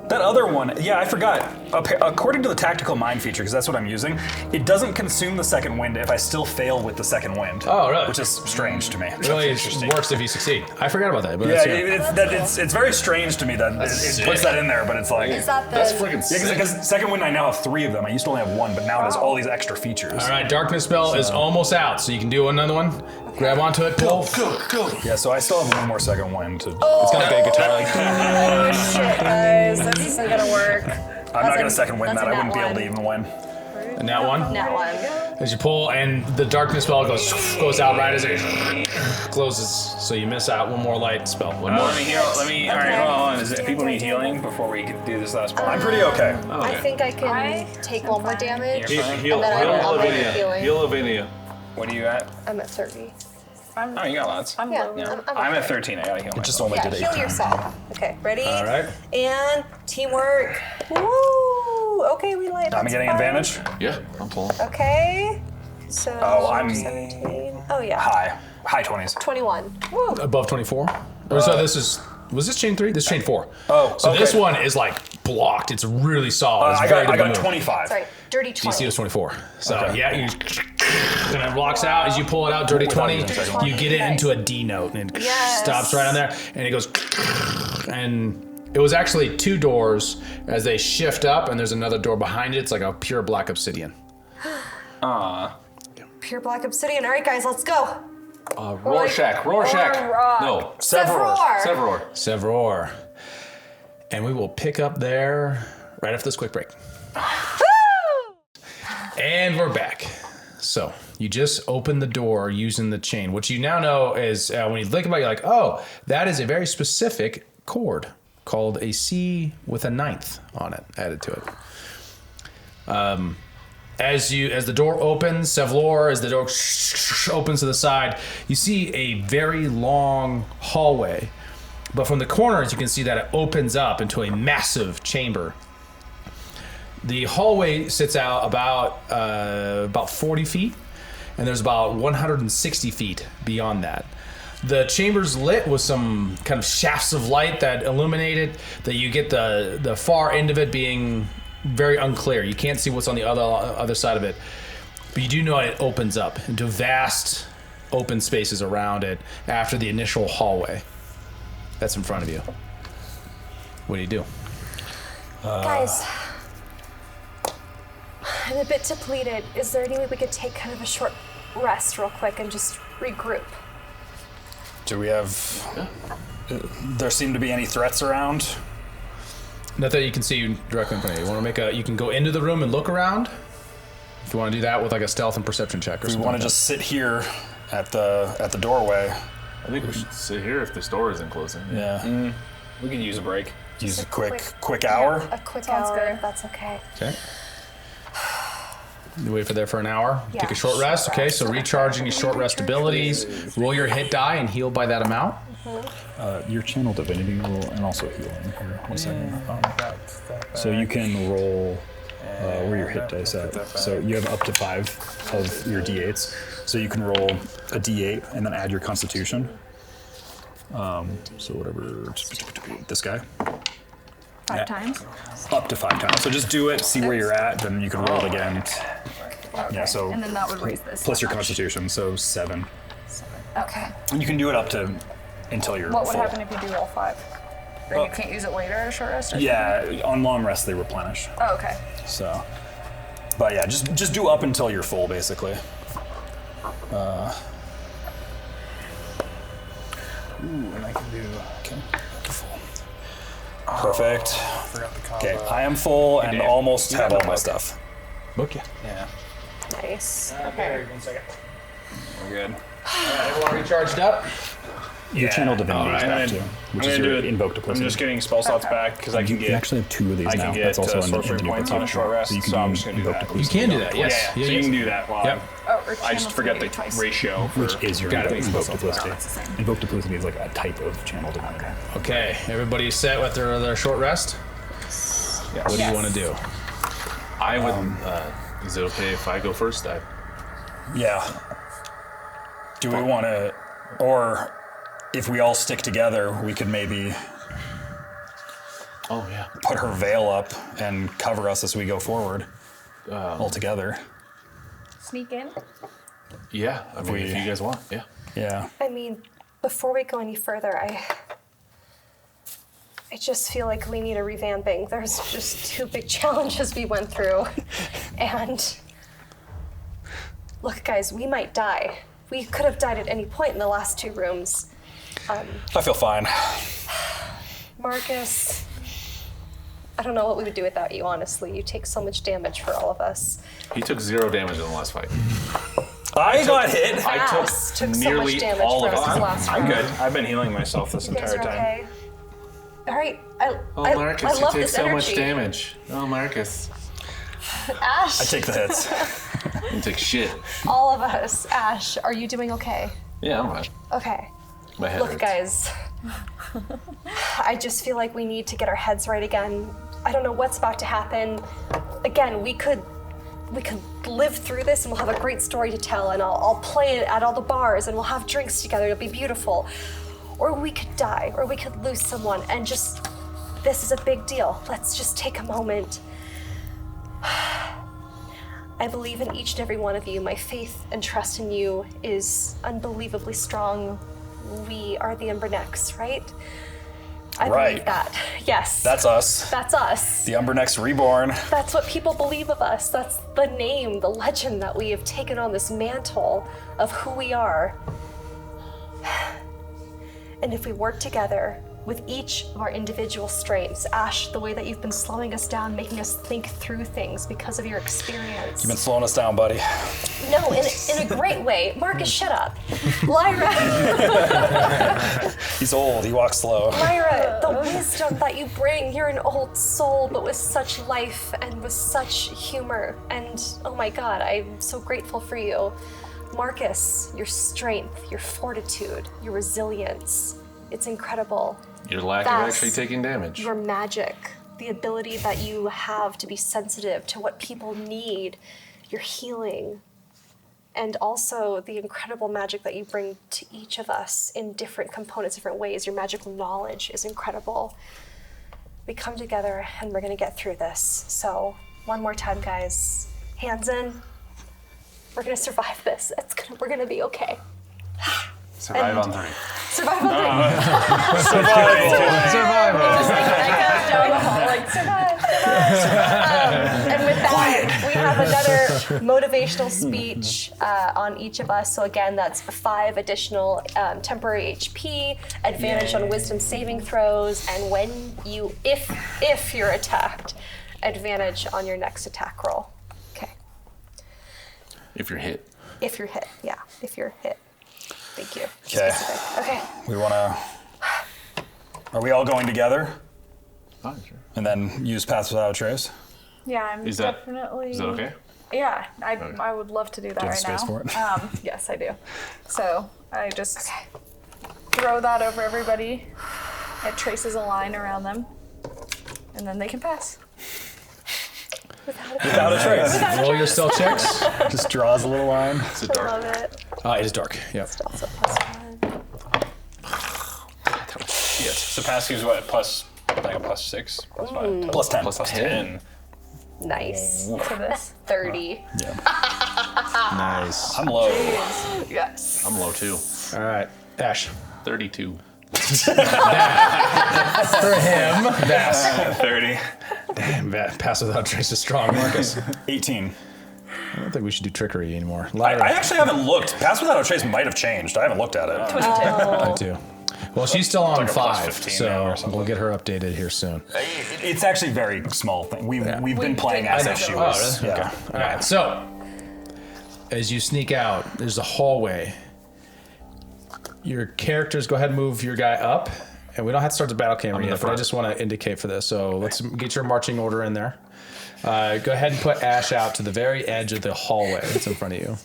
That other one. Yeah, I forgot. according to the tactical mind feature, because that's what I'm using, it doesn't consume the second wind if I still fail with the second wind. Oh, really? Which is strange to me. Really, it works if you succeed. I forgot about that. But It's very strange to me that it puts that in there, but it's like... Is that the... That's freaking sick. Because second wind, I now have 3 of them. I used to only have 1, but now it has all these extra features. All right, darkness spell is almost out, so you can do another one. Grab onto it, pull. Go. Yeah, so I still have 1 more second wind. It's gonna be a guitar. Oh, shit, guys. This isn't gonna work. I'm not going to second wind that. I wouldn't be able to even win. And that one. That one. As you pull, and the darkness spell goes out right as it closes, so you miss out 1 more light spell. One more. Let me heal. All right, hold on. Is it, people need healing before we can do this last part? I'm pretty okay. I think I can take 1 more damage. Heal And then I'll make Lavinia. healing. Heal Lavinia. What are you at? I'm at 30. Oh, you got lots. I'm Yeah, low. I'm okay. at 13. I gotta heal myself. Just only Yeah, did 8 heal times. yourself. Okay, ready? All right. And teamwork. Woo! Okay, we light. I'm getting advantage. Yeah, I'm pulling. Okay. So. Oh, I'm 17. Oh yeah. high 20s. 21. Woo. Above 24. So this is. Was this chain 3? This is chain 4. Oh, so okay. this one is like blocked. It's really solid. It's I very got good to move. 25. Sorry, dirty 20. DC was 24. So Okay. yeah, and it blocks out as you pull it out. Dirty 20. You get it into a D note and it Yes. stops right on there, and it goes. And it was actually 2 doors as they shift up, and there's another door behind it. It's like a pure black obsidian. Pure black obsidian. All right, guys, let's go. Rorschach. No. Sephora. Sevror. And we will pick up there right after this quick break. And we're back. So you just opened the door using the chain, which you now know is, when you think about it, you're like, oh, that is a very specific chord called a C with a 9th on it, added to it. As the door opens, Sevlor, as the door opens to the side, you see a very long hallway. But from the corners, you can see that it opens up into a massive chamber. The hallway sits out about 40 feet, and there's about 160 feet beyond that. The chamber's lit with some kind of shafts of light that illuminate it, that you get the far end of it being very unclear. You can't see what's on the other side of it, but you do know it opens up into vast open spaces around it after the initial hallway that's in front of you. What do you do? Guys, I'm a bit depleted. Is there any way we could take kind of a short rest real quick and just regroup? Do we have... there seem to be any threats around? Not that you can see directly in front of you. You want to you can go into the room and look around. If you want to do that with like a stealth and perception check or We something. want to just sit here at the doorway. I think we should sit here if this door isn't closing. Yeah. We could use a break. Use a quick hour. A quick Sounds hour, good. if that's okay. Okay. You wait for an hour. Yeah, Take a short rest. Okay, so recharging your short rest abilities. Roll your hit die and heal by that amount. Your channel divinity roll and also healing. Here, 1 second. So you can roll where your hit dice at. So you have up to 5 of your d8s. So you can roll a d8 and then add your constitution. So whatever, this guy. 5 times. Up to 5 times. So just do it, see where you're at, then you can roll it again. Yeah, so And then that would raise this. plus your constitution, so 7. Okay. You can do it up to until you're What would full. happen if you do all 5? Then you can't use it later at a short rest? Or Yeah, on long rest they replenish. Oh, okay. So, but yeah, just do up until you're full, basically. And I can do... Okay. Full. Perfect. Okay, I am full and almost have all my stuff. Book ya. Yeah. Nice. Okay. We're good. Everyone recharged up. Your channel divinity is I'm back gonna- too, I'm which is gonna your do it. invoke I'm duplicity. just getting spell slots back because I can You get. actually have 2 of these I now. can get That's also in the sorcery new points on a short rest, So you can so I'm do just gonna do invoke that. You duplicity. can do that, yes. Yeah, so you can do that while Yep. Oh, or I just channel forget the divinity twice. ratio. For, Which is your Got it. invoke It's duplicity. the same. Invoke duplicity is like a type of channel divinity. Okay, everybody set with their short rest? What do you want to do? I would. Is it okay if I go first? Yeah. Do we want to, or if we all stick together, we could maybe. Oh yeah. put her veil up and cover us as we go forward all together. Sneak in. Yeah. I mean, if you guys want, yeah. Yeah. I mean, before we go any further, I just feel like we need a revamping. There's just 2 big challenges we went through. And look, guys, we might die. We could have died at any point in the last 2 rooms. I feel fine. Marcus, I don't know what we would do without you, honestly. You take so much damage for all of us. He took 0 damage in the last fight. I got hit. Ass took so nearly much damage all for of us it. this last I'm round. good. I've been healing myself this You guys entire are time. okay? All right, I Marcus, I you love take this so energy. much damage. Oh, Marcus. Ash, I take the hits. You take shit. all of us. Ash, are you doing okay? Yeah, I'm fine. Okay. My head Look, hurts. guys, I just feel like we need to get our heads right again. I don't know what's about to happen. Again, we could live through this and we'll have a great story to tell, and I'll play it at all the bars and we'll have drinks together. It'll be beautiful. Or we could die, or we could lose someone, and just, this is a big deal. Let's just take a moment. I believe in each and every one of you. My faith and trust in you is unbelievably strong. We are the Umbernecks, right? I believe Right. that. Yes. That's us. That's us. The Umbernecks reborn. That's what people believe of us. That's the name, the legend that we have taken on, this mantle of who we are. And if we work together with each of our individual strengths, Ash, the way that you've been slowing us down, making us think through things because of your experience. You've been slowing us down, buddy. No, in a great way. Marcus, shut up. Lyra, He's old. He walks slow. Lyra, the wisdom that you bring, you're an old soul, but with such life and with such humor. And oh my God, I'm so grateful for you. Marcus, your strength, your fortitude, your resilience, it's incredible. Your lack of That's actually taking damage. Your magic, the ability that you have to be sensitive to what people need, your healing, and also the incredible magic that you bring to each of us in different components, different ways. Your magical knowledge is incredible. We come together and we're gonna get through this. So one more time, guys, hands in. We're gonna survive this. We're gonna be okay. Survive on 3. Survive on 3. Just like echoes down the hall, like survive. And with that, we have another motivational speech on each of us. So again, that's 5 additional temporary HP, advantage on wisdom saving throws, and when you, if you're attacked, advantage on your next attack roll. Okay. If you're hit. If you're hit, yeah. If you're hit. Thank you. Okay. Specific. Okay. We want to. Are we all going together? Oh, sure. And then use Paths Without a Trace? Yeah, I'm Is that definitely. okay? Yeah, I would love to do that Do you have right space now. for it? Yes, I do. So I just throw that over everybody. It traces a line around them, and then they can pass. Without a trace. Roll your stealth checks. Just draws a little line. Is it I dark? love it. It is dark. Yep. Also +1. Shit. So pass gives what? Plus, like a +6? +5? Plus 10. Plus 10. Nice. For this. 30. Nice. I'm low. Yes. I'm low too. All right, Ash. 32. For him, Vass. 30. Damn, Pass Without Trace is strong. Marcus. 18. I don't think we should do trickery anymore. I Lyra. actually haven't looked. Paths Without a Trace might have changed. I haven't looked at it. 22. I do. Well, she's still on like a plus 5, 15 now or so something. we'll get her updated here soon. It's actually a very small thing. We've been playing did as know. if she Oh, was. really? Yeah. Okay. All right. So, as you sneak out, there's a hallway. Your characters, go ahead and move your guy up. And we don't have to start the battle camera in yet, the but I front. just want to indicate for this. So let's get your marching order in there. Go ahead and put Ash out to the very edge of the hallway that's in front of you.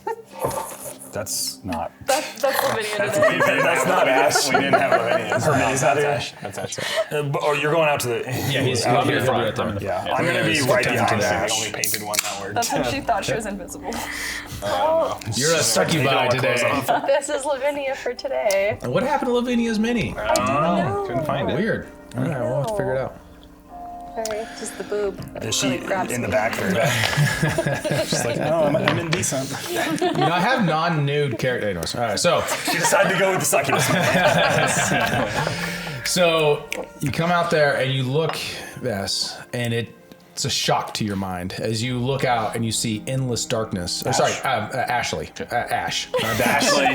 That's not. That's Lavinia today. That's not Ash. We didn't have Lavinia's. Hermione's not here. That's Ash. Oh, you're going out to the. Yeah, he's out here. here. He'll be right there. Yeah, I'm gonna be skip right down to behind the Ash. I only painted one that word. That's when she thought she was invisible. You're a succubi today. This is Lavinia for today. And what happened to Lavinia's mini? I don't know. Couldn't find it. Weird. All right, we'll have to figure it out. Alright, just the boob. Is she Really grabs in the me. back there? She's like, no, I'm indecent. I have non-nude character. Anyways, all right, so She decided to go with the succubus. So you come out there and you look, Vess, and it's a shock to your mind as you look out and you see endless darkness. Ashley. Ash. Ashley.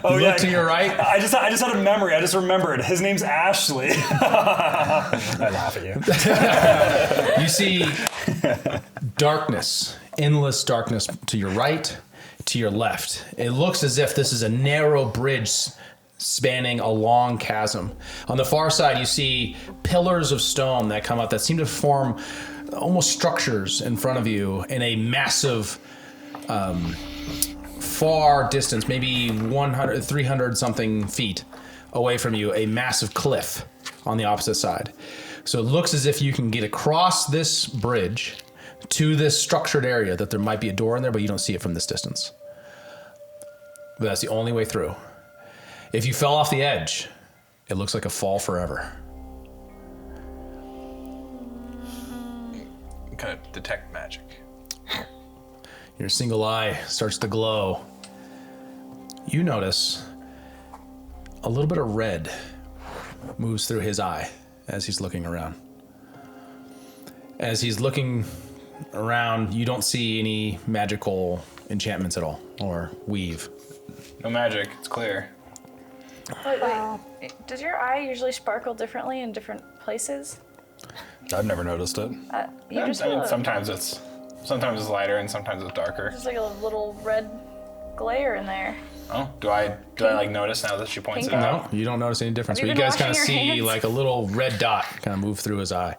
Oh, Look to your right. I just had a memory. I just remembered. His name's Ashley. I laugh at you. You see darkness, endless darkness to your right, to your left. It looks as if this is a narrow bridge spanning a long chasm. On the far side, you see pillars of stone that come up that seem to form almost structures in front of you in a massive, far distance, maybe 100, 300 something feet away from you, a massive cliff on the opposite side. So it looks as if you can get across this bridge to this structured area, that there might be a door in there, but you don't see it from this distance. But that's the only way through. If you fell off the edge, it looks like a fall forever. I'm gonna detect magic. Your single eye starts to glow. You notice a little bit of red moves through his eye as he's looking around. As he's looking around, you don't see any magical enchantments at all, or weave. No magic. It's clear. Wait. Does your eye usually sparkle differently in different places? I've never noticed it. You just I mean, have sometimes it's lighter and sometimes it's darker. there's like a little red glare in there. Oh, do I like notice now that she points it out? No, you don't notice any difference. Have But you you been guys kind of washing your see hands? like a little red dot kind of move through his eye.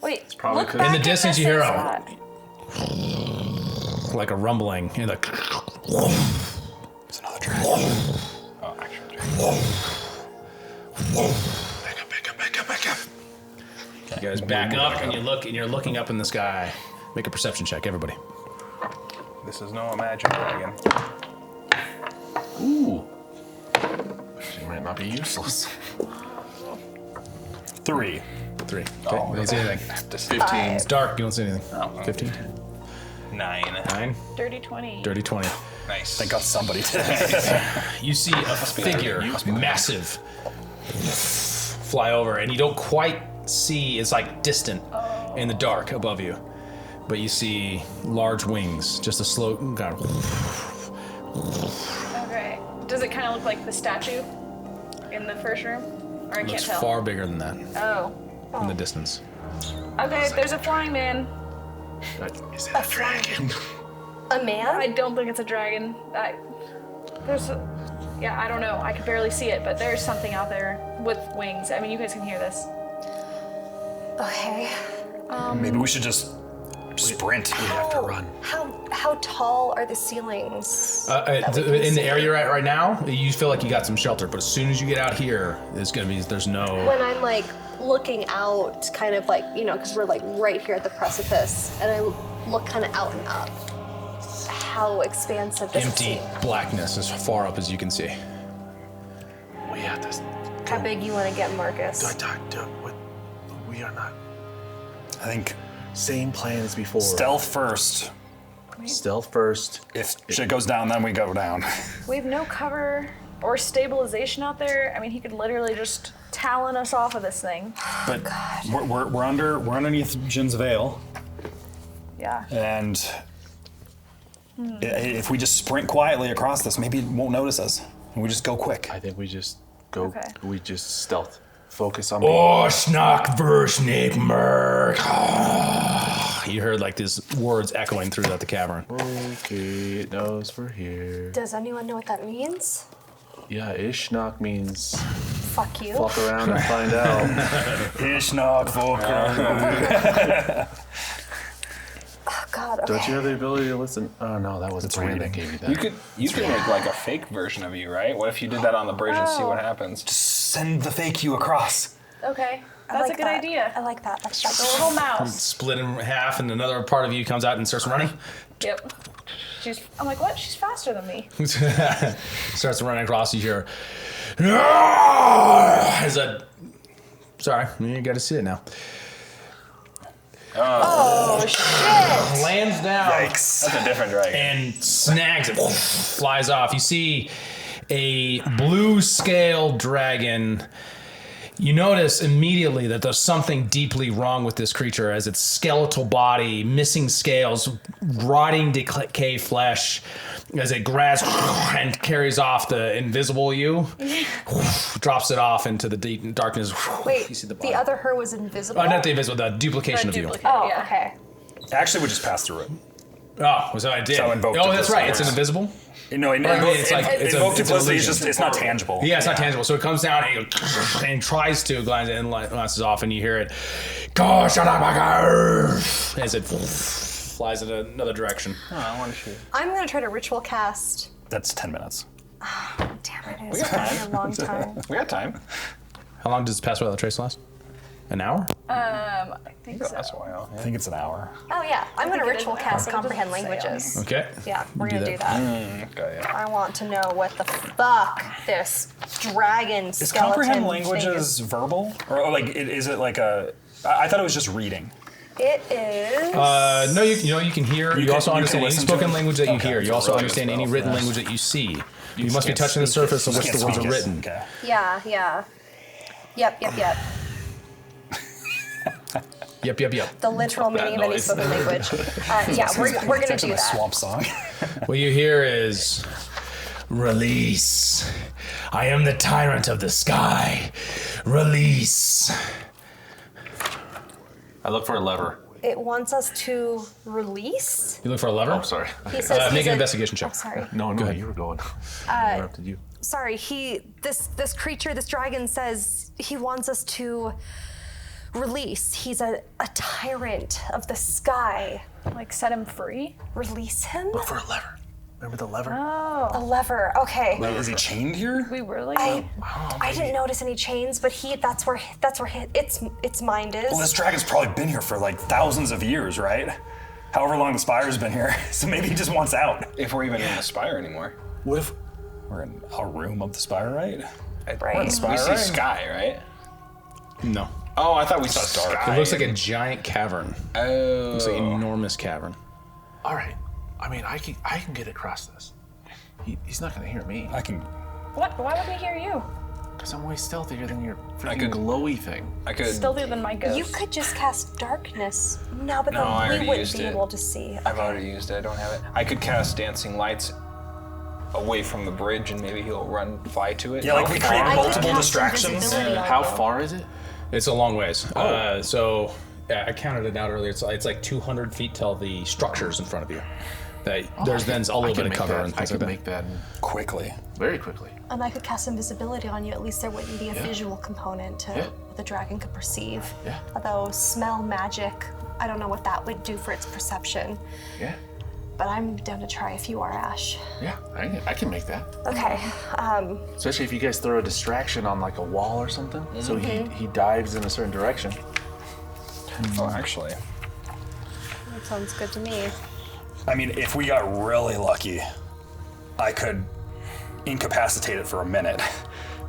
Wait, probably look 'cause- back In the at distance, you hear Vess's like a rumbling and like. It's another dragon. Oh, actually. Back up. You guys back up and you're looking up in the sky. Make a perception check, everybody. This is no magic dragon. Ooh. She might not be useless. 3. 3. Okay, you don't see anything. 15. It's dark, you don't see anything. 15. 9. 9. Dirty 20. Dirty 20. Nice. Thank God somebody did. You see a figure, massive, fly over, and you don't quite see, it's like distant in the dark above you. But you see large wings, just a slow kind of. Okay. Does it kind of look like the statue in the first room? Or I can't Looks tell. far bigger than that Oh. in the distance. Okay, there's a flying man. Is it a dragon? A man? I don't think it's a dragon. I don't know. I can barely see it, but there's something out there with wings. I mean, you guys can hear this. Okay. Maybe we should just sprint. We have to run. How tall are the ceilings? that we can In the see? area right now, you feel like you got some shelter, but as soon as you get out here, there's no. When I'm like looking out, kind of like, because we're like right here at the precipice, and I look kind of out and up. How expansive does it Empty seem? blackness as far up as you can see. We have this. How big you want to get, Marcus? We are not. I think Same plan as before. stealth first. Stealth first. If shit goes down, then we go down. We have no cover or stabilization out there. I mean, he could literally just talon us off of this thing. But we're underneath Jin's veil, Yeah. and if we just sprint quietly across this, maybe it won't notice us. And we just go quick. I think we just go. Okay. We just stealth. Focus on. Oh, schnack versnik merk. You heard like these words echoing throughout the cavern. Okay, it knows we're here. Does anyone know what that means? Yeah, Ishnak means Fuck you. fuck around and find out. Ishnak, Oh, God, okay. Don't you have the ability to listen? Oh no, that was Brady that gave you that. You could make like a fake version of you, right? What if you did that on the bridge and see what happens? Send the fake you across. Okay. I That's like a good that. idea. I like that. That's The little mouse. Split in half, and another part of you comes out and starts running. Yep. I'm like, what? She's faster than me. Starts running across. You hear as a sorry. You got to see it now. Oh shit! Lands down. Yikes. That's a different dragon. And snags it, flies off. You see a blue scale dragon. You notice immediately that there's something deeply wrong with this creature, as its skeletal body, missing scales, rotting decay flesh, as it grabs and carries off the invisible you, drops it off into the deep darkness. Wait, You see the the body. other her was invisible? Not the invisible, the duplication of you. Oh, okay. Actually, we just passed through it. Oh, was that I did? So invoked Oh, that's right. duplicity. It's an invisible. No, it's like- it's invoke an duplicity. illusion. It's not tangible. Yeah, it's not tangible. So it comes down and tries to glance and glances off, and you hear it. Go, shut up, as it flies in another direction. Oh, I want to shoot. I'm gonna try to ritual cast. That's 10 minutes. Damn it, it's been a long time. We got time. How long does Pass Without a Trace last? An hour? I think so. That's a while. I think it's an hour. Oh yeah, I'm gonna think it ritual is. cast It doesn't comprehend say on languages. Okay. Yeah, we're Do gonna do that. Okay, yeah. I want to know what the fuck this dragon Is skeleton comprehend thing languages verbal? Or like, is it like a... I thought it was just reading. It is. No, you can hear. You, can- also you can understand any listen to spoken it? language that you Okay. hear. You also understand any written language that you see. You must be touching the surface of which the words are written. Okay. Yeah. Yep. Yep. The literal meaning of any noise. spoken language. Yeah, we're gonna It's do my that. swamp song. What you hear is, release. I am the tyrant of the sky. Release. I look for a lever. It wants us to release. You look for a lever? Oh, sorry. He says he's Make an a- investigation check. Oh, sorry. No, you were going. I interrupted you. Sorry. This creature, this dragon says he wants us to release. He's a tyrant of the sky. Like set him free. Release him? Look for a lever. Remember the lever? A lever. Okay. Wait, is he chained here? We really. I didn't notice any chains, but that's where its mind is. Well, this dragon's probably been here for like thousands of years, right? However long the spire's been here. So maybe he just wants out. If we're even in the spire anymore. What if we're in a room of the spire, right? Right. We're in the spire, We see right? sky, right? No. Oh, I thought we saw dark. It looks like a giant cavern. Oh. It's an enormous cavern. All right. I mean, I can get across this. He's not gonna hear me I can. What? Why would we hear you? because I'm way stealthier than your freaking could- glowy thing. I could. Stealthier than my ghost. You could just cast darkness. No, but No, I then we already wouldn't used be it. able to see. I've already used it. I don't have it. I could cast dancing lights away from the bridge, and maybe he'll fly to it. Yeah, like we create I could multiple cast distractions. invisibility on How you. far is it? It's a long ways. I counted it out earlier. It's like 200 feet till the structures in front of you. There's then a little bit of cover and I things can like make that Quickly. very quickly. And I could cast invisibility on you. At least there wouldn't be a Yeah. visual component to Yeah. what the dragon could perceive. Yeah. Although smell, magic, I don't know what that would do for its perception. Yeah, But I'm down to try if you are, Ash. yeah, I can make that. Okay. Especially if you guys throw a distraction on like a wall or something, so he dives in a certain direction. Oh, actually. That sounds good to me. I mean, if we got really lucky, I could incapacitate it for a minute,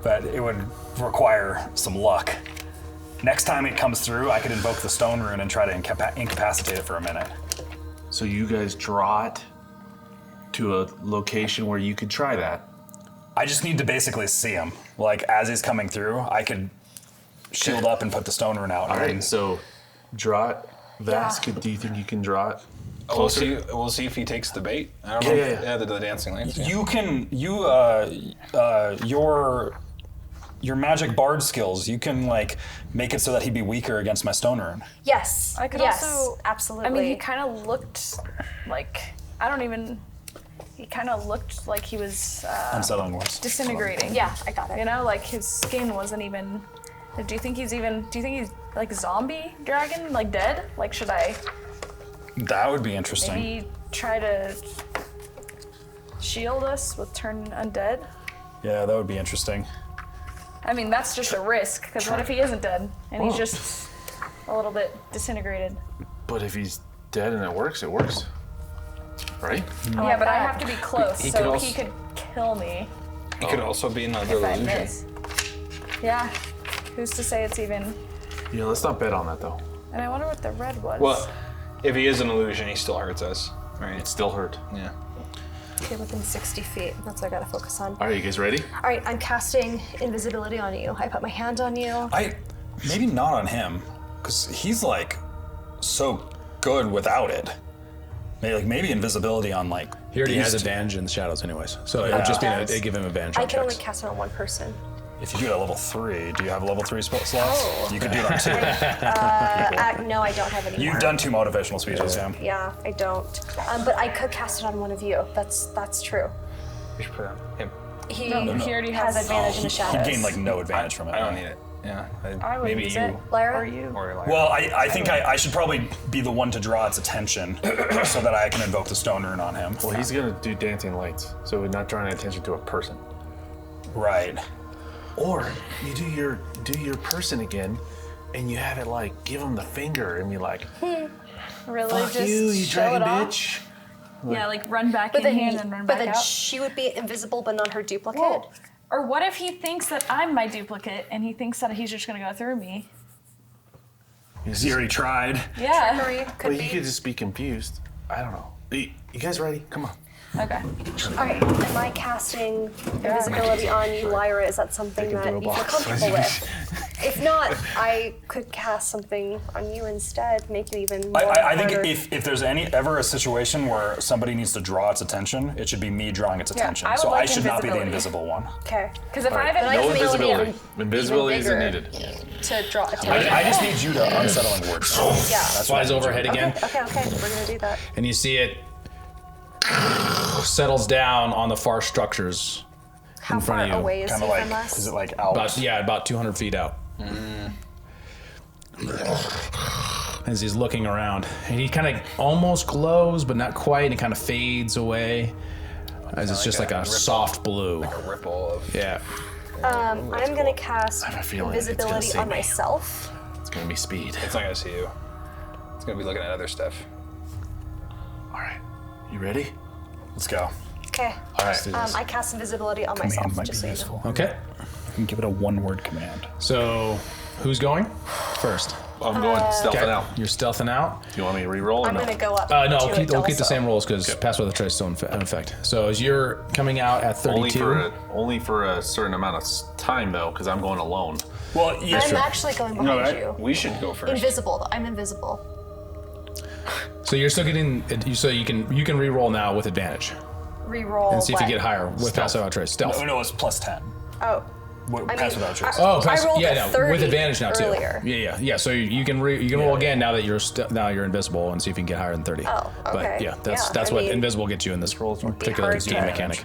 but it would require some luck. Next time it comes through, I could invoke the stone rune and try to incapacitate it for a minute. So you guys draw it to a location where you could try that. I just need to basically see him. Like, as he's coming through, I could shield up and put the stone rune out. All right, and- so draw it. Vas, do you think you can draw it? We'll see. We'll see if he takes the bait. I don't know. Yeah. The dancing lights. Yeah. Your magic bard skills, you can like make it so that he'd be weaker against my stone rune. Yes. I could yes, also. absolutely. I mean, he kind of looked like. He kind of looked like he was Unsettling words. disintegrating. Yeah, I got it. You know, like his skin wasn't even. Do you think he's like zombie dragon, like dead? Like, should I That would be interesting. maybe try to shield us with turn undead? Yeah, that would be interesting. I mean, that's just a risk, because what if he isn't dead and he's just a little bit disintegrated? But if he's dead and it works, right? Yeah, but I have to be close, He could so also- he could kill me He could also be another if I illusion. miss. Yeah. Who's to say it's even? Yeah, let's not bet on that though. And I wonder what the red was. Well, if he is an illusion, he still hurts us. Right? It still hurt. Yeah. Okay, within 60 feet. That's what I gotta focus on. All right, you guys ready? All right, I'm casting invisibility on you. I put my hand on you. Maybe not on him, because he's like so good without it. Maybe invisibility on like. He already has these two. advantage in the shadows, anyways. So it would just be it'd give him advantage. I on can only checks. cast it on one person. If you do it at level 3, do you have level 3 spell slots? Oh. You could do it on 2. No, I don't have any You've more. done 2 motivational speeches, yeah. Yeah, I don't. But I could cast it on one of you. That's true. We should put him. He, he already has advantage in the He shadows. gained like no advantage from it. I don't need it. Yeah. I would maybe use you. it. Lyra? Or you. Or like, Well, I think I should probably be the one to draw its attention so that I can invoke the stone rune on him. Well, he's gonna do dancing lights, so we're not drawing attention to a person. Right. Or you do your person again, and you have it like give him the finger and be like, Really? "Fuck just you show dragon it off? bitch." Yeah, like run back But in then, hand and run but back then out. she would be invisible, but not her duplicate. Whoa. Or what if he thinks that I'm my duplicate and he thinks that he's just gonna go through me? Because he already tried. Yeah. Trickery could But be. he could just be confused. I don't know. You guys ready? Come on. Okay. All right, am I casting invisibility on you, Lyra? Is that something that you feel comfortable with? If not, I could cast something on you instead, make you even more I think harder. if there's ever a situation where somebody needs to draw its attention, it should be me drawing its attention. I would So like I should not be the invisibility. invisible one. Okay. Because if I have Then I No just make it invisibility. even Invisibility isn't bigger needed. to draw attention. I just need you to unsettling words. Yeah. That's what I Flies need you to overhead do. again, Okay, we're gonna do that. and you see it settles down on the far structures How in front far of you. away is Kind he of from like, us? is it like out? About 200 feet out. As he's looking around, and he kind of almost glows, but not quite, and it kind of fades away. As it's just like a soft blue. a ripple of. Yeah. I'm gonna cast have a feeling it's gonna invisibility see on me. myself. It's gonna be speed. It's not gonna see you. It's gonna be looking at other stuff. All right. You ready? Let's go. Okay. All right. I cast invisibility on Command myself, might just be so you know. useful. Okay. You can give it a 1-word command. So, who's going first? I'm going stealthing out. You're stealthing out. Do you want me to re-roll or I'm no? gonna go up. No, to we'll it keep the also. same rolls because pass without a trace still in effect. So as you're coming out at 32, only for a certain amount of time though, because I'm going alone. Well, yeah, I'm actually going behind you. We should go first. Invisible, though. I'm invisible. so you're still getting. So you can re-roll now with advantage Reroll. and see if you what? get higher with pass without trace. Stealth. no, it's plus 10. Oh. Pass without trace. Oh, I rolled yeah, a no, 30 with advantage now too. earlier. Yeah. So you can roll again now that you're invisible and see if you can get higher than 30. Oh, okay. But yeah, that's I what mean, invisible gets you in this particular hard game to- mechanic.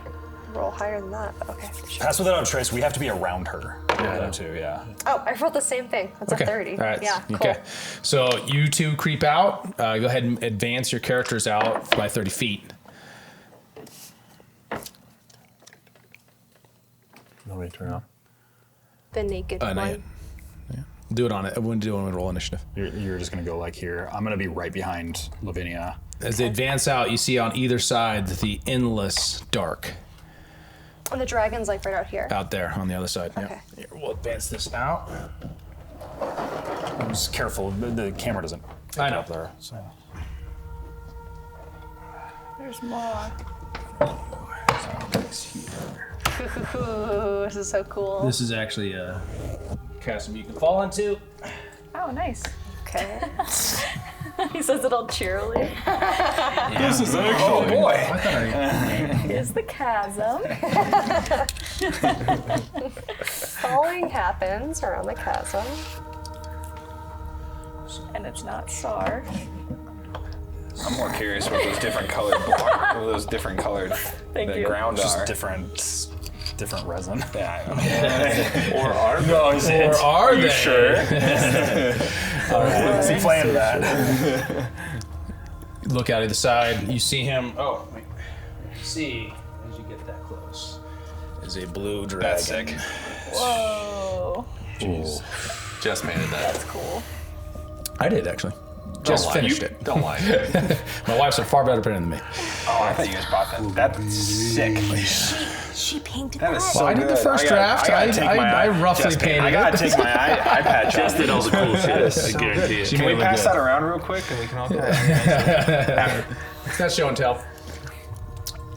Roll higher than that, but okay. Pass without a trace, we have to be around her. Yeah, too, yeah. Oh, I rolled the same thing. That's Okay. a 30. All right. Yeah, cool. Okay. So you two creep out. Go ahead and advance your characters out by 30 feet. You want me to turn on? The naked Not one. yet. Yeah. Do it on it. I wouldn't do it when we roll initiative. You're just gonna go like here. I'm gonna be right behind Lavinia. As they advance out, you see on either side the endless dark And the dragon's like right out here. out there on the other side. Yeah. Okay. Here, we'll advance this out. Just careful, the camera doesn't pick I it know. up there. So. There's more. Ooh, this is so cool. This is actually a chasm you can fall into. Oh, nice. Okay. He says it all cheerily. This is actually. Oh boy. Here's the chasm. Falling happens around the chasm. And it's not Sar. I'm more curious what those different colored Thank the you. ground Just are. different resin. Yeah, I know. Or are No, is it? Or are they? Sure. Is he playing that? Look out either side. You see him. Oh, wait. See as you get that close is a blue dragon. That's sick. Whoa. Jeez. Just made it that. That's cool. I did actually. Just finished it. Don't lie. My wife's a far better painter than me. Oh, I thought you guys bought that. That's sick. She painted That is that. so I did the good. first draft. I roughly painted I gotta it. take my iPad. Jess did all the cool shit. I guarantee it. Can we pass that around real quick and we can all go? It's not show and tell.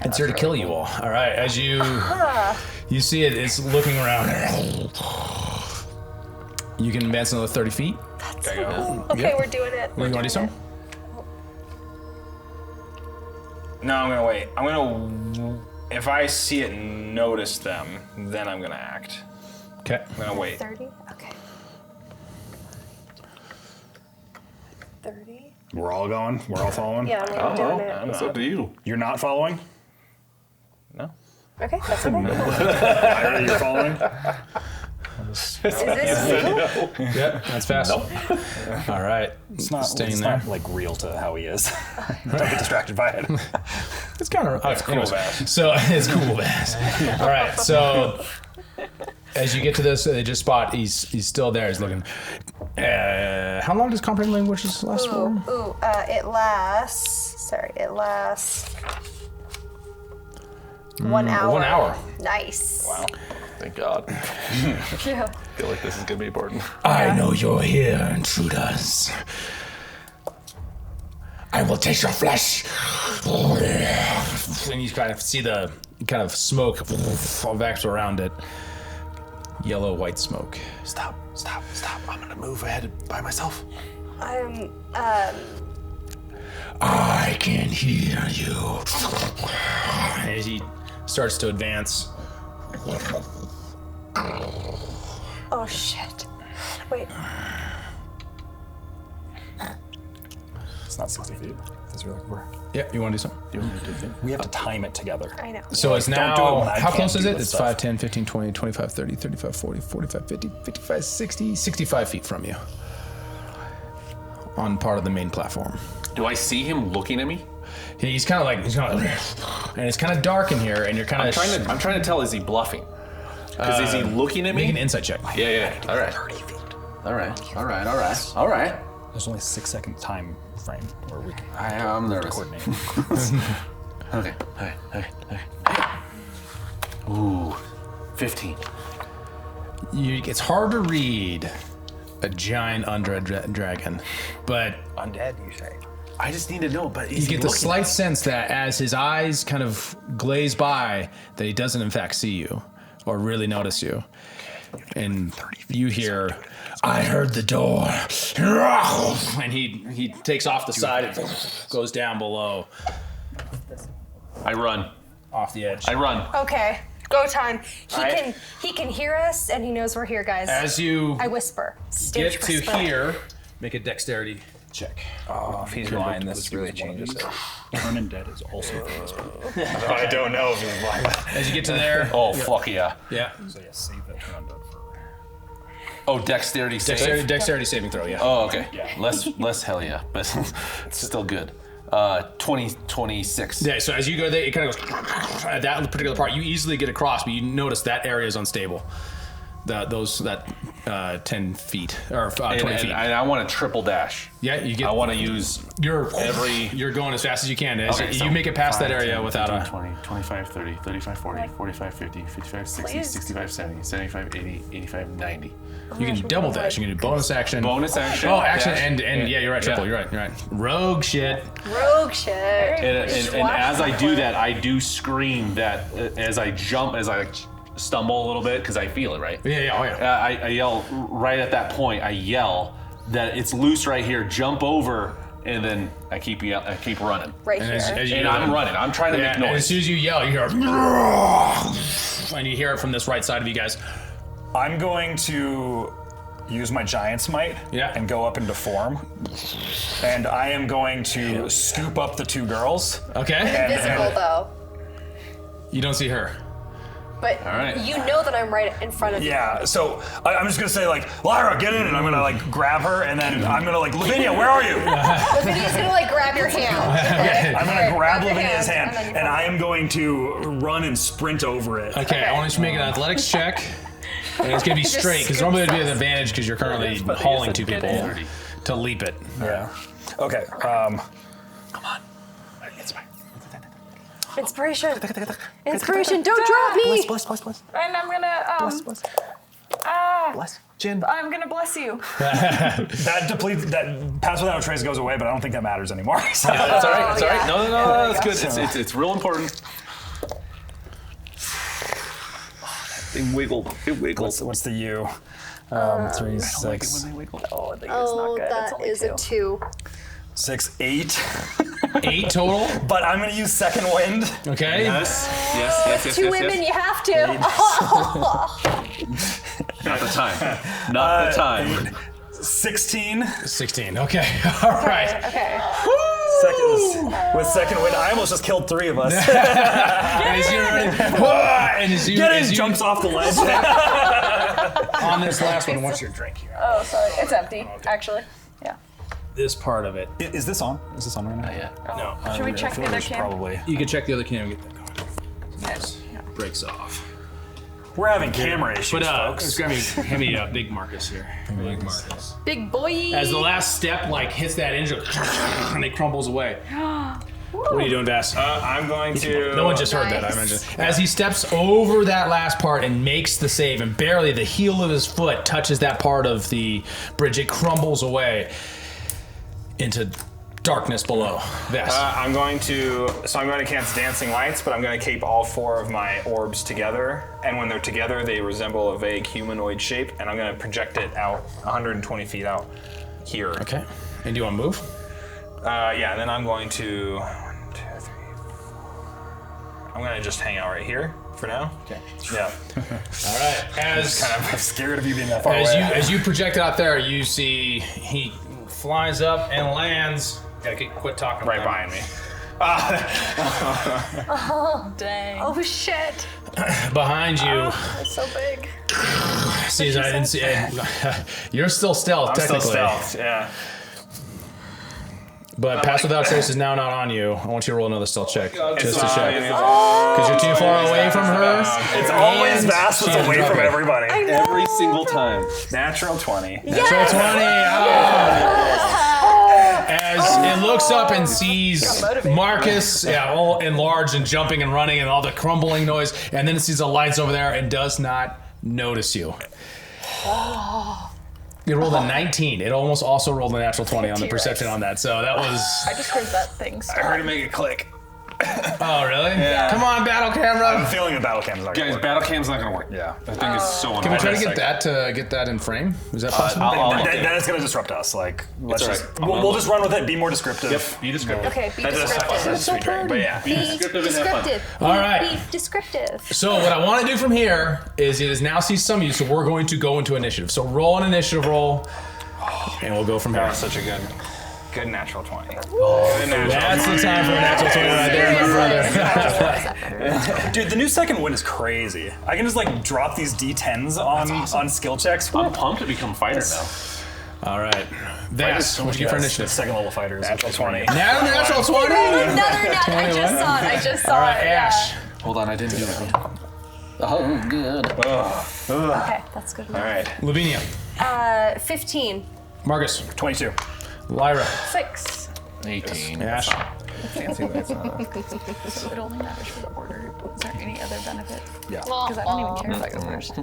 It's here to kill you all. All right, as you see it, it's looking around. You can advance another 30 feet. That's so cool. Okay, Yeah. we're doing it. You want to do something? No, I'm gonna wait. I'm gonna. If I see it and notice them, then I'm gonna act. Okay. I'm gonna wait. 30? Okay. 30? We're all going. We're all following. Yeah, I'm doing it. It's up to you. You're not following. No. Okay, that's okay. Lyra, you're following. Is this you? Yeah, that's fast. All right. It's not. Staying it's there. not like real to how he is. Don't get distracted by it. It's kind of it's cool bass. So it's cool bass. All right. So as you get to this, they just spot he's still there. He's looking. How long does comprehend languages last for? It lasts. Sorry, it lasts 1 hour. 1 hour. Nice. Wow. Thank God. Yeah. I feel like this is gonna be important. I know you're here, intruders. I will taste your flesh. And you kind of see the kind of smoke vax around it. Yellow, white smoke. Stop. I'm gonna move ahead by myself. I can hear you. As he starts to advance. Oh shit. Wait. It's not 60 feet. That's what you're looking for. Yeah, you want to do something? We have to time it together. I know. So it's Don't do it now, when I how can't close is do it? this It's stuff. 5, 10, 15, 20, 25, 30, 35, 40, 45, 50, 55, 60, 65 feet from you. On part of the main platform. Do I see him looking at me? Yeah, he's kind of like, and it's kind of dark in here, and you're kind of I'm trying to tell, is he bluffing? Because is he looking at me? Make an insight check. Yeah. All right. 30 feet. All right. There's only a 6-second time frame where we can I'm nervous. coordinate. Okay. Ooh, 15. It's hard to read a giant undead dragon, but Undead, you say? I just need to know, but you is he get the looking slight sense that as his eyes kind of glaze by, that he doesn't in fact see you or really notice you. And you hear, I heard the door. And he takes off the side and goes down below. I run. Off the edge. I run. Okay. Go time. He can hear us and he knows we're here, guys. As you I whisper. Stage get to whisper. here, make a dexterity check. Oh, if he's blind, this really changes it. Turning dead is also a I don't know if he's blind. As you get to there, Oh, fuck yeah. yeah. So yeah, save that turn undead for. Oh, dexterity save. Dexterity saving throw, yeah. Oh, okay. Less hell yeah, but it's still good. 26. Yeah, so as you go there, it kind of goes, at that particular part, you easily get across, but you notice that area is unstable. That 10 feet, or 20 feet. And I want to triple dash. Yeah, you get. I want to use You're going as fast as you can. Okay, you so make it past 5, that area 10, without 15, a. 20, 25, 30, 35, 40, 45, 50, 55, 60, Please. 65, 70, 75, 80, 85, 90. You can double dash. You can do bonus action. Bonus action. Oh, action dash. and yeah, you're right. Triple. You're right. Rogue shit. Rogue shit. And as I do that, I do scream that as I jump, as I stumble a little bit, because I feel it, right? Yeah. Oh yeah. I yell right at that point. I yell that it's loose right here. Jump over, and then I keep running. Right And here. as you And go, I'm running. I'm trying to Yeah, make and as noise. soon as you yell, you hear, and you hear it from this right side of you guys. I'm going to use my giant smite and go up into form. And I am going to scoop up the two girls. Okay. Invisible though. You don't see her. But right. you know that I'm right in front of you. Yeah, so I'm just gonna say like, Lyra, get in, and I'm gonna like grab her, and then I'm gonna like, Lavinia, where are you? Lavinia's gonna like grab your hand. Okay? I'm gonna Alright, grab your Lavinia's hand, then and I am going to run and sprint over it. Okay, I want you to make an athletics check. And it's gonna be Just straight, because normally it'd be an scoops advantage because you're currently hauling two people to leap it. Yeah. Okay. Inspiration. Inspiration. Don't drop me. And I'm gonna Bless. Jin. I'm gonna bless you. That depletes. That pass without a trace goes away, but I don't think that matters anymore. So. That's all right. That's all right. yeah. No, that's good. It's real important. It wiggled. It wiggled. What's the U? 3, 6. Oh, I think it's not Oh, good. It's that only is a 2. 6, 8. 8 total. But I'm gonna use second wind. Okay. Yes. 2 women, you have to. Not the time. Not the time. 16. 16. Okay. All right. Okay. With second wind, I almost just killed 3 of us. Get in! Jumps off the ledge. On this last one, what's your drink here? Oh, sorry. It's empty, actually. Yeah. This part of it. Is this on? Is this on right now? Yeah. No. Should we check the other can? Probably. You can check the other can and get that going. Yes. Breaks off. We're having camera issues, But folks. hand me big Marcus here. Big Marcus. Big boy. As the last step hits that engine, and it crumbles away. What are you doing, Vass? I'm going to. No one just heard that, I mentioned. As he steps over that last part and makes the save, and barely the heel of his foot touches that part of the bridge, it crumbles away into darkness below. Vass. I'm going to cast Dancing Lights, but I'm going to keep all 4 of my orbs together. And when they're together, they resemble a vague humanoid shape. And I'm going to project it out 120 feet out here. Okay. And do you want to move? Yeah. Then I'm going to 1, 2, 3, 4. I'm going to just hang out right here for now. Okay. Yeah. All right. I'm scared of you being that far away. As you project it out there, you see he flies up and lands. Gotta quit talking. Right behind me. Oh, dang. Oh, shit. Behind you. It's so big. See, I didn't see it. You're still stealth, I'm technically. still stealth. Yeah. But Pass Without Trace is now not on you. I want you to roll another stealth check. Just to check. Oh. Because you're too far away from her. It's always Vass that's she's away from rugged. everybody. Every single time. Natural 20. Natural 20. As it looks up and sees Marcus, all enlarged and jumping and running and all the crumbling noise, and then it sees the lights over there and does not notice you. It rolled a 19. It almost also rolled a natural 20 on the perception on that. So that was. I just heard that thing I stop. heard it make a click. Oh, really? Yeah. Come on, battle camera. I'm feeling the battle cam's not gonna Guys, work. battle cam's not gonna work. Yeah. That thing is so annoying. Can we try to get that in frame? Is that possible? That is going to disrupt us. Like, let's all just right. we'll just run with it. Be more descriptive. Yep, be descriptive. Okay, be That does suck less than a descriptive. sweet drink, but yeah. Be descriptive and have fun. descriptive. All right. Be descriptive. So what I want to do from here is it has now sees some of you, so we're going to go into initiative. So roll an initiative roll, and we'll go from That there. was such a good natural 20. Good That's the time for a natural 20 right there, my brother. Dude, the new second wind is crazy. I can just like drop these D10s on skill checks. I'm pumped to become a fighter now. All right. Vass, what'd you get for initiative? Second level fighters. Natural 20. Natural 20! Another nat. I just saw it. I just saw All right, it. Ash. Hold on, I didn't do it. Oh, good. Okay, that's good. All right. Lavinia. 15. Marcus. 22. Lyra. 6. 18. Ash. Fancy that's not. So it only matters for the order. Is there any other benefit? Yeah. Because I don't even care if I go first.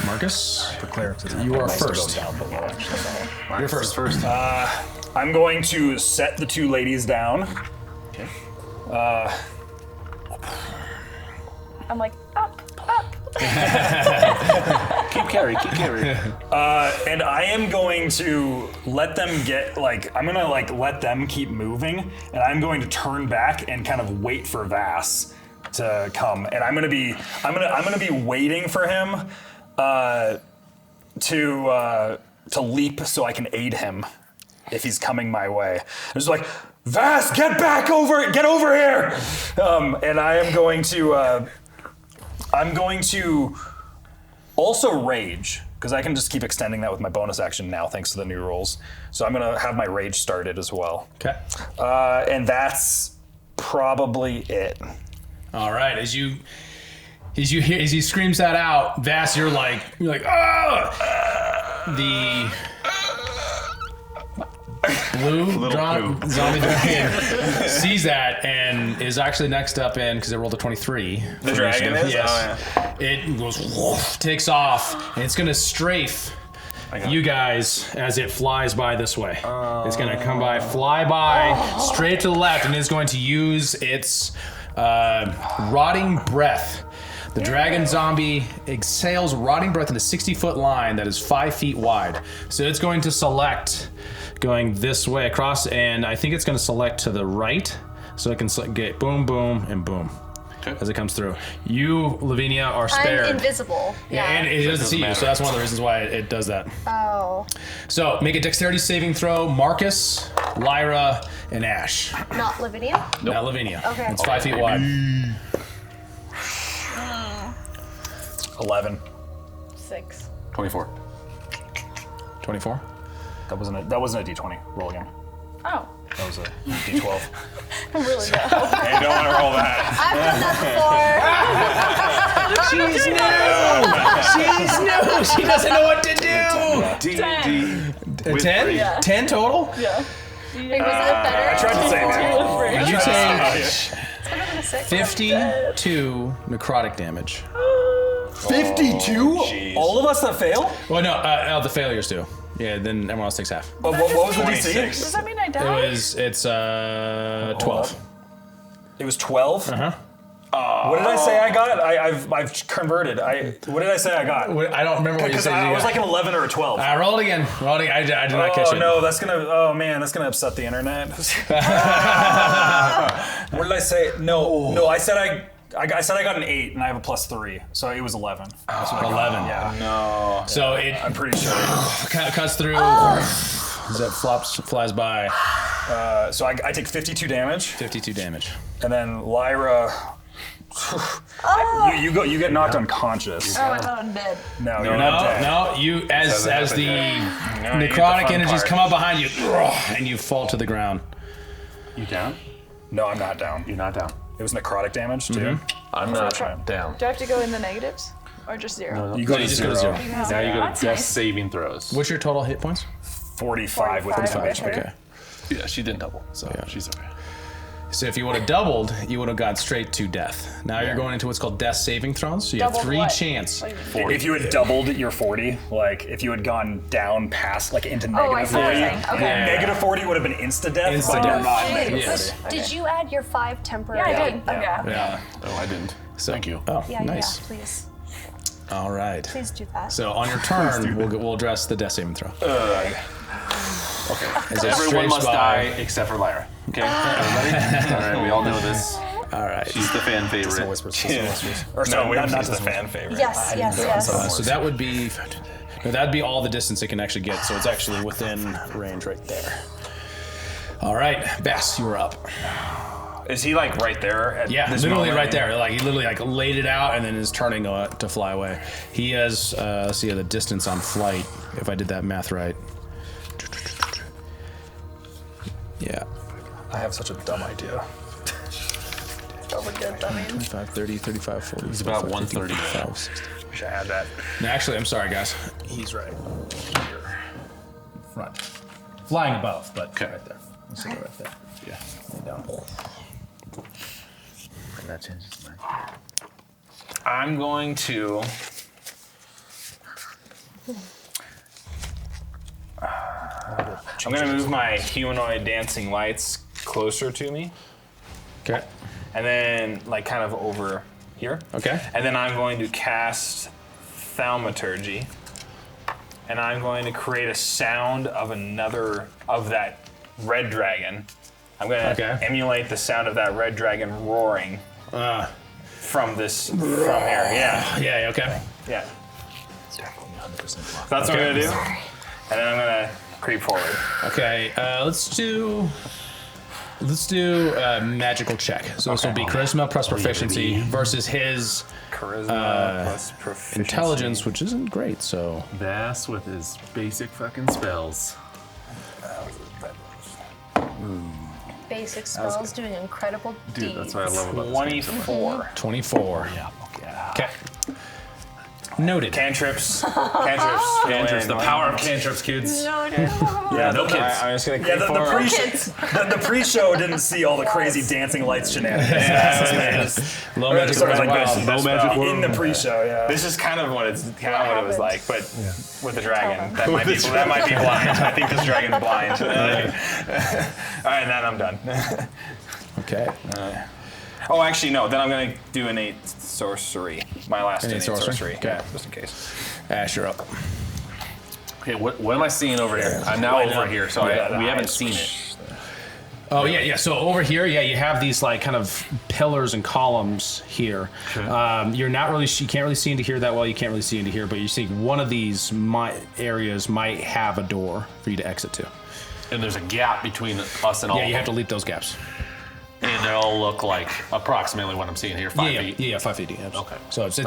Marcus. You are first. You're first. I'm going to set the 2 ladies down. Okay. I'm like, up. Keep carry. And I am going to let them get I'm gonna let them keep moving, and I'm going to turn back and kind of wait for Vass to come, and I'm gonna be waiting for him to leap so I can aid him if he's coming my way. I'm just like, Vass, get over here, and I am going to. I'm going to also rage, because I can just keep extending that with my bonus action now, thanks to the new rules. So I'm going to have my rage started as well. Okay. And that's probably it. All right. As he screams that out, Vass, you're like, oh! blue zombie dragon sees that and is actually next up in, because it rolled a 23. The dragon is? Yes. Oh, yeah. It goes, woof, takes off, and it's going to strafe you guys as it flies by this way. It's going to come by, fly by, straight to the left, and it's going to use its rotting breath. The dragon zombie exhales rotting breath in a 60-foot line that is 5 feet wide. So it's going to select going this way across, and I think it's going to select to the right, so it can get boom, boom, and boom as it comes through. You, Lavinia, are spared. I'm invisible. Yeah, and it doesn't see you, so that's one of the reasons why it does that. Oh. So make a dexterity saving throw, Marcus, Lyra, and Ash. Not Lavinia? Not Lavinia. Okay. It's 5 feet wide. 11. 6. 24. 24? That wasn't a D20. Roll again. Oh. That was a D12. I'm really good. Hey, don't want to roll that. I've done that before. She's new. She doesn't know what to do. D&D. 10? Yeah. 10 total? Yeah. Wait, was it better? I tried to say that. You take 6. 52 necrotic damage. 52? All of us that fail? Well, no, the failures do. Yeah, then everyone else takes half. What was the DC? Does that mean I die? It's 12. It was 12? Uh-huh. What did I say I got? I've converted. What did I say I got? I don't remember what you Because said. I was like an 11 or a 12. Roll it again. I did not catch Oh it. no, that's gonna upset the internet. What did I say? No, I said I got an 8 and I have a +3, so it was 11. 11. Yeah. No. So I'm pretty sure. kind of cuts through. As it flies by. So I take 52 damage, 52 damage. and then Lyra. You get knocked unconscious. Oh, I thought I'm dead. No, you're not dead. No, you as the necrotic energies come up behind you, and you fall to the ground. You down? No, I'm not down. You're not down. It was necrotic damage too. I'm not down. Do I have to go in the negatives? Or just 0? You go to just zero. go to 0. Now you go That's to death nice. saving throws. What's your total hit points? 45 with 45. Okay. Yeah, she didn't double, so she's okay. So if you would have doubled, you would have gone straight to death. Now you're going into what's called death saving throws. So you have Doubled 3 what? chance. If you had doubled your 40, like if you had gone down past like into Oh, I negative see what 40, you're saying. Okay. Yeah. negative 40 would have been insta death. Insta but death. you're not Wait, negative Yes. 40. Did you add your 5 temporary? Yeah, I did. Okay. Yeah. Oh, I didn't. So, Thank you. Oh, Yeah, nice. yeah, please. All right. Please do that. So on your turn, we'll address the death saving throw. As it Everyone strafes must by- die except for Lyra. Okay, everybody? All right, we all know this. All right. She's the fan favorite. Or No, sorry, not he's the the fan favorite. Yes, yes, yes. So that would be. No, that'd be all the distance it can actually get. So it's actually within range right there. All right, Bass, you were up. Is he like right there? At Yeah, this literally moment? right there. Like he literally like laid it out and then is turning to fly away. He has let's see the distance on flight. If I did that math right. Yeah. I have such a dumb idea. Over good, that means. 25, 30, 35, 40. He's about 45, 50, 130. 55, 60. Should I add that? No, actually, I'm sorry, guys. He's right here. Front. Flying above, but right there. Let's go right there. Yeah. Lay down. That changes my. I'm going to. I'm going to move my humanoid dancing lights closer to me, Okay. and then like kind of over here. Okay. And then I'm going to cast Thaumaturgy, and I'm going to create a sound of that red dragon. I'm going to emulate the sound of that red dragon roaring from here. Yeah. Yeah, okay. Yeah. That's what I'm going to do. And then I'm going to creep forward. Okay, let's do a magical check. So this will be charisma plus proficiency versus his Charisma plus proficiency. intelligence, which isn't great, so. Bass with his basic fucking spells. Basic spells doing incredible Dude, that's what I love about this. 24. 24. Yeah. Okay. Noted. Cantrips. Cantrips, the power of cantrips, kids. Yeah, no kids. I'm just gonna Yeah, creep forward. the pre-show didn't see all the crazy dancing lights shenanigans. Low magic Sort of world. like Wow. this, low magic world. in the pre-show. Yeah. This is kind of what it was like, but with the dragon. That might be blind. I think this dragon's blind. All right, then I'm done. Okay. Oh, actually, no. Then I'm gonna do innate sorcery. My last innate sorcery? Okay. Yeah, just in case. Ash, you're up. Okay, what am I seeing over here? I'm now over here, so we haven't seen it. Oh yeah. So over here, you have these like kind of pillars and columns here. You're not really, you can't really see into here that well. You can't really see into here, but you see one of these areas might have a door for you to exit to. And there's a gap between us and all. Yeah, you of have to them. leap those gaps. And they all look like approximately what I'm seeing here, 5 feet. Yeah, 5 feet. Yeah. Okay. So it's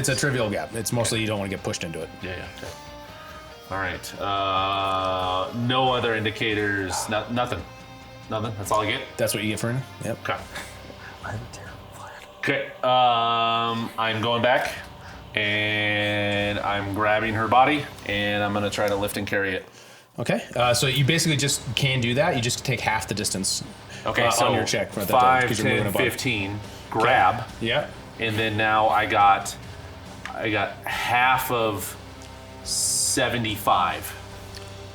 a trivial gap. It's mostly you don't want to get pushed into it. Yeah. Okay. All right. No other indicators. Nothing. That's all I get. That's what you get for it. Yep. Okay. Okay. I'm going back, and I'm grabbing her body, and I'm gonna try to lift and carry it. Okay. So you basically just can do that. You just take half the distance. Okay. So on your check for that 5, 'cause you're moving 10, above. 15. Grab. Yeah. And then now I got half of 75.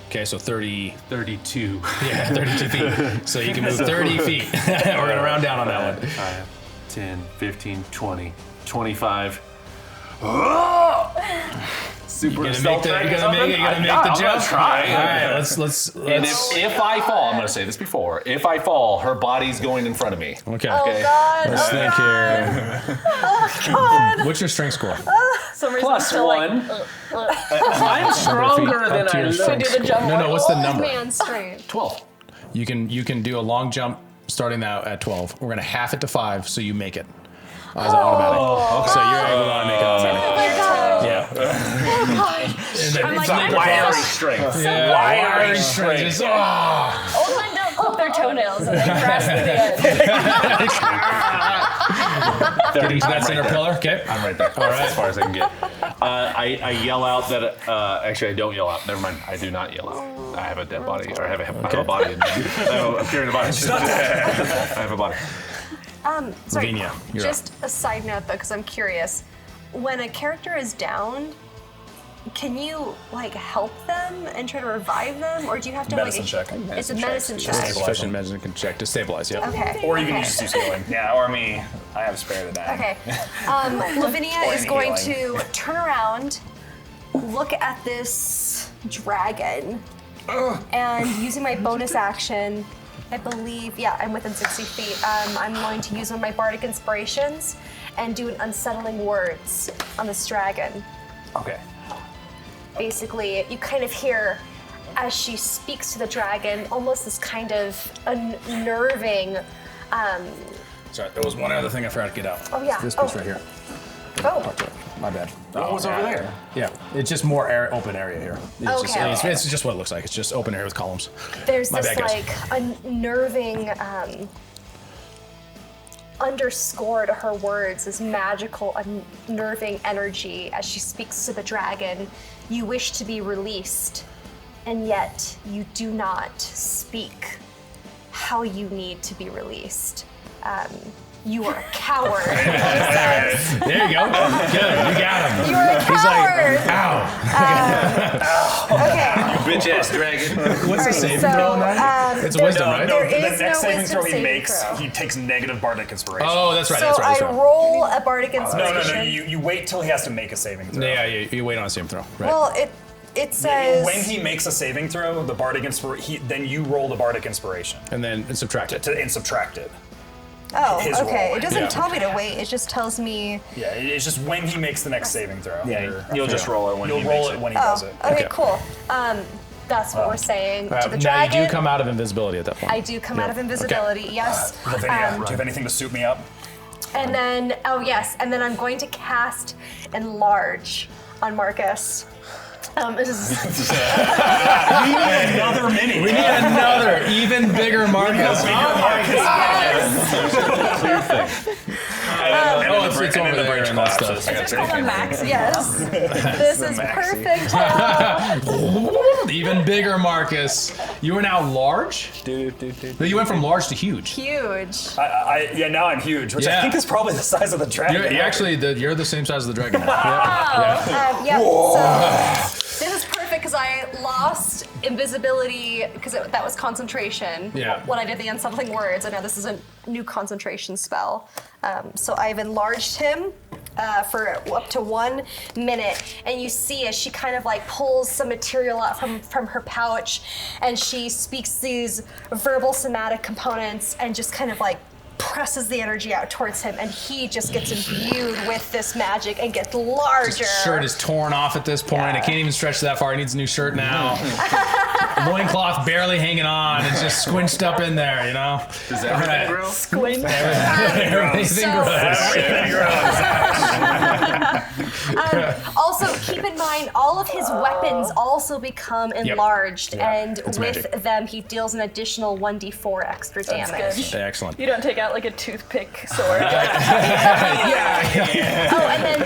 Okay, so 30. 32. Yeah, 32 feet. So you can move 30 feet. We're gonna round down on that one. 5, 10, 15, 20, 25. Super You stealth gotta make dragon the something? jump. I'm gonna try. All right, let's. And if I fall, I'm going to say this before. If I fall, her body's going in front of me. Okay. Okay. God. Let's think here. What's your strength score? Some reason Plus I'm still one. I'm stronger than Up to I your look. strength do the jump. score. No, what's the Old number? man strength. 12. You can do a long jump starting out at 12. We're gonna half it to 5, so you make it as an automatic. So you're able to make it automatic. Oh my god. Yeah. And then I'm like, it's I'm Wiry so- strength. yeah, wiry strength. Just, oh. Old men don't clip their toenails and they grasp the end. Getting to that center pillar. Okay. I'm right there. All right. As far as I can get. I yell out that. Actually, I don't yell out. Never mind. I do not yell out. I have a dead body, or I have a body. I'm carrying a body. I have a body. Sorry, Lavinia, you're just a side note though, because I'm curious. When a character is down, can you like help them and try to revive them, or do you have to Medicine like? check. It's a medicine check. Sufficient medicine can check to stabilize. Yeah. Okay. Or you can okay. just use healing. Yeah, or me. I have spare to that. Okay. Lavinia Or is any going healing. to turn around, look at this dragon, and using my bonus action, I believe, yeah, I'm within 60 feet. I'm going to use one of my bardic inspirations and do an unsettling words on this dragon. Okay. Basically, you kind of hear as she speaks to the dragon, almost this kind of unnerving. Sorry, there was one other thing I forgot to get out. Oh, yeah. This piece Oh. right here. Oh, My bad. What was over there? Yeah, it's just more open area here. It's just, Okay. it's just what it looks like. It's just open area with columns. there's My this bad, guys. like unnerving underscore to her words, this magical, unnerving energy as she speaks to the dragon. You wish to be released, and yet you do not speak how you need to be released. You are a coward. He says. There you go. Good, you got him. You are a He's coward. like, ow. Okay. Bitch ass dragon. What's the Alright, saving so, throw on that? It's wisdom, right? No, There the is next no saving wisdom throw he saving makes, throw. he takes negative bardic inspiration. Oh, that's right. So That's right. I roll a bardic inspiration. No, you wait till he has to make a saving throw. Yeah, you wait on a saving throw. Right. Well, it says When he makes a saving throw, the bardic then you roll the bardic inspiration and then subtract it. and subtract it. Oh, his okay. roll. It doesn't Yeah. tell me to wait. It just tells me. Yeah, it's just when he makes the next saving throw. You'll just roll it when You'll he roll makes it when he Oh, does it. okay, Okay. cool. That's what we're saying to the now dragon. you do come out of invisibility at that point. I do come out of invisibility. Yes. Lavinia, do you have anything to suit me up? And then, oh yes, and then I'm going to cast Enlarge on Marcus. This is Another mini. We need another, even bigger Marcus. Clear thing. Oh, it's it's over the there bridge and that collapses. stuff. I It's gotta called a take max. Yes. This is perfect. Even bigger, Marcus. You are now large? No, you went from large to huge. Huge. Now I'm huge, which I Yeah. think is probably the size of the dragon. You're the same size as the dragon. Yep. So this is perfect because I lost invisibility because that was concentration. Yeah. When I did the unsettling words, I know this is a new concentration spell. So I've enlarged him for up to 1 minute, and you see as she kind of like pulls some material out from her pouch, and she speaks these verbal somatic components, and just kind of like presses the energy out towards him, and he just gets imbued with this magic and gets larger. His shirt is torn off at this point. I can't even stretch that far. He needs a new shirt now. Loincloth barely hanging on. It's just squinched up in there, you know? Does everything grow? Squint. Everything grows. Also, keep in mind, all of his weapons also become enlarged, and It's with magic. them, he deals an additional 1d4 extra damage. good. Excellent. You don't take out like a toothpick sword. Oh, and then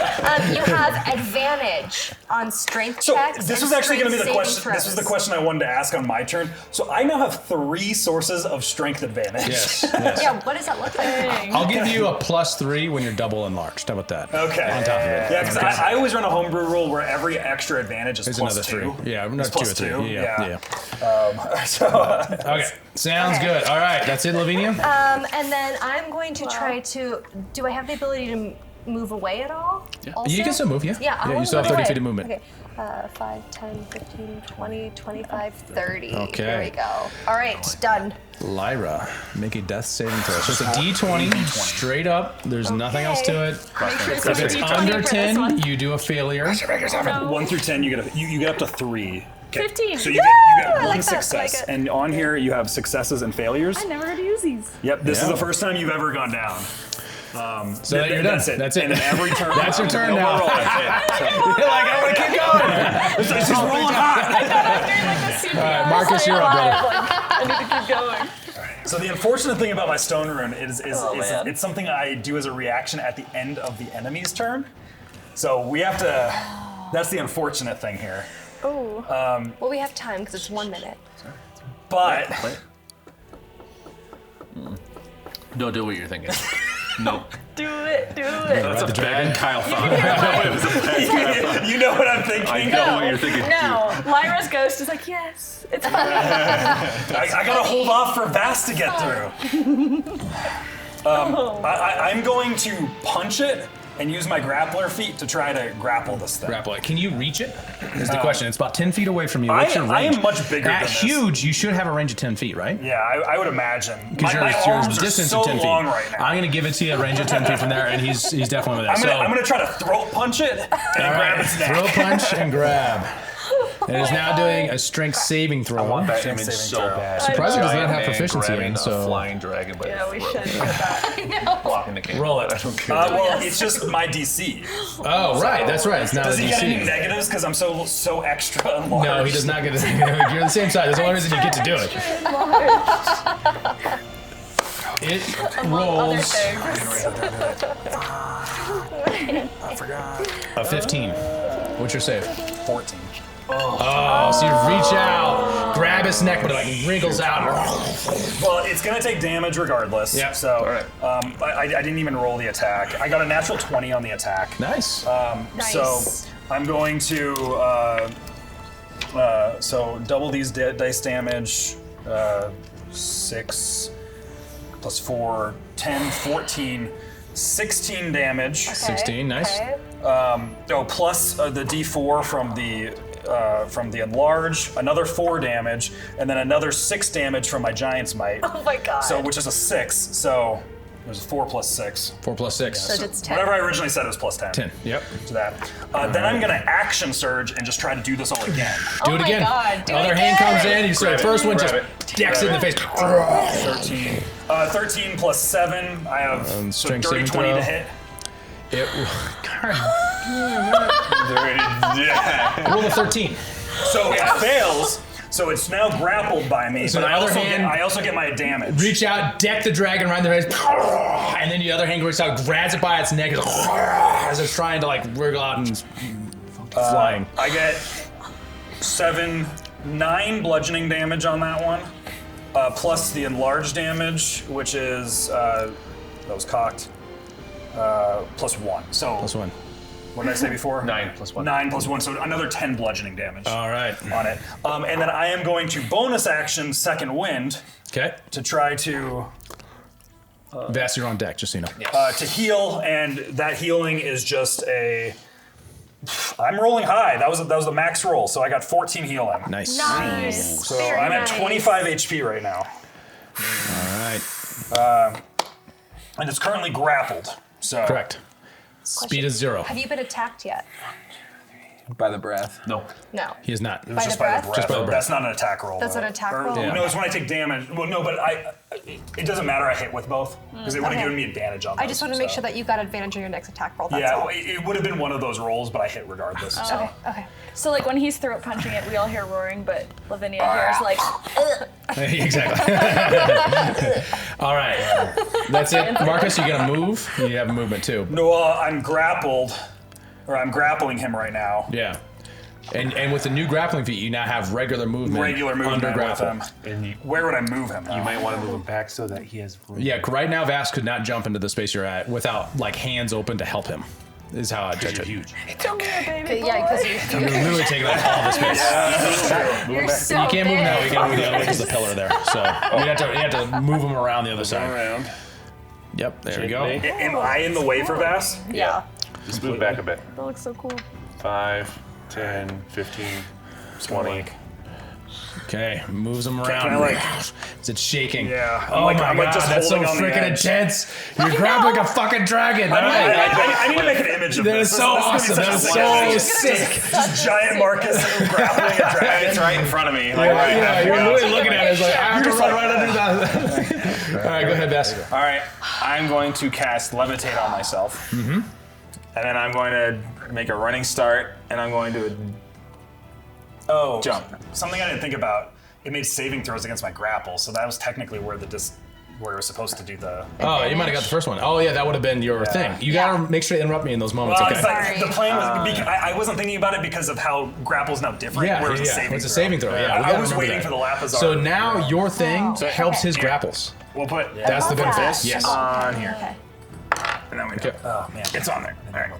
you have advantage on strength So checks. this and was actually going to be the strength question. saving This was the throws. question I wanted to ask on my turn. So I now have 3 sources of strength advantage. Yes. Yeah, what does that look like? I'll give you a +3 when you're double enlarged. How about that? Okay. On top of it. Yeah, because I always run a homebrew rule where every extra advantage is There's plus another 2. 3. Yeah, It's not 2 or plus 3. 2. Yeah. So, Okay. Sounds good. All right. That's it, Lavinia? And then I'm going to try to. Do I have the ability to move away at all? Yeah. You can still move, yeah. Yeah, You still have 30 feet of movement. Okay. 5, 10, 15, 20, 25, 30. Okay. There we go. All right, done. Lyra, make a death saving throw. So it's a D20, straight up. There's nothing else to it. Make sure it's If a it's D20 under for this 10, one. you do a failure. 1 through 10, you get up to 3. 15. So you get I 1 like that, I success, like it. and on here you have successes and failures. I never had to use these. Yep, this is Yeah. the first time you've ever gone down. So you're done. That's it. That's it. And then every turn. That's your turn no now. more rolling. You're like, I want to keep going. It's just rolling hot. All right, Marcus, you're up, brother. I need to keep going. So the unfortunate thing about my stone rune is man. it's something I do as a reaction at the end of the enemy's turn. So we have to. That's the unfortunate thing here. Oh. Well, we have time because it's 1 minute. But Don't do what you're thinking. Nope. Do it. That's a bad Kyle thought. you know what I'm thinking. I know what you're thinking. No, Lyra's ghost is like, yes, it's fine. I gotta hold off for Vass to get through. I'm going to punch it and use my grappler feet to try to grapple this thing. Grapple it. Can you reach it? Is the question. It's about 10 feet away from you. What's your I range? am much bigger At than this. huge, you should have a range of 10 feet, right? Yeah, I would imagine. Because My your arms are distance so of 10 feet. long right now. I'm going to give it to you a range of 10 feet from there, and he's definitely with that. I'm gonna try to throat punch it and grab its neck. Throw punch and grab. It is now doing a strength saving throw. I want that Strength image saving so throw. bad. Surprising it does not Giant have man proficiency grabbing in, a so- flying dragon by Yeah, the we throat. should do that. Blocking the game. Roll it. I don't care. Well, it's just my DC. Oh, right. That's right. It's now Does the he get any DC. negatives because I'm so extra and large? No, he does not get it. You're the same size. That's the only reason you get to do it. It rolls a 15. What's your save? 14. Oh, so you reach out, grab his neck, but it like wrinkles out. Well, it's gonna take damage regardless. Yeah. So, Alright. I didn't even roll the attack. I got a natural 20 on the attack. Nice. Nice. So I'm going to so double these dice damage. 6 plus 4, 10, 14, 16 damage. 16, nice. Okay. Plus the D4 from the enlarge, another 4 damage, and then another 6 damage from my giant's might. Oh my god. So which is a 6. So there's a 4 plus 6. 4 plus 6. So it's 10. Whatever I originally said, it was plus 10. 10. Yep. To that. Then I'm gonna action surge and just try to do this all again. Do it my again. God, do it Other hand again. comes in. You say first one just decks it in the face. 13. 13 plus 7. I have so strength dirty saving 20 to throw. hit. It, Yeah. roll a 13. So it fails. So it's now grappled by me, So but the other hand- I also get my damage. Reach out, deck the dragon around their face, and then the other hand reaches out, grabs it by its neck as it's trying to like wriggle out and flying. I get 9 bludgeoning damage on that one, plus the enlarged damage, which is that was cocked, plus 1. So Plus 1. what did I say before? 9 plus 1. 9 plus 1, so another 10 bludgeoning damage. All right. On it. And then I am going to bonus action Second Wind Okay. to try to Vass, you're on deck, just so you know. to heal, and that healing is just a. I'm rolling high. That was the max roll, so I got 14 healing. Nice. Nice. So I'm at 25 HP right now, All right. and it's currently grappled. So Correct. Speed is 0. Have you been attacked yet? By the breath. No. No. He is not. By the just by breath? the breath. Just by the breath. That's not an attack roll. That's though. an attack Or- roll? Yeah. No, it's when I take damage. Well, no, but it doesn't matter. I hit with both because it would have Okay. given me advantage on. I just want to make so. sure that you got advantage on your next attack roll. That's Yeah, all. it would have been one of those rolls, but I hit regardless. So. Okay. Okay. So like when he's throat punching it, we all hear roaring, but Lavinia hears like, ugh. Exactly. All right. That's it. Marcus, you gonna move? You have movement too. No, I'm grappled, or I'm grappling him right now. Yeah. And with the new grappling feat, you now have regular movement. Regular movement under with grapple. him. And you Where would I move him? Though? might want to move him back so that he has room. Yeah, right now Vass could not jump into the space you're at without like hands open to help him. Is how I judge it. Huge. Come here, baby boy. Yeah, because You're literally taking up all the space. you're so You can't move now. big. You gotta move the other way because the pillar there. So you have to move him around the other side. Around. Yep, there we go. Am I in the way for Vass? Yeah. Just move back a bit. That looks so cool. 5, 10, 15, 20. Okay, moves him around. Can I, like- Is it shaking? Yeah. Oh I'm my like god, just that's so holding on the freaking edge. intense. You're grabbing a fucking dragon. All right. I need to make an image of That this. is so This is gonna awesome. be That such is a so sick sick. Just giant Marcus grappling a dragon. It's right in front of me. Like, Yeah, you're literally looking at it. It's like, I have to You're run just right under that. All right, go ahead, Bass. All right, I'm going to cast Levitate on myself. Mm-hmm. And then I'm going to make a running start, and I'm going to jump. Something I didn't think about. It made saving throws against my grapple, so that was technically where where it was supposed to do the. Oh, you might have got the first one. Oh, yeah, that would have been your thing. You gotta make sure to interrupt me in those moments, Well, okay? it's like the plan was. I wasn't thinking about it because of how grapple's now different. Yeah, where it's a saving it's a throw. saving throw. Yeah, we I gotta was remember waiting that. for the Lapazar. So now your thing helps his grapples. We'll put That's the love benefit. that. Yes. on here. Okay. And then we Okay. Oh man, it's on there. All right.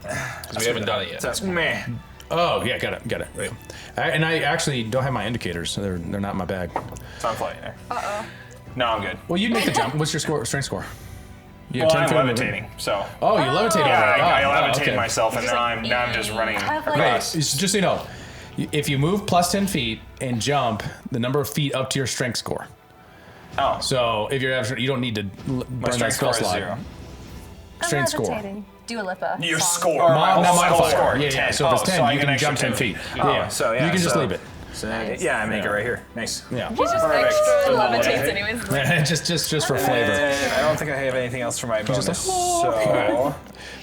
We haven't done it yet. That's meh. Oh, yeah, got it. Right. And I actually don't have my indicators. So they're not in my bag. It's on flight there. No, I'm good. Well, you make the jump. What's your strength score? You have Well, I'm 10 feet of levitating, so. Oh, you levitated. Yeah, I Oh, levitated okay. myself, and now I'm just running Right. across. Just so you know, if you move plus 10 feet and jump, the number of feet up to your strength score. Oh, So if you're you don't need to burn my that strength spell score is slot. 0. Strength score. Levitating. Do a Lipa. Your song. score. Not modifier. score, Yeah, 10. So if it's Oh, 10, so I you get can an jump extra 10 feet. 10. Yeah. So, yeah, You can just so- leave it. So, yeah, I make it right here. Nice. Yeah. He's just Perfect. extra levitates anyways. just for flavor. And I don't think I have anything else for my bonus. like, So,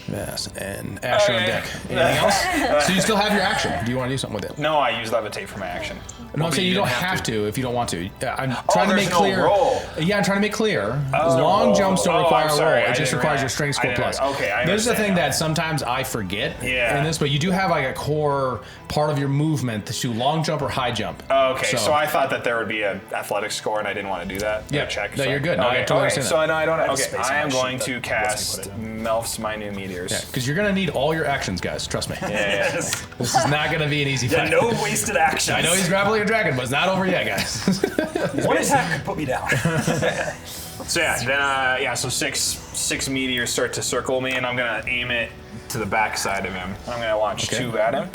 Yes, and Asher on Okay. deck. Anything else? So you still have your action. Do you want to do something with it? no, I use levitate for my action. No, I'm saying you don't have to if you don't want to. I'm trying to there's make no clear. roll. Yeah, I'm trying to make clear. Long jumps don't require I'm a sorry. roll. I It just didn't requires your realize- strength I score didn't- plus. okay, I This is the understand thing now. that sometimes I forget Yeah. in this, but you do have like a core part of your movement to do long jump or high jump. Okay, so I thought that there would be an athletic score, and I didn't want to do that. Yeah, check. no, so. you're good. No, I Okay, totally okay, understand so that. no, I don't. have Okay, space on I am my going sheet to that cast lets me put it Melf's Minute Meteors. because you're gonna need all your actions, guys. Trust me. Yeah. This is not gonna be an easy Yeah, fight. no wasted actions. I know he's grappling a dragon, but it's not over yet, guys. One attack could put me down. So so six meteors start to circle me, and I'm gonna aim it to the back side of him. I'm gonna launch 2 at him,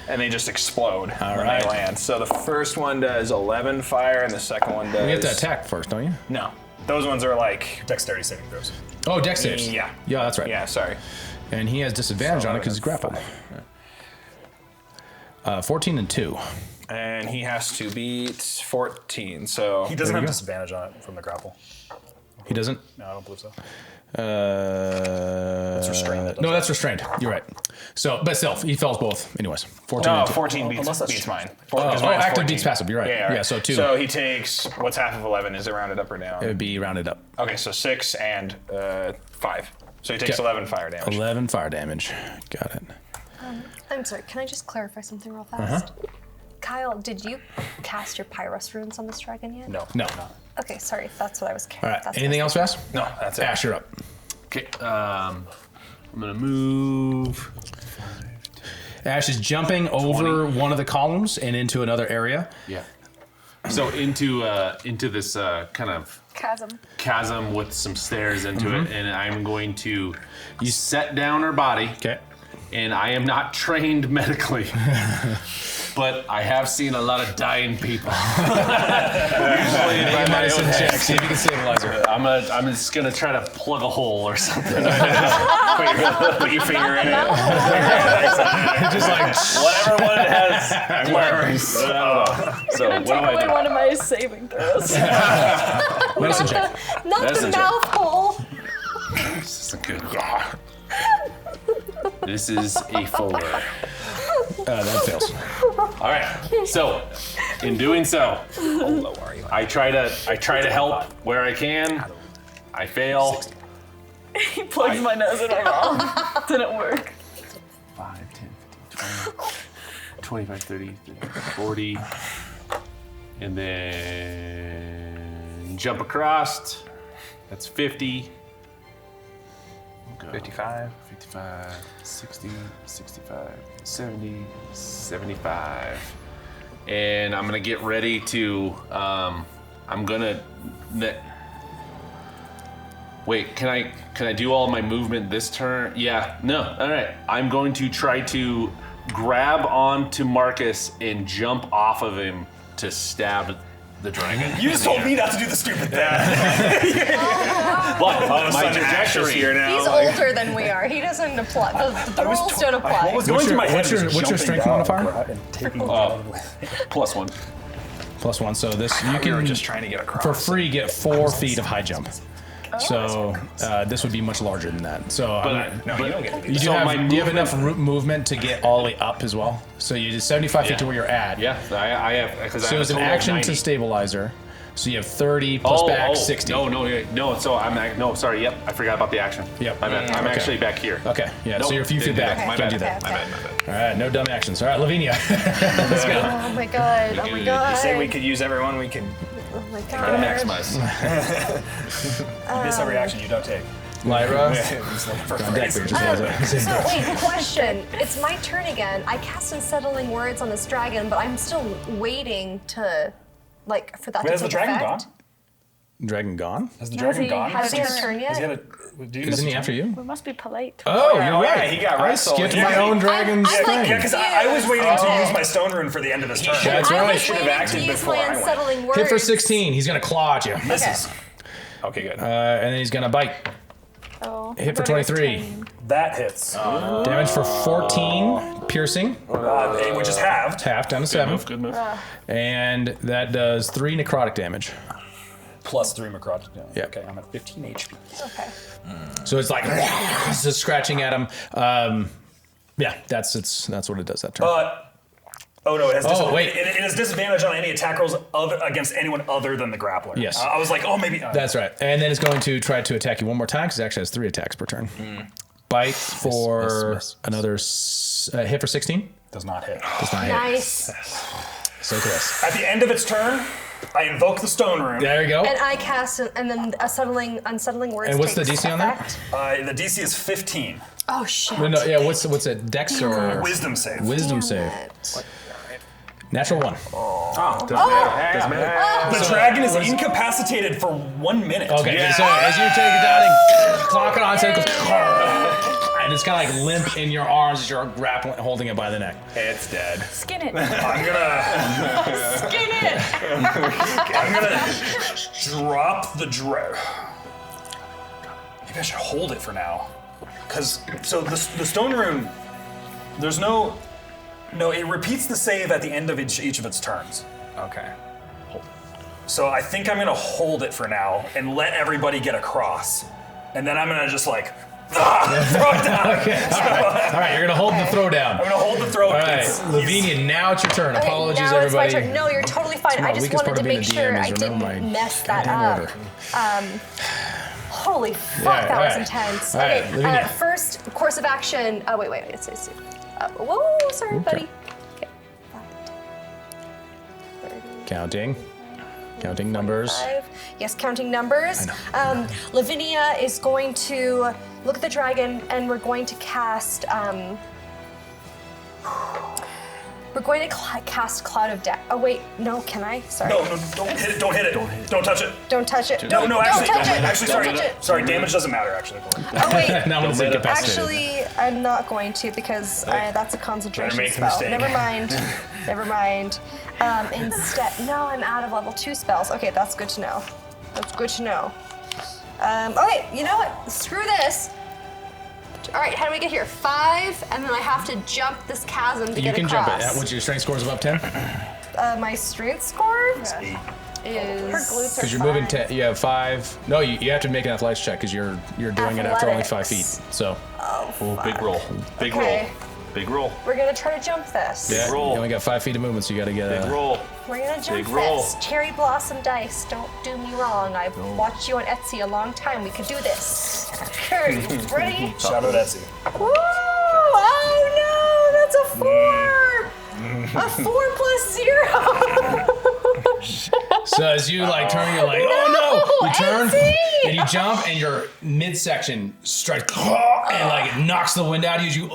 and they just explode when right. I land. So the first one does 11 fire, and the second one does. You have to attack first, don't you? No, those ones are like. Dexterity saving throws. Oh, dex saves. Yeah. Yeah, that's right. Yeah, sorry. And he has disadvantage on it because he's grappled. 14 and 2. And he has to beat 14. So He doesn't have disadvantage on it from the grapple. He doesn't? No, I don't believe so. That's restrained, that No, that's restrained. You're right. So, but still, he fails both. Anyways, 14. No, and 2. 14 Unless that's beats true. mine. Oh, Because mine's active 14. beats passive. You're right. Yeah, So 2. So he takes what's half of 11? Is it rounded up or down? It would be rounded up. Okay, so 6 and 5. So he takes Okay. 11 fire damage. 11 fire damage. Got it. I'm sorry, can I just clarify something real fast? Kyle, did you cast your Pyrus runes on this dragon yet? No. No. Okay, sorry, that's what I was All right. Anything else fast? No, that's it. Ash, you're up. Okay. I'm gonna move. Ash is jumping over one of the columns and into another area. Yeah. So into this kind of chasm with some stairs into it, and I'm going to set down her body. Okay. And I am not trained medically, but I have seen a lot of dying people. Usually by my own check. hand. See if you can stabilize her. I'm just gonna try to plug a hole or something. Put your finger in it. Just like Whatever one has worms. I don't know. So what do Take away I do? one of my saving throws. medicine check. Not Medicine the check. mouth hole. This isn't good. This is a 4. That fails. All right. So, in doing so, I try to help where I can. I fail. He plugs my nose in my mouth. Didn't work. 5, 10, 15, 20, 25, 30, 40, and then jump across. That's 50. 55. 55, 60, 65, 70, 75. And I'm gonna get ready to, wait, can I do all my movement this turn? Yeah, no, all right. I'm going to try to grab onto Marcus and jump off of him to stab the dragon. You just told me not to do the stupid thing. But my Ash is trajectory here now. He's older than we are. He doesn't apply. The rules don't apply. What was going through my head? What's your jumping strength down. modifier? And taking it down with +1. +1. So this you We were can just trying to get across. for free get 4 feet of high jump. So this would be much larger than that. So No, you don't get it. you do So have, my do you have enough movement to get all the way up as well? So you did 75 feet to where you're at. Yeah, I have. Because So it's an action to stabilize her. So you have 30 plus back 60. No. So sorry. Yep, I forgot about the action. Yep. My bad. I'm Okay. actually back here. Okay, yeah, Nope, so you're a few didn't feet do back. that. My Can't bad. do that. My bad. All right, no dumb actions. All right, Lavinia. Let's go. Oh my god. Oh my You god. Say we could use everyone. We can Oh my Gotta god. maximize. You miss every action you don't take. Lyra. For On deck, free. So wait, question. It's my turn again. I cast Unsettling Words on this dragon, but I'm still waiting to, for that Wait, to has the take dragon effect. gone? Dragon gone? Has the dragon he gone? has Has he had a turn Has he yet? had a? Do you miss Isn't a he turn? after you? We must be polite. Oh, yeah, you're yeah, right. he got I wrestled. skipped Yeah, my own dragon's I'm thing. Yeah, because I was waiting to use my stone rune for the end of this turn. That's I right. was Should have waiting acted to use before my I went. Unsettling Words. Hit for 16. He's gonna claw at you. Misses. Okay, good. And then he's gonna bite. Oh, Hit for I thought it was 23. 10. That hits. Damage for 14 piercing. Which is halved. Half down to 7. Good move. And that does 3 necrotic damage. Plus 3 necrotic damage. Yeah. Okay, I'm at 15 HP. Okay. So it's like it's just scratching at him. Yeah, that's what it does that turn. Oh no, it has wait. It has disadvantage on any attack rolls against anyone other than the grappler. Yes. I was like, oh, maybe. That's right. And then it's going to try to attack you one more time because it actually has 3 attacks per turn. Bite for miss. another hit for 16. Does not hit. Does not hit. Nice. So close. At the end of its turn, I invoke the stone rune. There you go. And I cast, and then Unsettling Words. And what's the takes DC on that? effect. The DC is 15. Oh shit. No, yeah, what's it? Dex or Wisdom save. Wisdom Damn save? it. Natural 1. Doesn't matter. The dragon is incapacitated for 1 minute. Okay, so as you take it down and clock it on, so it goes, and it's kind of like limp in your arms as you're grappling, holding it by the neck. It's dead. Skin it. I'm gonna Skin it. I'm gonna drop the Maybe I should hold it for now. Cause the stone rune, there's no, it repeats the save at the end of each of its turns. Okay. So I think I'm gonna hold it for now and let everybody get across. And then I'm gonna just Throw it down. Okay. All right, you're gonna hold the throw down. I'm gonna hold the throw. All right, Lavinia, now it's your turn. Okay, Apologies, now everybody. It's my turn. No, you're totally fine. my I just weakest part wanted of to being make a DM sure is I remember didn't my mess that goddamn up. order. Holy fuck, Yeah, that was alright. intense. Alright, Okay, Lavinia. first course of action. Oh, wait. It's whoa, sorry, buddy. Okay. 30, Counting numbers. 5. Yes, counting numbers. Lavinia is going to look at the dragon, and we're going to cast. We're going to cast Cloud of Death. Oh wait, no, can I? Sorry. No, don't hit it. Don't hit it. Don't touch it. Don't touch it. No, Don't actually, touch it. actually, Don't sorry. touch it. Sorry, damage doesn't matter. Actually. Oh wait. Now one's incapacitated. Actually, I'm not going to because that's a concentration make a spell. mistake. Never mind. Never mind. Instead, no, I'm out of level 2 spells. Okay, that's good to know. That's good to know. Okay, you know what? Screw this. All right, how do we get here? 5, and then I have to jump this chasm to You get can across. jump it. What's your strength scores above 10? My strength score is. Her glutes are Because you're moving fine. 10. You have 5. No, you have to make an athletics check because you're doing it after only 5 feet. Athletics. So Oh, big roll. Big Okay. roll. Big roll. We're gonna try to jump this. yeah, roll. you only got 5 feet of movement, so you got to get Big a. roll. We're gonna jump Big roll. this. Cherry blossom dice. Don't do me wrong. I've watched you on Etsy a long time. We could do this. Okay, you ready? Shout out Etsy. Woo! Oh no, that's a 4. A 4 plus 0. So as you like turn, you're like, oh no! You turn Etsy! and you jump, and your midsection strikes, and like it knocks the wind out of you.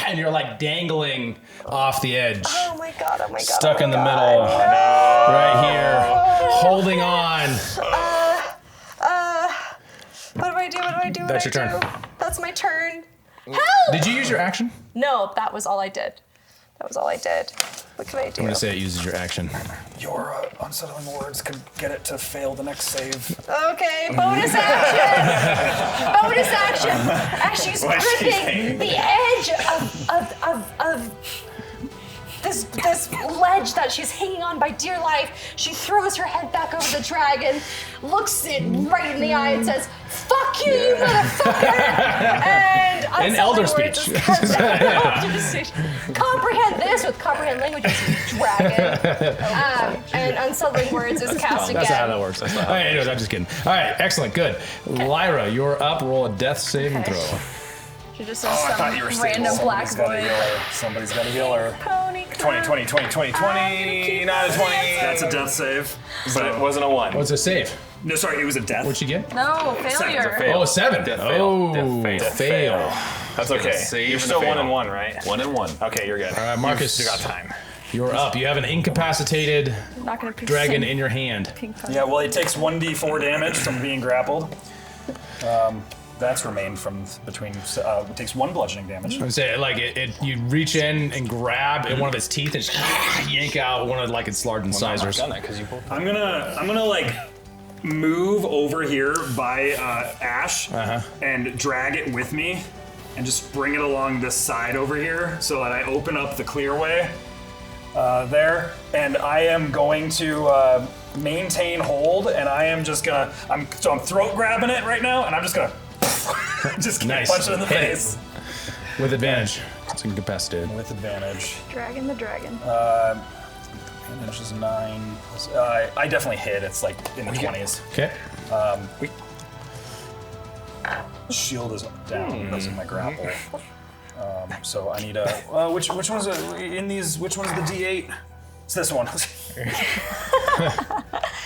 And you're like dangling off the edge, Oh my god! Oh my god! stuck oh in the my middle, God. right here, holding on. What do I do? What do I do? What That's do your I turn. do? That's my turn. Help! Did you use your action? No, that was all I did. That was all I did. What can I do? I'm gonna say it uses your action. Your unsettling words could get it to fail the next save. Okay, bonus action. Bonus action. As she's gripping the edge of this ledge that she's hanging on by dear life, she throws her head back over the dragon, looks it right in the eye, and says, "Fuck you, you motherfucker!" And In elder unsettling words speech. is elder speech. Comprehend this with comprehend languages, dragon. And unsettling words is cast again. That's not how that works. All right, anyways, I'm just kidding. All right, excellent, good. Lyra, you're up. Roll a death saving Okay. throw. She just Oh, says I thought you were some random black boy. Somebody's got to heal her. Pony 20, 20, 20, 20, 20, not a 20. That's a death save. But it wasn't a 1. What's a save? No, sorry, it was a death. What'd you get? No, failure. Oh, a 7. Death fail. Oh, Death fail. That's okay. save You're and still a 1 fail. and 1, right? 1 and 1. Okay, you're good. All right, Marcus, You got time. you're up. You have an incapacitated I'm not gonna pick dragon in your hand. pink pony. Yeah, well, it takes 1d4 damage from being grappled. That's remained from between. It takes 1 bludgeoning damage. I would say, like, you reach in and grab at one of its teeth and just yank out one of like its large incisors. I'm gonna like move over here by Ash and drag it with me, and just bring it along this side over here so that I open up the clear way there, and I am going to maintain hold, and I am just gonna. I'm throat grabbing it right now, and I'm just gonna just Nice. punch it in the Hit it. face With advantage. It's incapacitated. with advantage. Dragon the dragon. Advantage is 9. I definitely hit. It's like in the 20s. Okay. Shield is down because of my grapple. So I need a. Which one's in these? Which one's the D8? It's this one.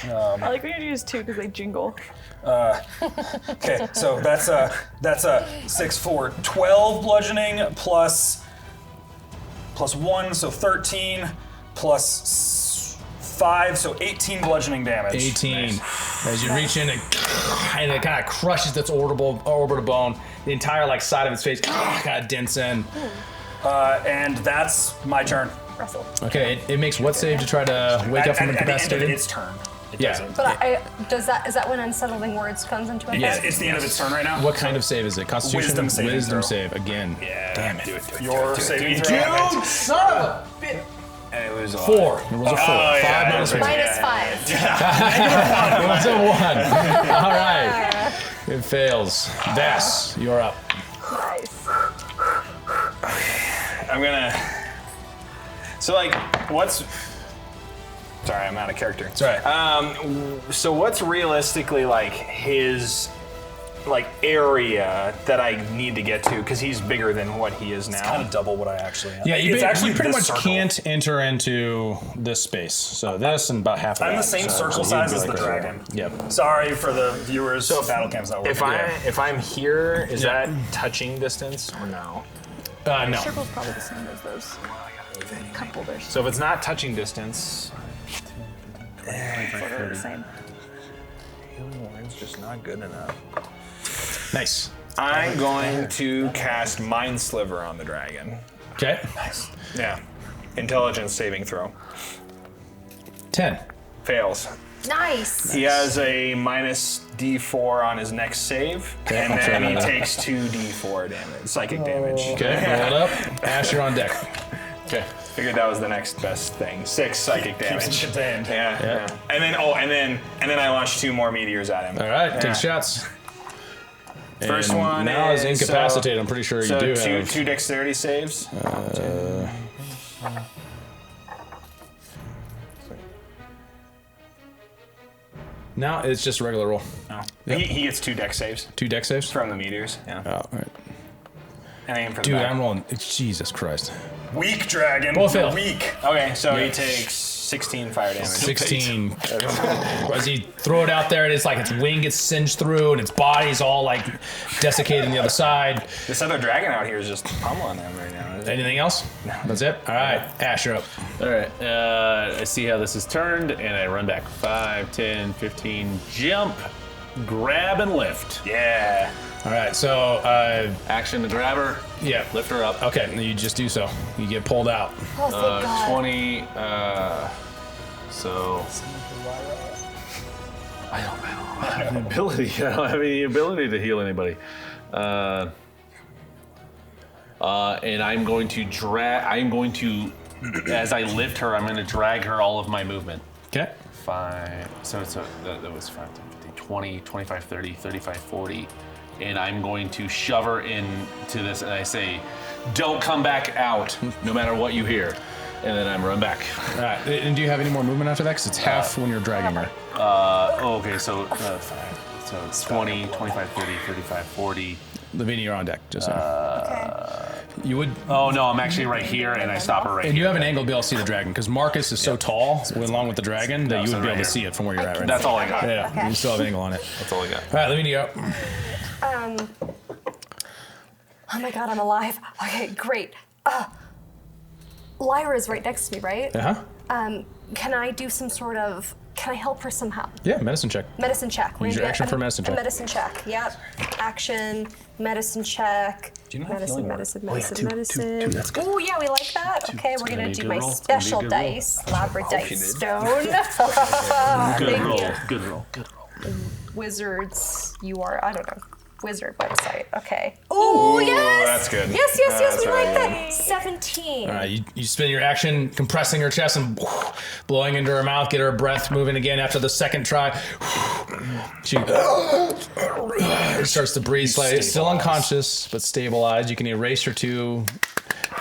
I like when you use 2 because they jingle. Okay, so that's a 6, 4, 12 bludgeoning plus 1, so 13 plus 5, so 18 bludgeoning damage. 18. As you reach in and it kind of crushes its orbital bone. The entire like side of its face kind of dents in. And that's my turn. Russell. Okay, it makes what save to try to wake up from At the end of incapacitated? its turn. It Yeah. doesn't. But is that when unsettling words comes into effect? Yeah. It's the end of its turn right now. What kind of save is it? Constitution? Wisdom saving Wisdom throw. save again. Yeah. Damn it. Do it. Your saving throw. Dude, son of a bitch. And it was 4. It was a 4. 5 minus 1. Minus 5. It was a 1. All right. fails. Vass, you're up. Nice. I'm gonna. So like, what's? Sorry, I'm out of character. It's all right. So what's realistically like his like area that I need to get to? Because he's bigger than what he is now. Kind of double what I actually am. Yeah, It's actually you pretty this much circle. can't enter into this space. So this and about half of I'm that. the same So circle you'd size be as the like dragon. Yep. Sorry for the viewers. Battle Camp's not working. If I'm here, is Yeah. that touching distance or no? No. Circle's probably the same as those couple. There's So if it's not touching distance, literally the same. healing word's just not good enough. Nice. I'm going to cast Mind Sliver on the dragon. Okay. Yeah. Intelligence saving throw. 10. Fails. Nice. He has a minus D4 on his next save, and I'll try then he that out. takes 2D4 damage, psychic damage. Okay, roll it up. Ash, you're on deck. Okay. Figured that was the next best thing. 6 psychic damage. him contained. Yeah. And then I launched 2 more meteors at him. All right, Yeah. take shots. First And one now is is incapacitated. I'm pretty sure you do have. two dexterity saves. Now it's just a regular roll. He gets 2 dex saves 2 deck saves. from the meteors. Yeah. Oh, all right. And aim for the Dude, back. I'm rolling. Jesus Christ. Weak dragon. Both fail. Weak. Okay, so he takes 16 fire damage. 16. As he throw it out there, it's like its wing gets singed through and its body's all like desiccated on the other side. This other dragon out here is just pummeling him right now. Anything else? That's it? All right, Ash, you're up. All right. I see how this is turned, and I run back 5, 10, 15, jump, grab, and lift. Yeah. All right, so, Action to grab her, yeah. lift her up. Okay, then you just do so. You get pulled out. Oh, thank God. 20. So. I don't have the ability. I don't have any ability to heal anybody. And I'm going to as I lift her, I'm going to drag her all of my movement. Okay. 5, so that was 5, 10, 15, 20, 25, 30, 35, 40. And I'm going to shove her into this, and I say, don't come back out, no matter what you hear. And then I'm run back. All right, and do you have any more movement after that? Because it's half when you're dragging her. Okay, so 5. So 20, 25, 30, 35, 40. Lavinia, you're on deck, just saying. You would... Oh, no, I'm actually right here, and I stop her right And here. you have an angle to be able to see the dragon, because Marcus is so tall, along with the dragon, that you would be able to see it from where you're at right That's now. all I got. Yeah, you still have an angle on it. That's all I got. All right, Lavinia, you're up. Oh my God, I'm alive. Okay, great. Lyra's right next to me, right? Uh-huh. Can I do some sort of? Can I help her somehow? Yeah, medicine check. Medicine check. We're Use gonna your do action for medicine check. A medicine check. Yep. Action. Medicine check. Do you not have medicine, healing word? medicine, medicine. two, that's good. Oh yeah, we like that. Okay, we're gonna be a do good my roll. It's gonna be a special good roll. dice, labradite did. stone. Good Thank roll. you. Good roll. Good roll. Wizards. You are. I don't know. Wizard website. Okay. Oh yes. that's good. Yes. That's We like really that. 17. All right, you spend your action compressing her chest and blowing into her mouth, get her breath moving again after the second try. She starts to breathe slightly. Still unconscious, but stabilized. You can erase her to...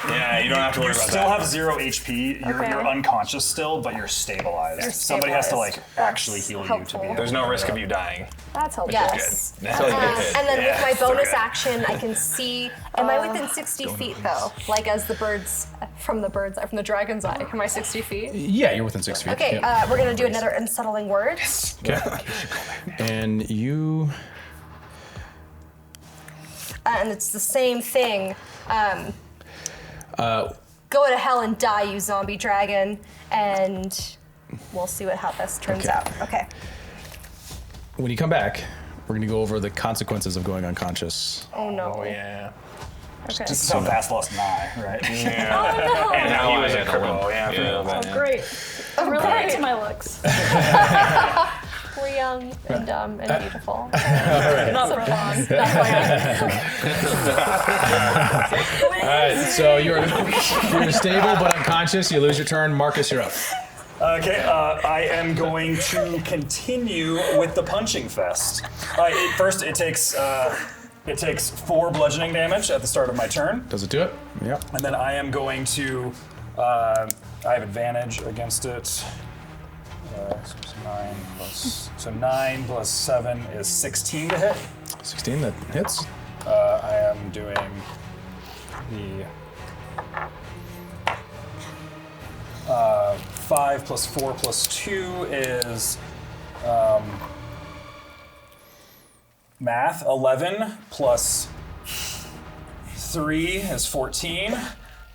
Yeah, you don't have to worry You about still that. have 0 HP. You're, Okay. you're unconscious still, but you're stabilized. You're Somebody has to like stabilized. actually That's heal you to helpful. be able There's no risk of you dying. That's helpful. Yes. That's all good. And then Yeah, with my still bonus good. action, I can see. Am I within 60 feet though? Like as the birds from the dragon's eye. Am I 60 feet? Yeah, you're within 6 feet. Okay, Yep. we're gonna do another unsettling word. Okay. And you... And it's the same thing. Go to hell and die, you zombie dragon. And we'll see how this turns Okay. out. Okay. When you come back, we're going to go over the consequences of going unconscious. Oh no. Oh, yeah. Okay. This is how fast lost an eye, right? Yeah. And now he was a had a limp. cripple. Yeah, I forgot about that. Great. I'm really into my looks. We're young and dumb and beautiful. Not for long. All right, so you're stable but unconscious. You lose your turn. Marcus, you're up. Okay, I am going to continue with the punching fest. First, it takes 4 bludgeoning damage at the start of my turn, Does it do it? Yep. and then I am going to. I have advantage against it. So it's 9 plus 7 is 16 to hit. 16, that hits. I am doing the 5 plus 4 plus 2 is math. 11 plus 3 is 14.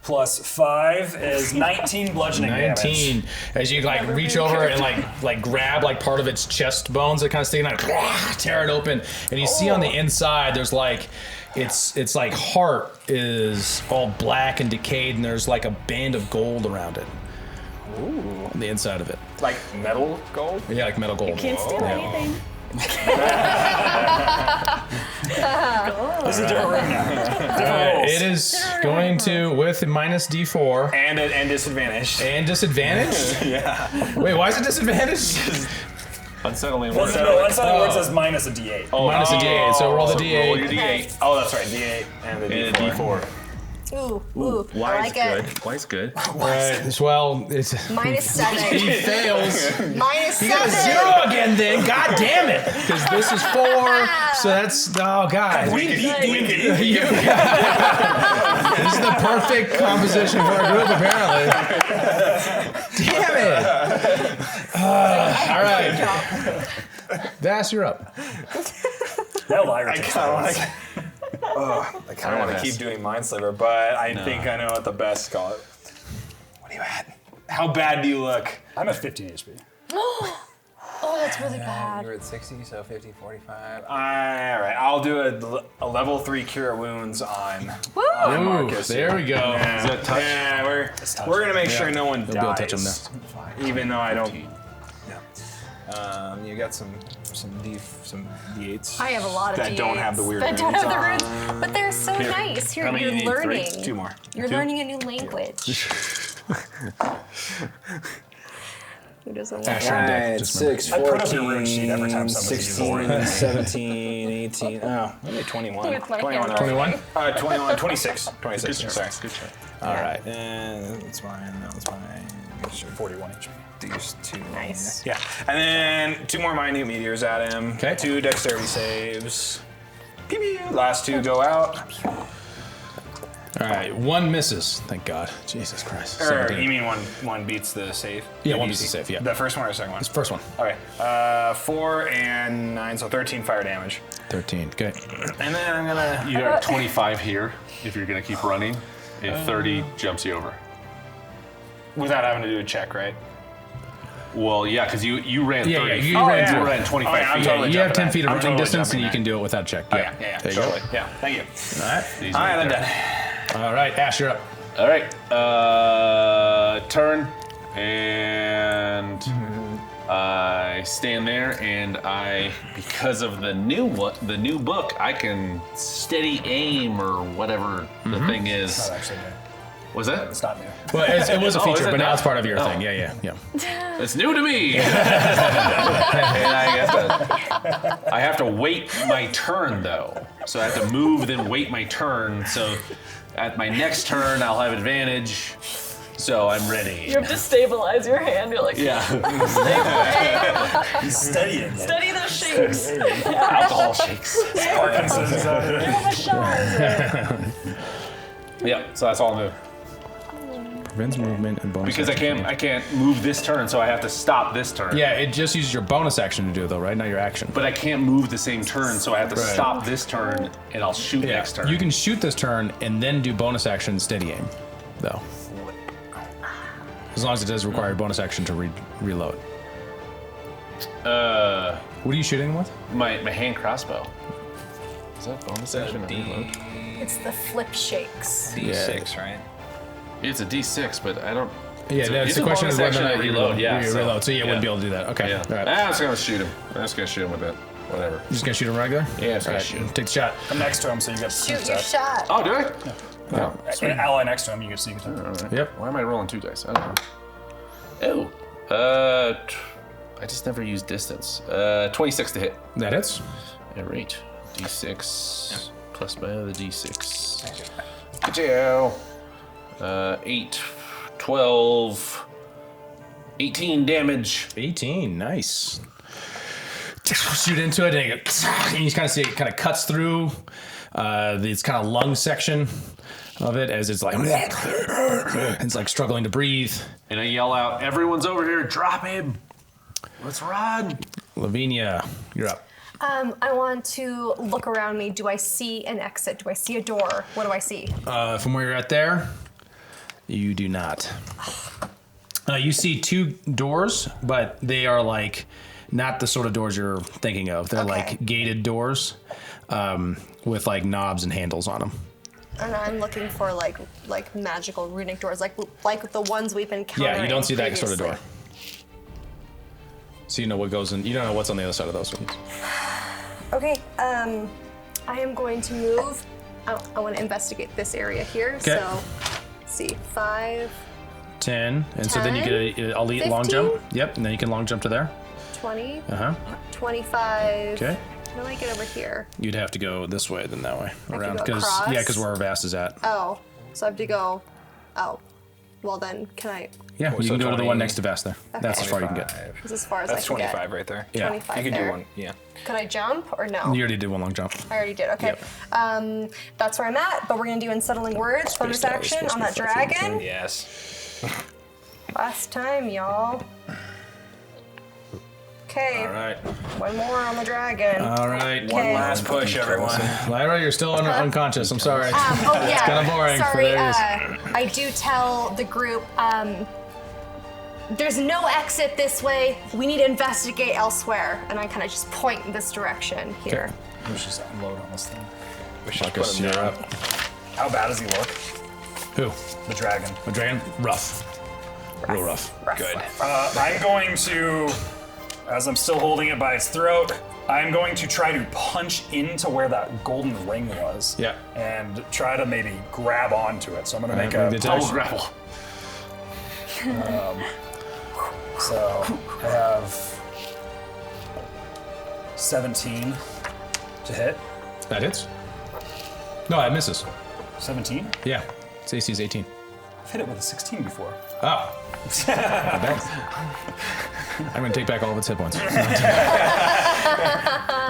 Plus 5 is 19 bludgeoning 19. damage. As you like reach over and like grab like part of its chest bones that kind of sticking out, tear it open, and you see on the inside there's like it's like heart is all black and decayed, and there's like a band of gold around it. Ooh. On the inside of it. Like metal gold? Yeah, like metal gold. Can't steal anything. This is a different room now. It is going to with minus D4 And disadvantage. and disadvantage. Yeah. Wait, why is it disadvantage? Unsettling Well, word. no, unsettling word says minus a D8. Minus a D8. So roll the Roll your D8. D8 Oh, that's right. D8 and the and a D4. D4. Ooh, I Why like is it. good? Why is good? Right. Well, it's Minus 7. he fails. Minus You got a 7. 0 again then. God damn it. Because this is 4. So that's, oh God. We beat D&D. You- This is the perfect composition for a group, apparently. Damn it. All right. Vass, you're up. Now Lyra takes I kind of want to keep doing Mindslaver, but I think I know what the best call it. What are you at? How bad do you look? I'm at 15 HP. Oh, that's really bad. You're at 60, so 50, 45. All right, I'll do a level 3 cure wounds on Ooh, Marcus. there we go. Yeah, Is that touch? yeah, we're gonna make sure no one You'll be able to touch dies. him Even though I don't. You got some D8s. I have a lot of that don't have the weird that don't have the runes runes, but they're so nice. Here, How many you're you need? learning. 2 more. You're learning a new language. Who doesn't want Asher that? and Dick, Alright, just remember. 6, I put up your rune sheet every time 14, somebody uses 16, 17, 18, oh, maybe 21. With my 21. handwriting. 21? 21, 26. 26, sorry. Good shot. All right. And that's fine, that was fine. 41 HP. These 2. Nice. Yeah, and then 2 more minute meteors at him. Okay. 2 dexterity saves. Pew, pew. Last 2 go out. All right. 1 misses. Thank God. Jesus Christ. Or 17. you mean one beats the save? Yeah, 1 beats the save, yeah. The first one or the second one? First one. Okay. 4 and 9, so 13 fire damage. 13. Okay. And then I'm gonna. You got 25 here if you're gonna keep running, and 30 jumps you over. Without having to do a check, right? Well, yeah, because you ran 30. Yeah, yeah, you Oh, ran yeah. through. You ran 25 Oh, yeah, I'm feet. totally You have jumping 10 feet of that. I'm running totally distance, and jumping you that. can do it without check. Oh, yeah, There you totally. go. Yeah, thank you. All right. These All right, right I'm there. done. All right. Ash, you're up. All right. Turn, and I stand there, and because of the new book, I can steady aim or whatever the thing is. Not actually new. Was that? It's not new. Well, it was a Oh, feature, is it but now now? it's part of your Oh. thing. Yeah. It's new to me. And I have to wait my turn though. So I have to move, then wait my turn. So at my next turn, I'll have advantage. So I'm ready. You have to stabilize your hand. You're like, Yeah. He's studying it. study those shakes. Alcohol shakes. Parkinson's. Give him a shot. Yeah. So that's all new. Prevents movement and bonus. Because I can't move this turn, so I have to stop this turn. Yeah, it just uses your bonus action to do it, though, right? Not your action. But I can't move the same turn, so I have to Right. stop this turn, and I'll shoot Yeah, next turn. you can shoot this turn and then do bonus action steady aim, though. As long as it does require a bonus action to reload. What are you shooting with? My hand crossbow. Is that bonus action? or reload? It's the flip shakes. D6, right? It's a D6, but I don't. Yeah, it's that's a the question is bonus whether or action not to you reload. Yeah, you reload. So you wouldn't be able to do that. Okay. Yeah. All right. I'm just gonna shoot him. I'm just gonna shoot him with that. Whatever. You're just gonna shoot him regular? Yeah, just All gonna right. shoot him. Take the shot. I'm next to him, so you get Shoot two your attacks. shot. Oh, do I? Yeah. An ally next to him, you get sneak attack. All right. Yep. Why am I rolling 2 dice? I don't know. Oh, I just never use distance. 26 to hit. That hits. All right. D6 plus my other D6. Good you. 8, 12, 18 damage. 18, nice. Shoot into it, and you kind of see it kind of cuts through this kind of lung section of it as it's like it's like struggling to breathe. And I yell out, everyone's over here, drop him. Let's run. Lavinia, you're up. I want to look around me. Do I see an exit? Do I see a door? What do I see? From where you're at there, you do not. You see 2 doors, but they are like not the sort of doors you're thinking of. They're like gated doors with like knobs and handles on them. And I'm looking for like magical runic doors, like the ones we've been encountering. Yeah, you don't see that previously. sort of door. So you know what goes in. You don't know what's on the other side of those ones. Okay. I am going to move. I want to investigate this area here. Okay. So, let's see, 5, 10, and so then you get a elite long 15? jump. Yep, and then you can long jump to there. 20, Uh-huh. 25. Okay. How do I get over here? You'd have to go this way than that way can around go because across? where our vast is at. Oh, so I have to go. Oh, well then, can I? Yeah, you so can go to the 20. one next to vast there. That's as far you can get. Five. This is as far as That's I can 25 get. right there. Yeah. 25 You can there. do one. Yeah. Could I jump or no? You already did one long jump. I already did. Okay. Yep. That's where I'm at. But we're gonna do unsettling words, bonus that was action supposed on to be that 5 feet. dragon. Yes. Last time, y'all. Okay. All right. One more on the dragon. All right. Okay. Last push, everyone. Lyra, you're still unconscious. I'm sorry. Oh yeah. It's kind of boring. Sorry. But there it is. I do tell the group. There's no exit this way. We need to investigate elsewhere. And I kind of just point in this direction here. Let's just unload on this thing. Marcus, you're up. How bad does he look? Who? The dragon. A dragon? Rough. Real rough. Good. I'm going to, as I'm still holding it by its throat, I'm going to try to punch into where that golden ring was. Yeah. And try to maybe grab onto it. So I'm going to make Make a the attack. Double grapple. So I have 17 to hit. That hits? No, it misses. 17? Yeah. Its AC is 18. I've hit it with a 16 before. Oh. I'm going to take back all of its hit points. All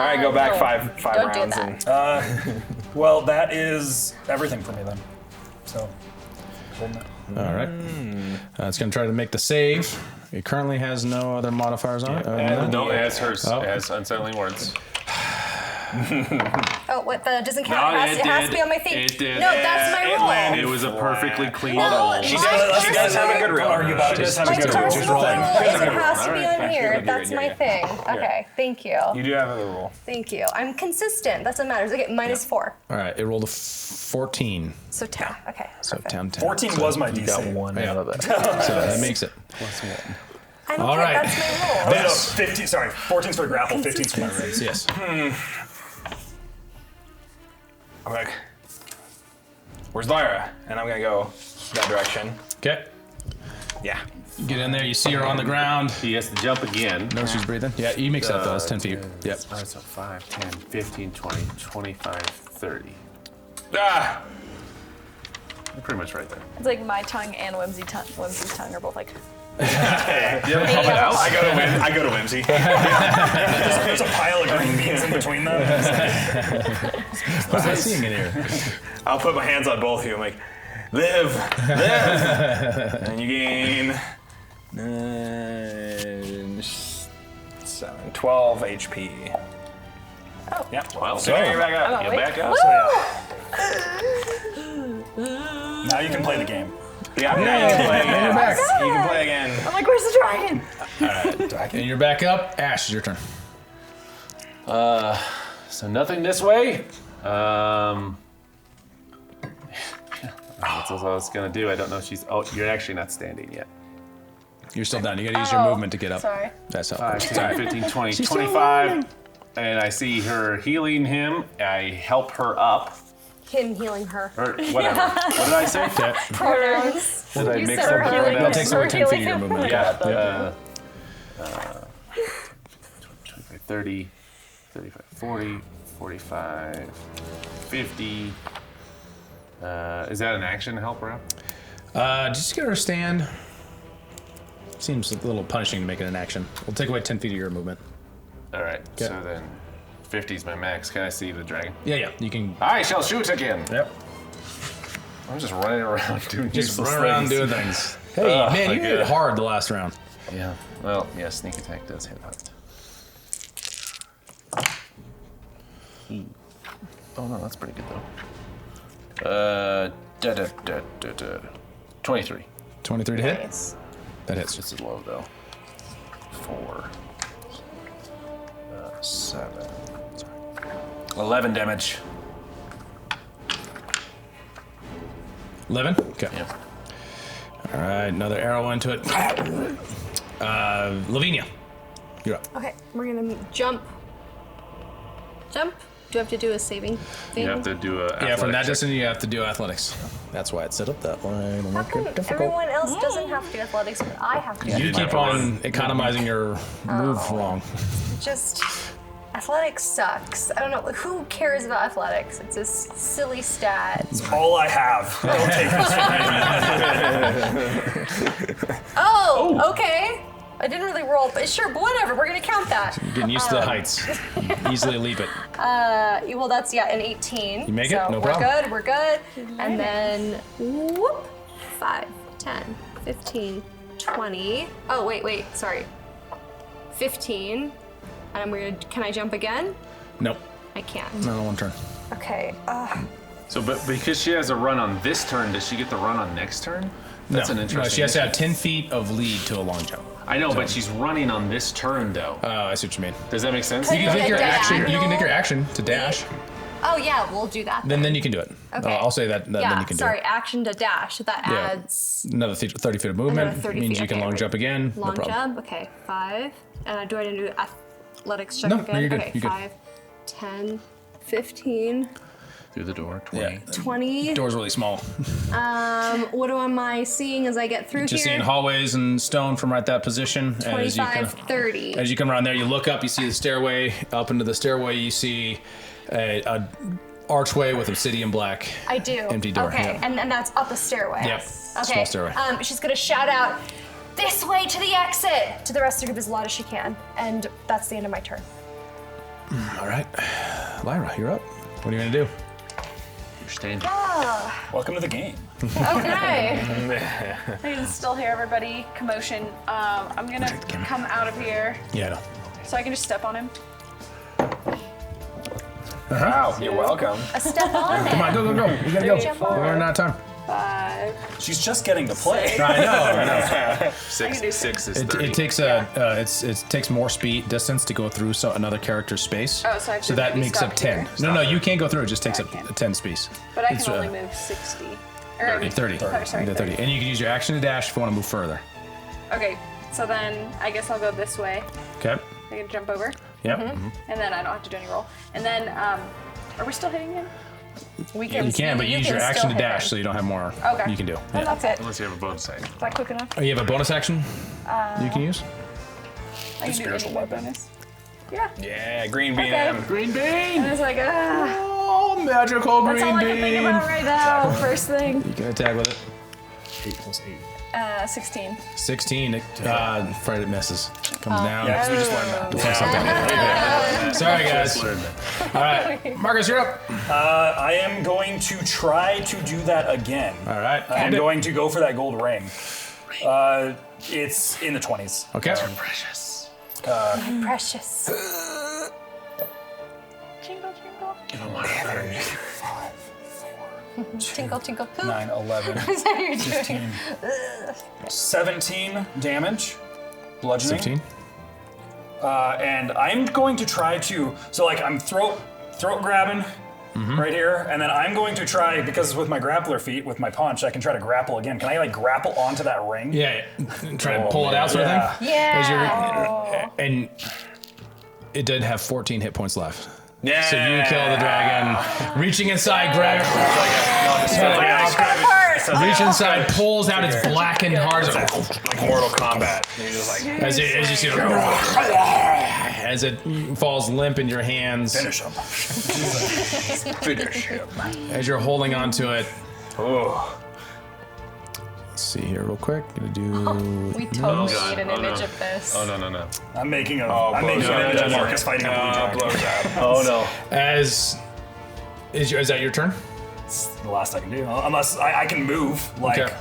right, go back five Don't do rounds. that. And Well, that is everything for me then. So, holding it. All right. It's going to try to make the save. It currently has no other modifiers on it. No, it has hers. Oh. It has unsettling words. Oh, what? That doesn't count. No, it has to be on my feet. It did. No, that's my roll. It was a perfectly clean No, roll. she does have a good roll. Argue about it. Just have a My good roll. personal rule is it has to be Alright, on here. That's my thing. Okay, thank you. You do have a roll. Thank you. I'm consistent. That's what matters. Okay, -4. All right. It rolled a 14. So 10. Okay. So 10, 10. 14 was my DC. Got one out of it. So that makes it. I don't All care. right. That's my roll. No, 15, sorry. 14's for the grapple, 15's for my raise. Yes. I'm like, where's Lyra? And I'm gonna go that direction. Okay. Yeah. Get in there. You see her on the ground. He has to jump again. No, she's breathing. Yeah, you mix it up though. It's 10 feet. Yep. So 5, 10, 15, 20, 25, 30. Ah! You're pretty much right there. It's like my tongue and Whimsy's tongue are both like. I go to Whimsy. There's a pile of green beans in between them. What's I seeing in here? I'll put my hands on both of you. I'm like, live. And you gain 12 HP. Oh. Yeah. Well, so you're back up. You're back up. Now you can play the game. Yeah, now you can play again. You're back. You can play again. I'm like, where's the dragon? And you're back up. Ash, it's your turn. So nothing this way. That's what I was gonna do. I don't know if she's. Oh, you're actually not standing yet. You're still down. You gotta use your movement to get up. Sorry. That's how. 5, 10, 15, 20, 25. And I see her healing him. I help her up. Him healing her. Or whatever. What did I say? Pronouns. Did I You mix said up her the healing pronouns? That takes over 10 feet of your movement. Yeah. 25, 30, 35, 40, 45, 50. Is that an action to help her out? Just get her to stand. Seems a little punishing to make it an action. We'll take away 10 feet of your movement. All right. So then 50 is my max. Can I see the dragon? Yeah, you can. I shall shoot again. Yep. I'm just running around doing Just useless run around things. doing things. Hey, man, you hit hard the last round. Yeah. Well, yeah, sneak attack does hit hard. Oh no, that's pretty good though. 23. 23 to hit? Nice. That hits. Just as low though. 4. 7. 11 damage. 11? Okay. Yeah. All right, another arrow into it. Lavinia, you're up. Okay, we're gonna jump. Jump? Do I have to do a saving thing? You have to do a Yeah, from that athletic check. distance, you have to do athletics. That's why it's set up that way. It'll How make come it difficult. everyone else doesn't have to do athletics, but I have to do You athletics? keep on economizing your move wrong. Just athletics sucks. I don't know who cares about athletics. It's a silly stat. All I have. Don't take this. Oh, okay. I didn't really roll, but sure, but whatever. We're gonna count that. Getting used to the heights. Easily leap it. Well, that's an 18. You make it? So No we're problem. good. We're good. And then whoop, 5, 10, 15, 20. Oh wait. Sorry. 15. And I'm gonna. Can I jump again? Nope. I can't. Not on one turn. Okay. So, but because she has a run on this turn, does she get the run on next turn? That's an interesting. No, she has to have 10 feet of lead to a long jump. I know, but she's running on this turn though. I see what you mean. Does that make sense? Could You can take a your action. You can diagonal take your action to dash. Oh yeah, we'll do that. Then you can do it. Okay. I'll say that. Then Yeah. you can Sorry, do it. action to dash. That Yeah. adds Another 30 feet of movement. another 30 means feet. you can Okay, long jump again. Long no problem. jump. Okay, 5. Do I do athletics check No, again? you're good. Okay, You're good. 5, 10, 15, Through the door. 20. Yeah. 20. Door's really small. What am I seeing as I get through Just here? seeing hallways and stone from right that position. 25, 30. As you come around there, you look up, you see the stairway. Up into the stairway, you see a archway with obsidian black. I do. Empty door. Okay, Yeah. and that's up a stairway. Yep, Okay. small stairway. She's gonna shout out, "This way to the exit!" to the rest of the group as loud as she can, and that's the end of my turn. All right, Lyra, you're up. What are you gonna do? You're standing. Welcome to the game. Okay. I can still hear everybody commotion. I'm gonna come out of here Yeah. No. so I can just step on him. Wow, you're welcome. A step on it. Come on, go. We gotta go. Jump on. We're running out of time. 5. She's just getting to play. I know. 6 is It 30. takes it takes more speed distance to go through another character's space. Oh, so I have to that maybe makes stop up 10. here. No, you can't go through. It just takes I up can't. 10 space. But I It's, can only move 60. Or 30. Sorry, The 30. And you can use your action to dash if you want to move further. Okay, so then I guess I'll go this way. Okay. I can jump over, Yep. and then I don't have to do any roll. And then, are we still hitting him? We You can, but you use your action to dash, so you don't have more Okay. you can do. Well, Yeah. that's it. Unless you have a bonus action. Is that quick enough? Oh, you have a bonus action you can use? I can do spiritual any weapon. bonus. Yeah. Yeah, green bean. Okay. Green bean! And it's like, Oh, magical that's all green I can think bean! about right now. First thing. You can attack with it. 8 plus 8. 16. 16. Friday it misses. Comes down. Yeah, because we just learned that. Fucks up that. Sorry, guys. All right. Marcus, you're up. I am going to try to do that again. All right. I'm going to go for that gold ring. It's in the 20s. Okay. Precious. Precious. Jingle, jingle. Give him 130. Tinkle, tinkle, poop. 9, 11, Is that what you're doing? 15, 17 damage, bludgeoning. 15. And I'm going to try to, so like I'm throat grabbing right here, and then I'm going to try, because with my grappler feet, with my punch, I can try to grapple again. Can I like grapple onto that ring? Yeah. Try to pull it out, sort of thing. Yeah. And it did have 14 hit points left. Yeah. So you kill the dragon. Reaching inside, grab reach inside, pulls out its blackened heart. Like Mortal Kombat. And you're just like, As you see it, as it falls limp in your hands. Finish him. finish him. As you're holding onto it. Oh. Let's see here real quick. Gonna do. We totally God. need an Oh, image no. of this. Oh no. I'm making an image of Marcus fighting a blue dragon. Oh no. Is that your turn? It's the last I can do. Unless I can move. Like, Okay.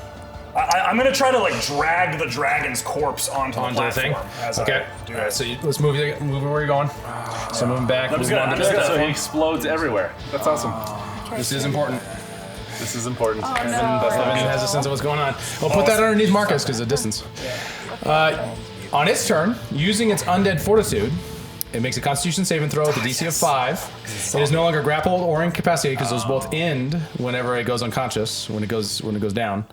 I'm gonna try to like drag the dragon's corpse onto the Onto the thing. platform. As Okay. I do Alright, it. so let's move where you're going. So moving back. I'm just moving gonna- on to I'm just the gonna- So he explodes everywhere. That's awesome. This is important. This is important. Oh, Evan no. has a sense of what's going on. We'll put that underneath Marcus because of distance. On its turn, using its undead fortitude, it makes a Constitution saving throw with a DC of 5. It is no longer grappled or incapacitated because those both end whenever it goes unconscious. When it goes down.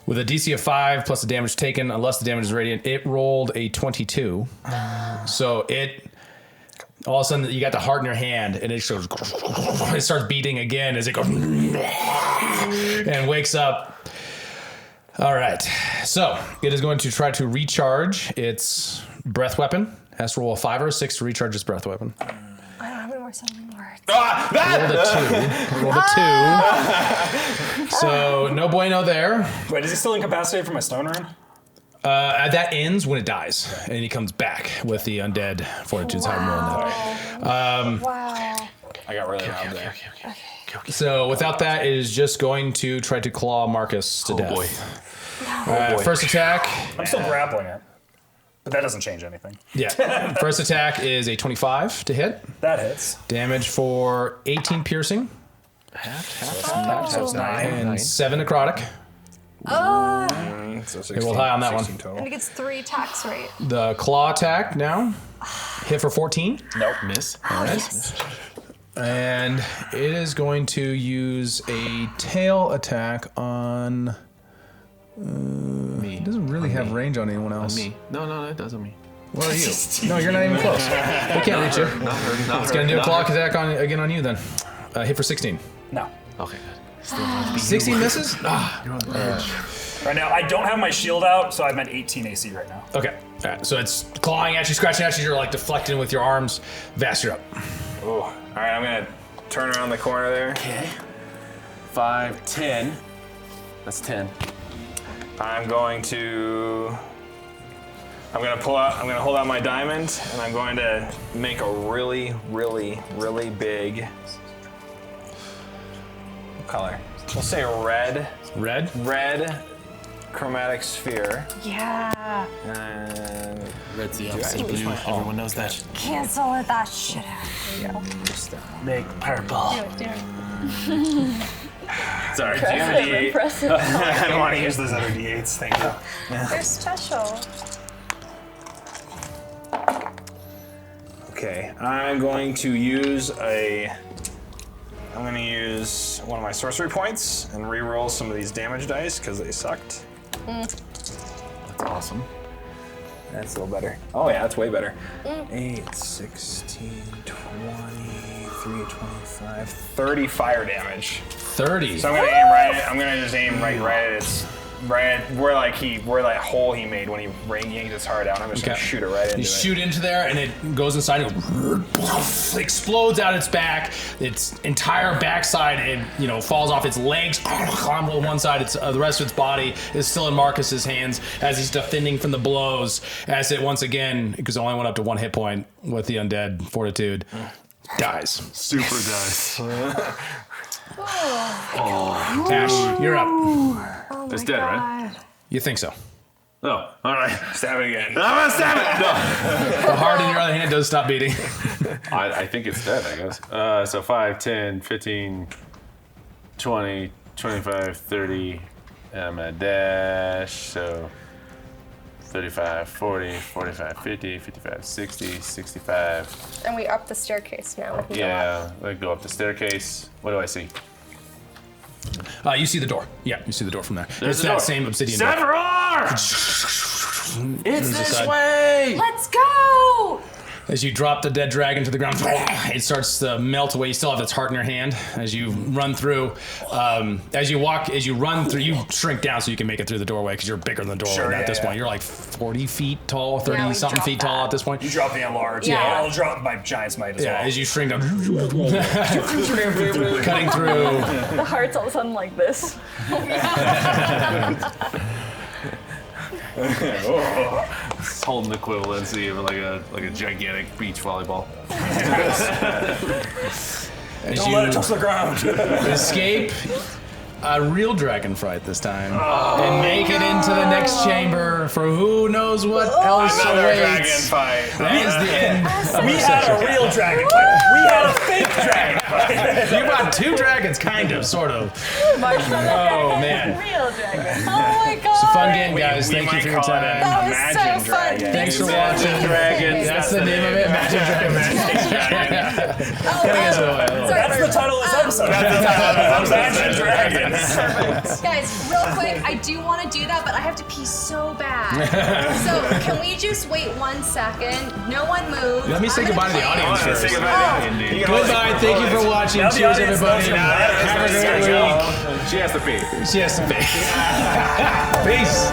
With a DC of 5 plus the damage taken, unless the damage is radiant, it rolled a 22. So it. All of a sudden, you got the heart in your hand, and it starts beating again as it goes and wakes up. All right, so it is going to try to recharge its breath weapon. Has to roll a 5 or a 6 to recharge its breath weapon. I don't have any more summoning words. Rolled a 2. So no bueno there. Wait, is he still incapacitated from my stone rune? That ends when it dies, and he comes back with the undead fortitudes. How more than that. Wow. I got really loud there. So without that, it is just going to try to claw Marcus to death. Boy. First attack. I'm still grappling it, but that doesn't change anything. Yeah. First attack is a 25 to hit. That hits. Damage for 18 piercing and 7 necrotic. So It rolled high on that one. 16 total. And it gets 3 attacks, right? The claw attack now. Hit for 14. Nope. Miss. Yes. And it is going to use a tail attack on. Me. It doesn't really have range on anyone else. Me. No, it doesn't me. What are you? No, you're not even close. We can't reach you. Not her. Not It's her. gonna do a not claw her. attack again on you then. Hit for 16. No. Okay, good. 16 misses? Right now, I don't have my shield out, so I'm at 18 AC right now. Okay. All right. So it's clawing at you, scratching at you. You're like deflecting with your arms. Vast, you're up. Ooh. All right, I'm gonna turn around the corner there. Okay. 5, 10. That's 10. I'm gonna hold out my diamond, and I'm going to make a really, really, really big. What color? We'll say red. Red? Red chromatic sphere. Yeah. And Red's the opposite of blue. Everyone knows that. Cancel it, that shit out. Make purple. sorry, do you have a D8? Impressive. I don't want to use those other D8s, thank you. They're special. Okay, I'm going to use one of my sorcery points and re-roll some of these damage dice because they sucked. That's awesome. That's a little better. Oh yeah, that's way better. 8, 16, 23, 25, 30 fire damage. 30. So I'm gonna aim right. I'm gonna just aim right at its where that hole he made when he yanked his heart out. I'm just gonna shoot it right into You it. shoot into there, and it goes inside and explodes out its back. Its entire backside, it falls off. Its legs on one side. The rest of its body is still in Marcus's hands as he's defending from the blows. As it once again, because it only went up to 1 hit point with the undead fortitude, dies. Super dice. Ash, you're up. It's dead, right? You think so? Oh, all right. Stab it again. I'm gonna stab it. No. The heart in your other hand does stop beating. I think it's dead, I guess. So 5, 10, 15, 20, 25, 30. And I'm gonna dash. So 35, 40, 45, 50, 55, 60, 65. And we up the staircase now. We can go up. Yeah, I go up the staircase. What do I see? You see the door. Yeah, you see the door from there. There's it's the that door. same obsidian door. Severar! It's this way! Let's go! As you drop the dead dragon to the ground, it starts to melt away. You still have its heart in your hand as you run through. As you run through, you shrink down so you can make it through the doorway because you're bigger than the doorway at this point. You're like 40 feet tall, 30 something feet tall at this point. You drop the enlarge. Yeah. I'll drop my giant smite as well. As you shrink down, cutting through. The heart's all of a sudden like this. It's holding equivalency of like a gigantic beach volleyball. Don't let it touch the ground. Escape a real dragon fright this time and make it into the next chamber for who knows what else Another dragon awaits. fight. That is the end. We had a real dragon fight. We had a fake dragon fight. You brought two dragons, kind of, sort of. Oh man. Real dragon. Oh my god. It's a fun game, guys. We Thank you might for your call it time. That was Imagine so fun. Dragon. Thanks for Thanks. watching. Dragons. That's the name of it. Imagine Dragons. That's the title of this episode. Imagine Dragons. Guys, real quick, I do want to do that, but I have to pee so bad. So can we just wait 1 second? No one move. Let me say goodbye to the audience first. Goodbye. Goodbye. Thank you for watching. Now the Cheers, audience everybody. knows now. Have a great week. She has to pee. She has to be. Peace.